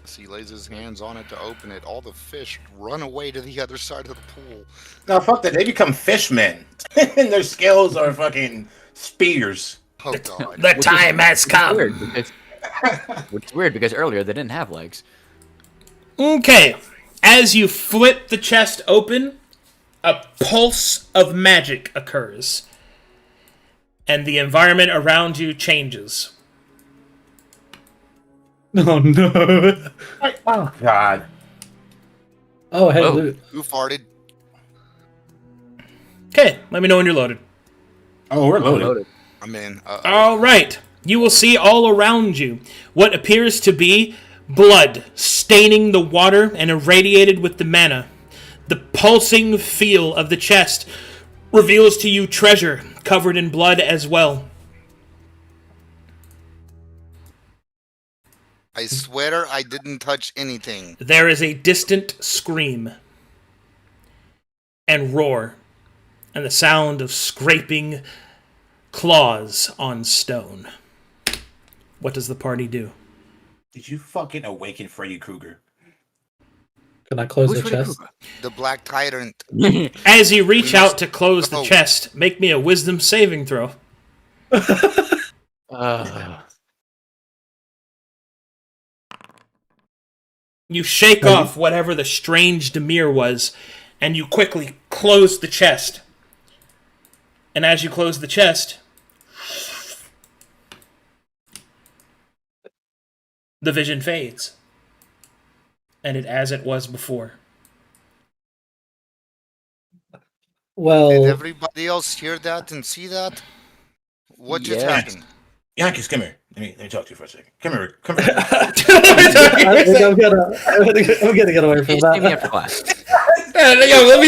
So he lays his hands on it to open it. All the fish run away to the other side of the pool. No, fuck that. They become fishmen, and their scales are fucking spears. Oh god. The time has come. Which is weird because earlier they didn't have legs. Okay. As you flip the chest open, a pulse of magic occurs. And the environment around you changes. Oh no! Oh god. Oh hey, Oh. Luke. Who farted? Okay, let me know when you're loaded. Oh, we're loaded. I'm in. All right. You will see all around you what appears to be blood staining the water and irradiated with the mana. The pulsing feel of the chest reveals to you treasure covered in blood as well. I swear I didn't touch anything. There is a distant scream and roar and the sound of scraping claws on stone. What does the party do? Did you fucking awaken Freddy Krueger? Can I close Who's the Freddy chest? The Black Tyrant. As you reach We must- out to close the Oh. chest, make me a wisdom saving throw. You shake off whatever the strange demure was, and you quickly close the chest. And as you close the chest, the vision fades. And as it was before. Did Well, everybody else hear that and see that? What just Yeah. happened? Yankees, come here. Let me talk to you for a second. Come here. Come here. I think I'm gonna get away from See me that. after class. Yo, let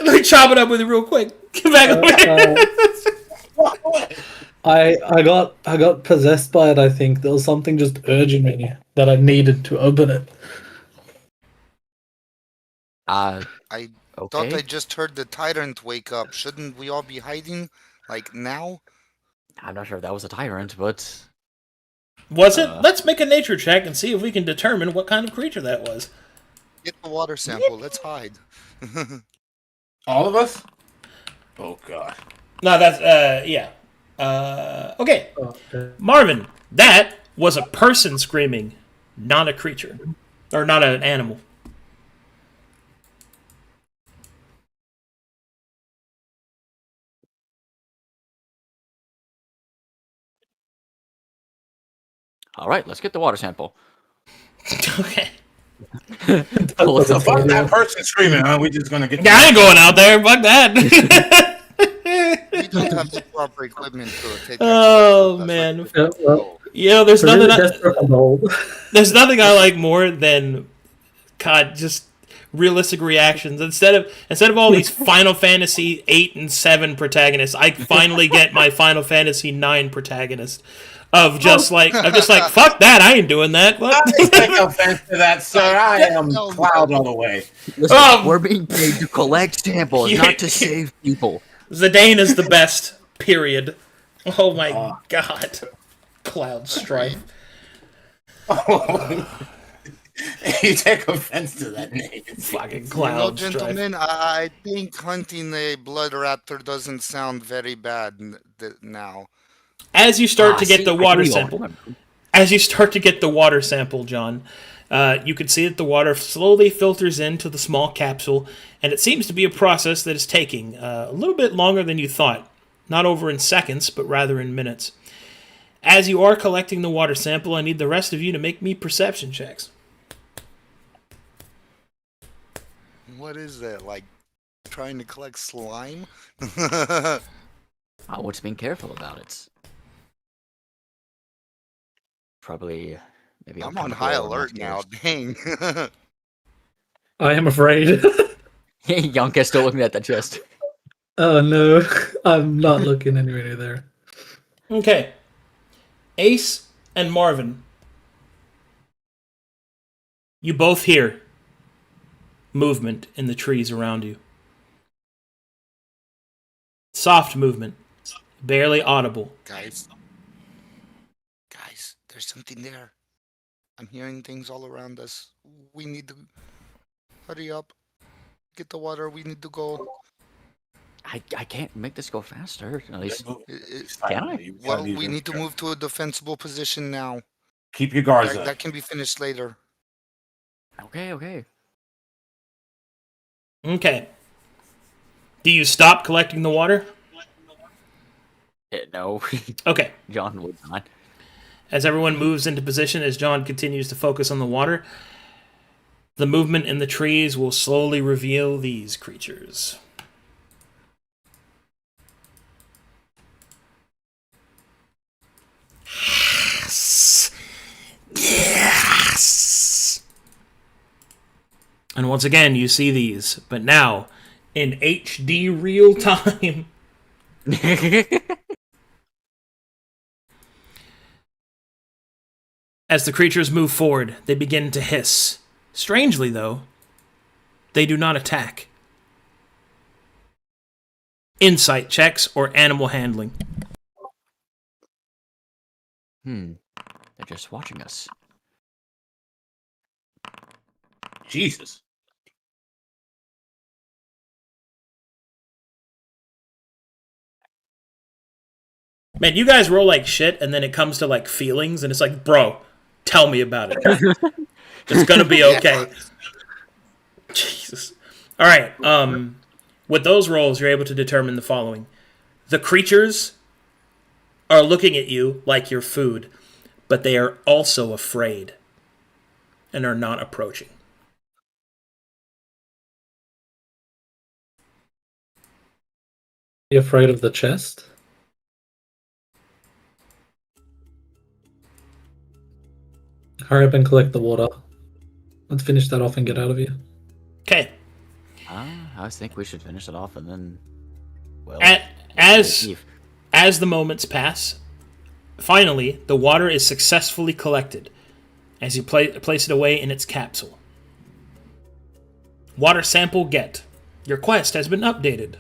me chop it up with you real quick. Get back over here. I got possessed by it. I think there was something just urging me that I needed to open it. I thought Okay. I just heard the Tyrant wake up. Shouldn't we all be hiding? Like now? I'm not sure if that was a tyrant, but Was it? Let's make a nature check and see if we can determine what kind of creature that was. Get the water sample. Let's hide. All of us? Oh god. No, that's, yeah. Okay. Okay. Marvin, that was a person screaming, not a creature. Or not an animal. All right, let's get the water sample. Okay. Pull it up. Fuck that person screaming, huh? We just gonna get. Yeah, I ain't going out there. Fuck that. We don't have the proper equipment to take that. Oh, That's man. like- Yeah, well, You know, there's really nothing. desperate and bold. There's nothing I like more than, God, just realistic reactions. Instead of all these Final Fantasy 8 and 7 protagonists, I finally get my Final Fantasy 9 protagonist. I'm just like, fuck that, I ain't doing that. What? I take offense to that, sir. I am Cloud all the way. Listen, we're being paid to collect samples, not to save people. Zidane is the best, period. Oh my god. Cloud Strife. You take offense to that name. Fucking You know, Cloud Strife. gentlemen, I think hunting a blood raptor doesn't sound very bad now. As you start to get See, the I water agree, sample, John, you can see that the water slowly filters into the small capsule, and it seems to be a process that is taking a little bit longer than you thought. Not over in seconds, but rather in minutes. As you are collecting the water sample, I need the rest of you to make me perception checks. What is that? Like trying to collect slime? I was being careful about it. Probably, maybe I'm on high alert now. Dang. I am afraid. Yonka's still looking at that chest. Oh no, I'm not looking anywhere near there. Okay. Ace and Marvin. You both hear movement in the trees around you. Soft movement. Barely audible. Guys, there's something there. I'm hearing things all around us. We need to hurry up. Get the water. We need to go. I can't make this go faster. At least, I- can I? You gotta Well, be we need to careful. move to a defensible position now. Keep your guards up. That can be finished later. Okay. Okay. Do you stop collecting the water? No, Okay. John would not. As everyone moves into position, as John continues to focus on the water, the movement in the trees will slowly reveal these creatures. Yes! And once again, you see these, but now in HD real time. As the creatures move forward, they begin to hiss. Strangely, though, they do not attack. Insight checks or animal handling. They're just watching us. Jesus. Man, you guys roll like shit, and then it comes to like feelings, and it's like, bro, tell me about it. It's gonna be okay. Jesus. All right. With those rolls, you're able to determine the following: the creatures are looking at you like you're food, but they are also afraid and are not approaching. You afraid of the chest? Hurry up and collect the water. Let's finish that off and get out of here. Okay. I think we should finish it off and then, well, As leave. As the moments pass, finally, the water is successfully collected as you place it away in its capsule. Water sample get. Your quest has been updated.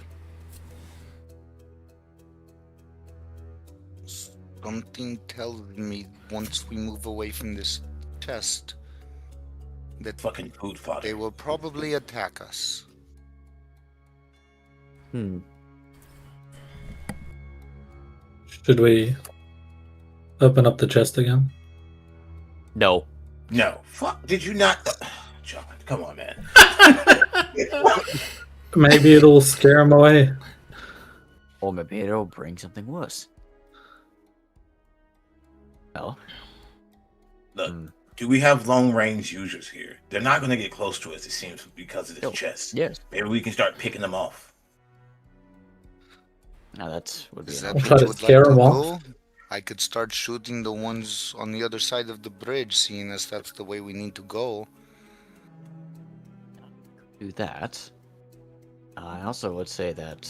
Something tells me once we move away from this test that Fucking food fodder. they will probably attack us. Should we open up the chest again? No. No. Fuck. Did you not? John, come on, man. Maybe it'll scare him away. Or maybe it'll bring something worse. Well, Look, do we have long range users here? They're not going to get close to us, it seems, because of this chest. yes. Maybe we can start picking them off. Now that would be Is an that Try what to you would scare like to him off. do? I could start shooting the ones on the other side of the bridge, seeing as that's the way we need to go. do that. I also would say that,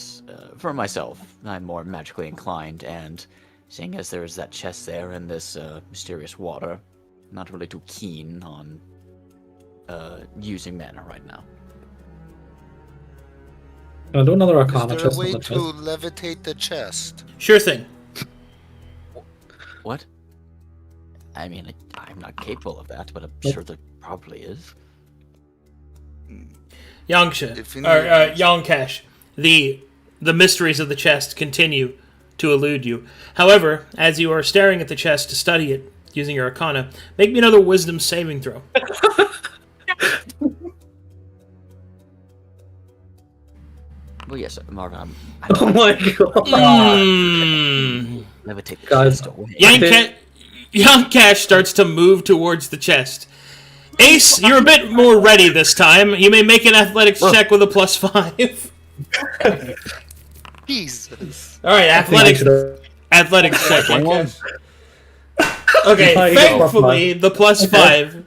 for myself, I'm more magically inclined, and seeing as there's that chest there and this mysterious water, I'm not really too keen on using mana right now. Can I do another Is Arcana there a chest way on the to chest? levitate the chest? Sure thing. What? I mean, I'm not capable of that, but I'm Nope. sure there probably is. Yangsha, If or any- Yongcash, the mysteries of the chest continue to elude you. However, as you are staring at the chest to study it using your Arcana, make me another Wisdom saving throw. Well, yes, Marvin, I Oh my god. levitate the Guys, chest away. Yongcash starts to move towards the chest. Ace, you're a bit more ready this time. You may make an athletics check with a +5. Jesus. All right, athletics check. Yongcash. Okay, Oh, you got thankfully, the +5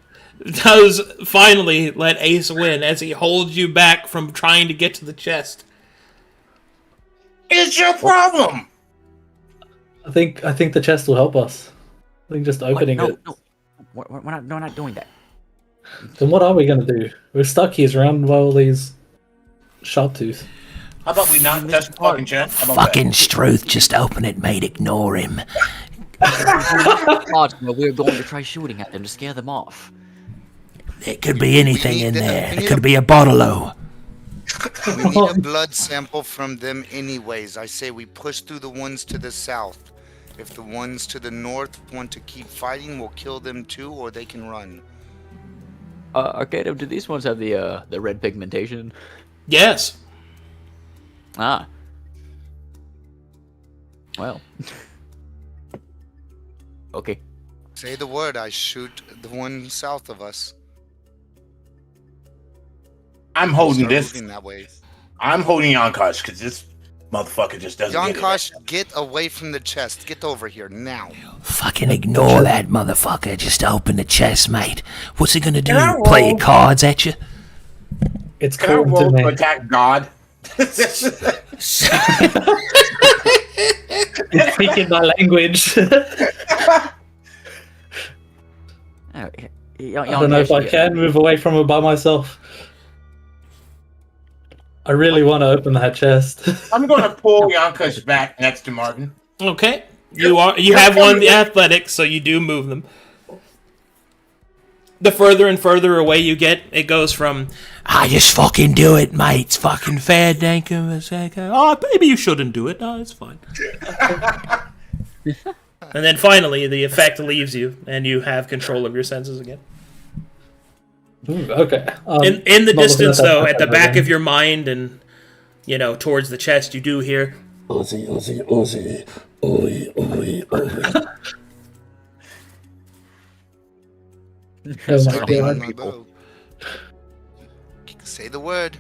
does finally let Ace win as he holds you back from trying to get to the chest. It's your problem. I think the chest will help us. I think just opening no, it. no, we're not doing that. Then what are we gonna do? We're stuck here surrounded by all these sharp tooth. How about we not touch the fucking chest? How about Fucking Struth, just open it, mate. Ignore him. Odds, well, we're going to try shooting at them to scare them off. There could be anything need in to- there. we It need could a- be a bottle-o. We need a blood sample from them anyways. I say we push through the ones to the south. If the ones to the north want to keep fighting, we'll kill them too, or they can run. Arcadum, do these ones have the red pigmentation? Yes. Ah. Well. Okay. Say the word, I shoot the one south of us. I'm holding Start this. moving that way. I'm holding Yonkosh because this motherfucker just doesn't get it. Yankosh, get away from the chest. Get over here now. Fucking ignore that motherfucker. Just open the chest, mate. What's he gonna do? Can I Play roll? cards at you? It's Can I cool to roll to me. attack God? You're speaking my language. Oh, I don't know if I can move away from it by myself. I really want to open that chest. I'm going to pull Yonkosh back next to Martin. Okay. You have one of the athletics, so you do move them. The further and further away you get, it goes from I just fucking do it, mate. It's fucking fair dinkum. oh, maybe you shouldn't do it. No, it's fine. And then finally, the effect leaves you, and you have control of your senses again. Ooh, okay. In the not looking distance, at that though, at the right back now. of your mind, and towards the chest, you do hear. Ozzy, Ozzy, Ozzy. Oi, oi, oi. Oh my Start aiming god. my bow. Say the word.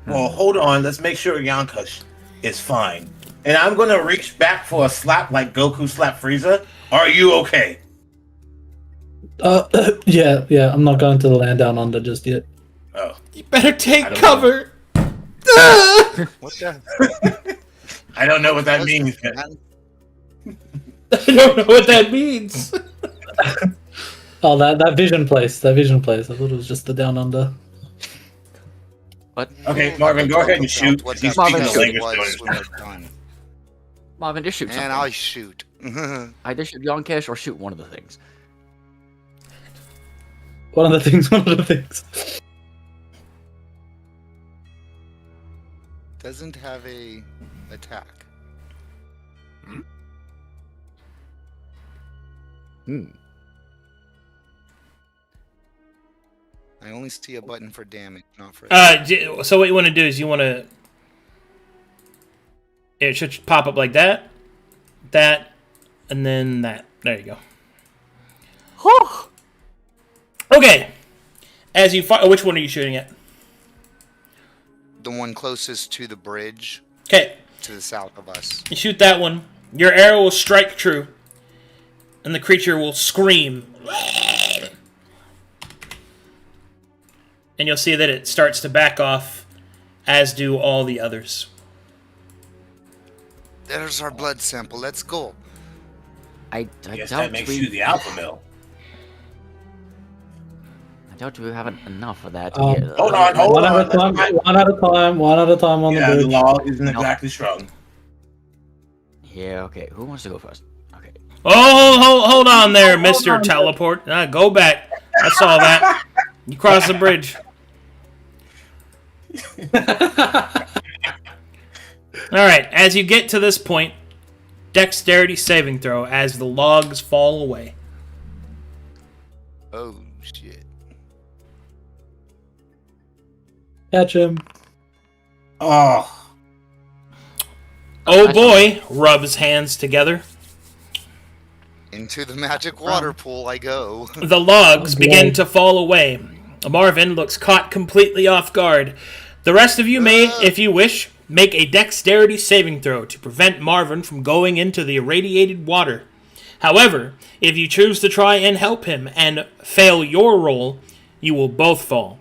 Well, hold on. Let's make sure Yonkosh is fine. And I'm going to reach back for a slap like Goku slapped Frieza. Are you okay? Yeah. I'm not going to the land down under just yet. Oh. You better take I don't cover. What the? I don't know what that means. But I don't know what that means. Oh, that vision place. I thought it was just the down under. What? Okay, Marvin, go ahead and shoot. What He's that speaking the was language to when we're done. Marvin, just shoot And something. I shoot. Either shoot Yonkesh or shoot one of the things. One of the things. Doesn't have a attack. I only see a button for damage, not for. So what you want to do is you want to. It should pop up like that, and then that. There you go. Okay. As you fire, which one are you shooting at? The one closest to the bridge. Okay. To the south of us. You shoot that one. Your arrow will strike true, and the creature will scream. And you'll see that it starts to back off, as do all the others. There's our blood sample. Let's go. I Guess doubt that makes we, you the alpha male. I doubt we haven't enough of that. Um, here. Hold on. One at a time. One at a time on Yeah, the the bridge. log isn't exactly strong. Yeah, okay. Who wants to go first? Okay. Oh, hold on there, Mr. Teleport. Go back. I saw that. You crossed the bridge. Alright, as you get to this point, dexterity saving throw as the logs fall away. Oh shit. Catch him. Oh, Oh boy, rubs hands together. Into the magic water pool I go. The logs begin to fall away. Marvin looks caught completely off guard. The rest of you may, if you wish, make a dexterity saving throw to prevent Marvin from going into the irradiated water. However, if you choose to try and help him and fail your roll, you will both fall.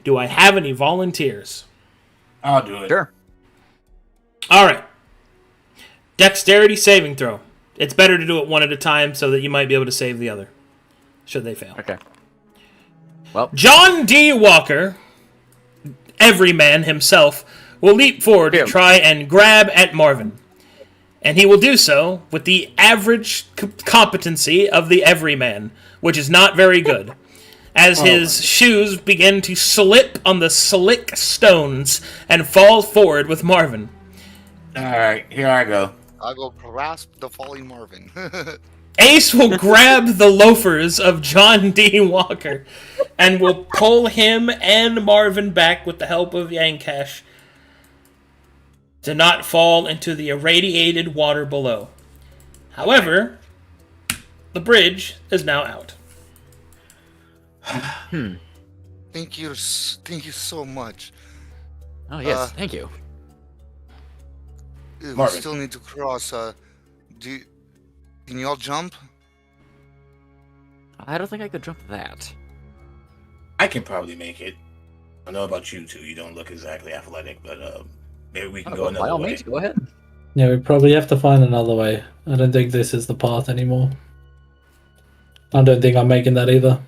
Do I have any volunteers? I'll do it. Sure. Alright. Dexterity saving throw. It's better to do it one at a time so that you might be able to save the other, should they fail. Okay. Well, John D. Walker, everyman himself, will leap forward to try and grab at Marvin. And he will do so with the average competency of the everyman, which is not very good, as his shoes begin to slip on the slick stones and fall forward with Marvin. Alright, here I go. I will grasp the falling Marvin. Ace will grab the loafers of John D. Walker and will pull him and Marvin back with the help of Yankash to not fall into the irradiated water below. However, the bridge is now out. Thank you so much. oh yes, thank you. We Marvin. still need to cross. Can you all jump? I don't think I could jump that. I can probably make it. I know about you two. You don't look exactly athletic, but maybe we can go By another all way. means, go ahead. Yeah, we probably have to find another way. I don't think this is the path anymore. I don't think I'm making that either.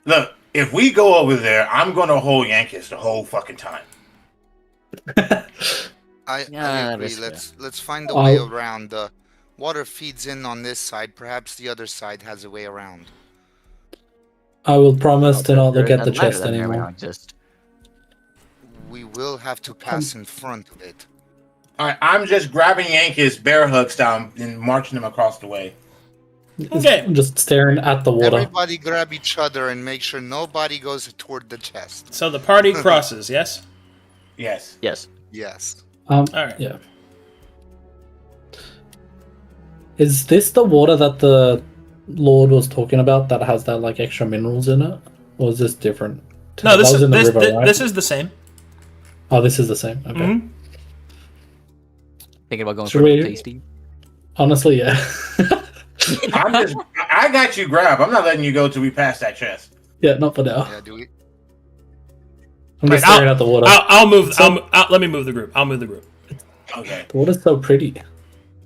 Look, if we go over there, I'm gonna hold Yankees the whole fucking time. I Yeah, agree. that's Let's find a way around. The water feeds in on this side. Perhaps the other side has a way around. I will promise to not look There at the is a ladder chest that may anymore. exist. We will have to pass in front of it. Alright, I'm just grabbing Yankees bear hug style and marching them across the way. Okay. I'm just staring at the water. Everybody grab each other and make sure nobody goes toward the chest. So the party crosses, yes? Yes. Yes. Yes. Alright. Yeah. Is this the water that the Lord was talking about that has that like extra minerals in it? Or is this different? No, this That was is in the this, river, right? this is the same. Oh, this is the same. Okay. Mhm. Thinking about going Should for we- tasty. Honestly, yeah. I got you grab. I'm not letting you go till we pass that chest. Yeah, not for now. Yeah. Do we? I'm just Right, staring at the water. I'll move. Let me move the group. I'll move the group. Okay. The water's so pretty.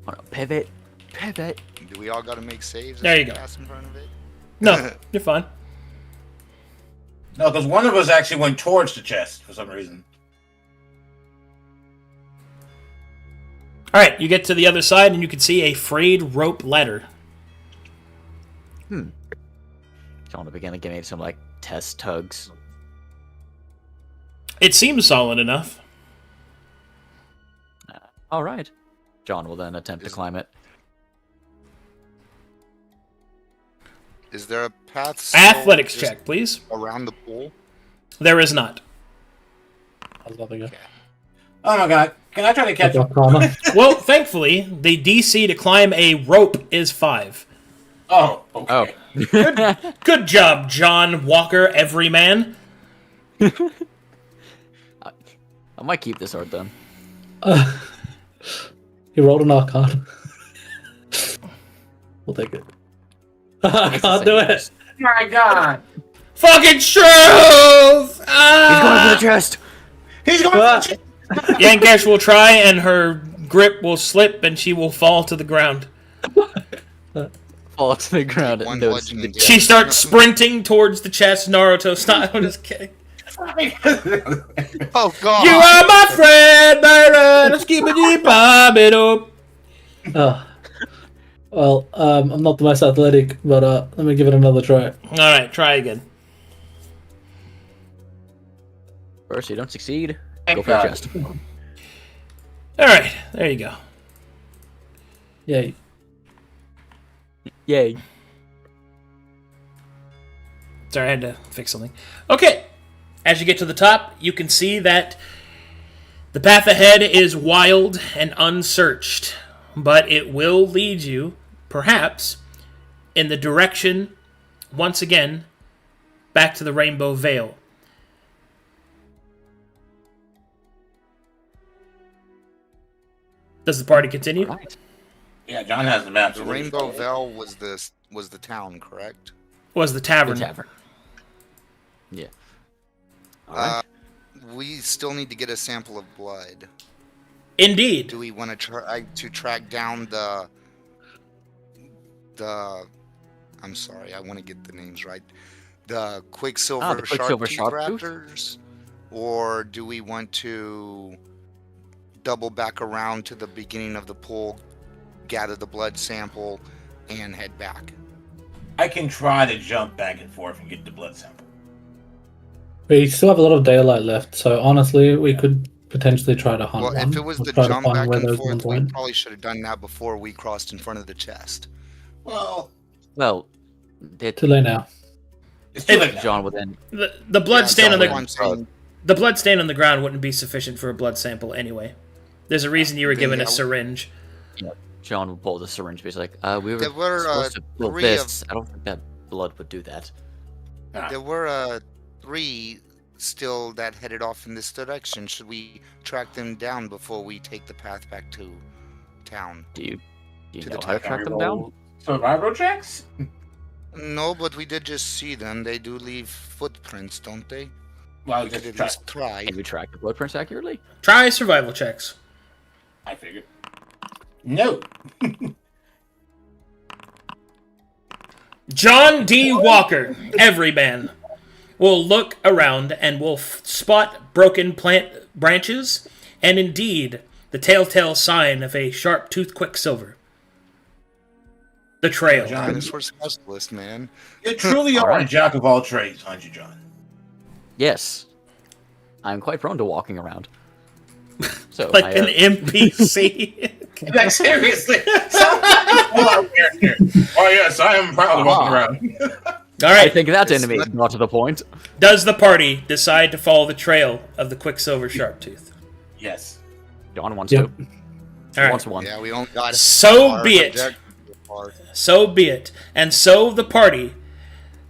Oh, no, pivot. Pivot. Do we all gotta make saves? as There you we go. Pass in front of it. No, you're fine. No, because one of us actually went towards the chest for some reason. Alright, you get to the other side and you can see a frayed rope ladder. John will begin to give me some like test tugs. It seems solid enough. All right. John will then attempt to climb it. Is there a path still Athletics just check, please. around the pool? There is not. I was about to go. Oh my god. Can I try to catch him? Arcana. Well, thankfully, the DC to climb a rope is 5. Oh, okay. Good job, John Walker, everyman. I might keep this art then. He rolled an Arcana. We'll take it. I can't do it. Oh my god. Fucking truth! He's going for Ah! the chest. He's going to Yankesh will try, and her grip will slip, and she will fall to the ground. Fall to the ground. One And those- bludgeoning She damage. starts sprinting towards the chest, Naruto style. I'm just kidding. Oh god! You are my friend, Byron. Let's keep it bobbing up. Well, I'm not the most athletic, but let me give it another try. All right, try again. First, you don't succeed. Thank Go for the God. chest. All right, there you go. Yay. Yay. Sorry, I had to fix something. Okay, as you get to the top, you can see that the path ahead is wild and unsearched, but it will lead you, perhaps, in the direction, once again, back to the Rainbow Vale. Does the party continue? Right. Yeah, John has the map. The Rainbow Vale was the town, correct? Was the The tavern? tavern. Yeah. Alright. We still need to get a sample of blood. Indeed. Do we want to try to track down the? I'm sorry, I want to get the names right. The Quicksilver, the Quicksilver Sharp-Tooth Sharp-Tooth? Raptors, or do we want to double back around to the beginning of the pool, gather the blood sample, and head back? I can try to jump back and forth and get the blood sample. We still have a lot of daylight left, so honestly, we could potentially try to hunt Well, one. if it was or the try to jump find back where and those forth, ones we went. probably should have done that before we crossed in front of the chest. Well, Well, Too late now. it's too late now. John would then. The blood Yeah, stain on that's the what I'm saying. the blood stain on the ground wouldn't be sufficient for a blood sample anyway. There's a reason you were Then, given a yeah. syringe. John would pull the syringe. He's like, we were There were, supposed to pull 3 this. I don't think that blood would do that. There were 3 still that headed off in this direction. Should we track them down before we take the path back to town? Do you To know the how to tavern. track them down? Survival checks? No, but we did just see them. They do leave footprints, don't they? Well, We could just at try. least try. Can you track the blood prints accurately? Try survival checks. I figured. No. John D. Walker, everyman, will look around and will spot broken plant branches and indeed the telltale sign of a sharp-toothed Quicksilver. The trail. John. Dinosaur specialist, man. You truly are a jack of all trades, aren't you, John? Yes. I'm quite prone to walking around. So Like I, an NPC. Like, seriously. Oh, yes, I am proud of walking around. All I right. think that enemy got to the point. Does the party decide to follow the trail of the Quicksilver Sharptooth? Yes. John wants Yep. to. All right. Wants one. Yeah, we only got So our be it. objective so far. So be it. And so the party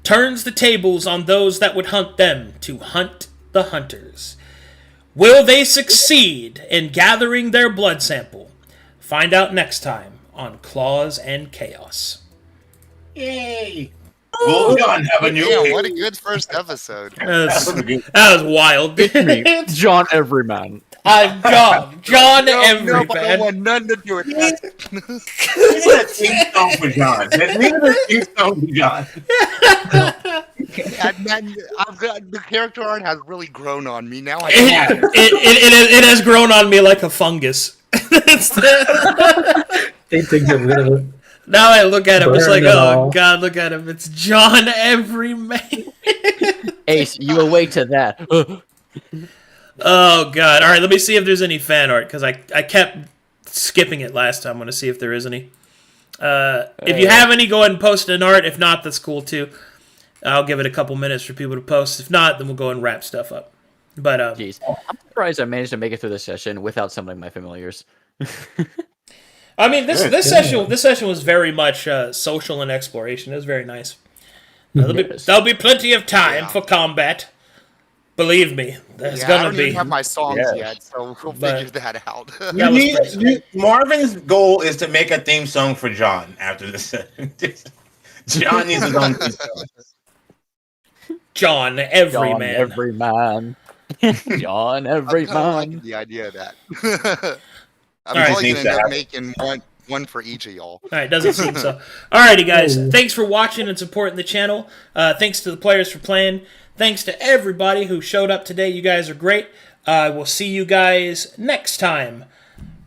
turns the tables on those that would hunt them to hunt the hunters. Will they succeed in gathering their blood sample? Find out next time on Claws and Chaos. Yay. Will John have a new Yeah, what a good first episode. That was wild. John Everyman. I'm John. John Everyman. I want nothing to do with that. Leave it a theme song for John. Leave it a theme song for John. And then the character art has really grown on me now. It has grown on me like a fungus. They think get rid of it. Now I look at him, it's like, Burn it oh all. god, look at him. It's John Everyman. Ace, you awake to that. Oh god. Alright, let me see if there's any fan art, because I kept skipping it last time. I want to see if there is any. If you have any, go ahead and post an art. If not, that's cool too. I'll give it a couple minutes for people to post. If not, then we'll go and wrap stuff up. But Jeez, I'm surprised I managed to make it through this session without summoning my familiars. I mean, this session was very much social and exploration. It was very nice. There'll be plenty of time for combat. Believe me, there's I gonna don't be. even have my songs yet, so we'll figure that out. Marvin's goal is to make a theme song for John after this. John needs his own theme song. John, every man. Every man. John, every I'm man. liking the idea of that. I'm All right, probably needs gonna to end up happen. making one for each of y'all. All right, doesn't seem so. Alrighty, guys. Thanks for watching and supporting the channel. Thanks to the players for playing. Thanks to everybody who showed up today. You guys are great. We'll see you guys next time.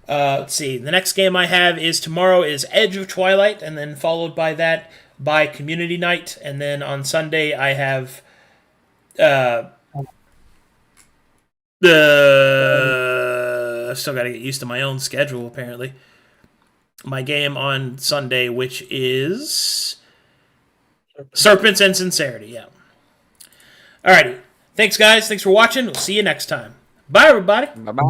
Let's see. The next game I have is tomorrow is Edge of Twilight, and then followed by that by Community Night, and then on Sunday I have I've still got to get used to my own schedule, apparently. My game on Sunday, which is Serpents and Sincerity, yeah. Alrighty. Thanks, guys. Thanks for watching. We'll see you next time. Bye, everybody. Bye-bye.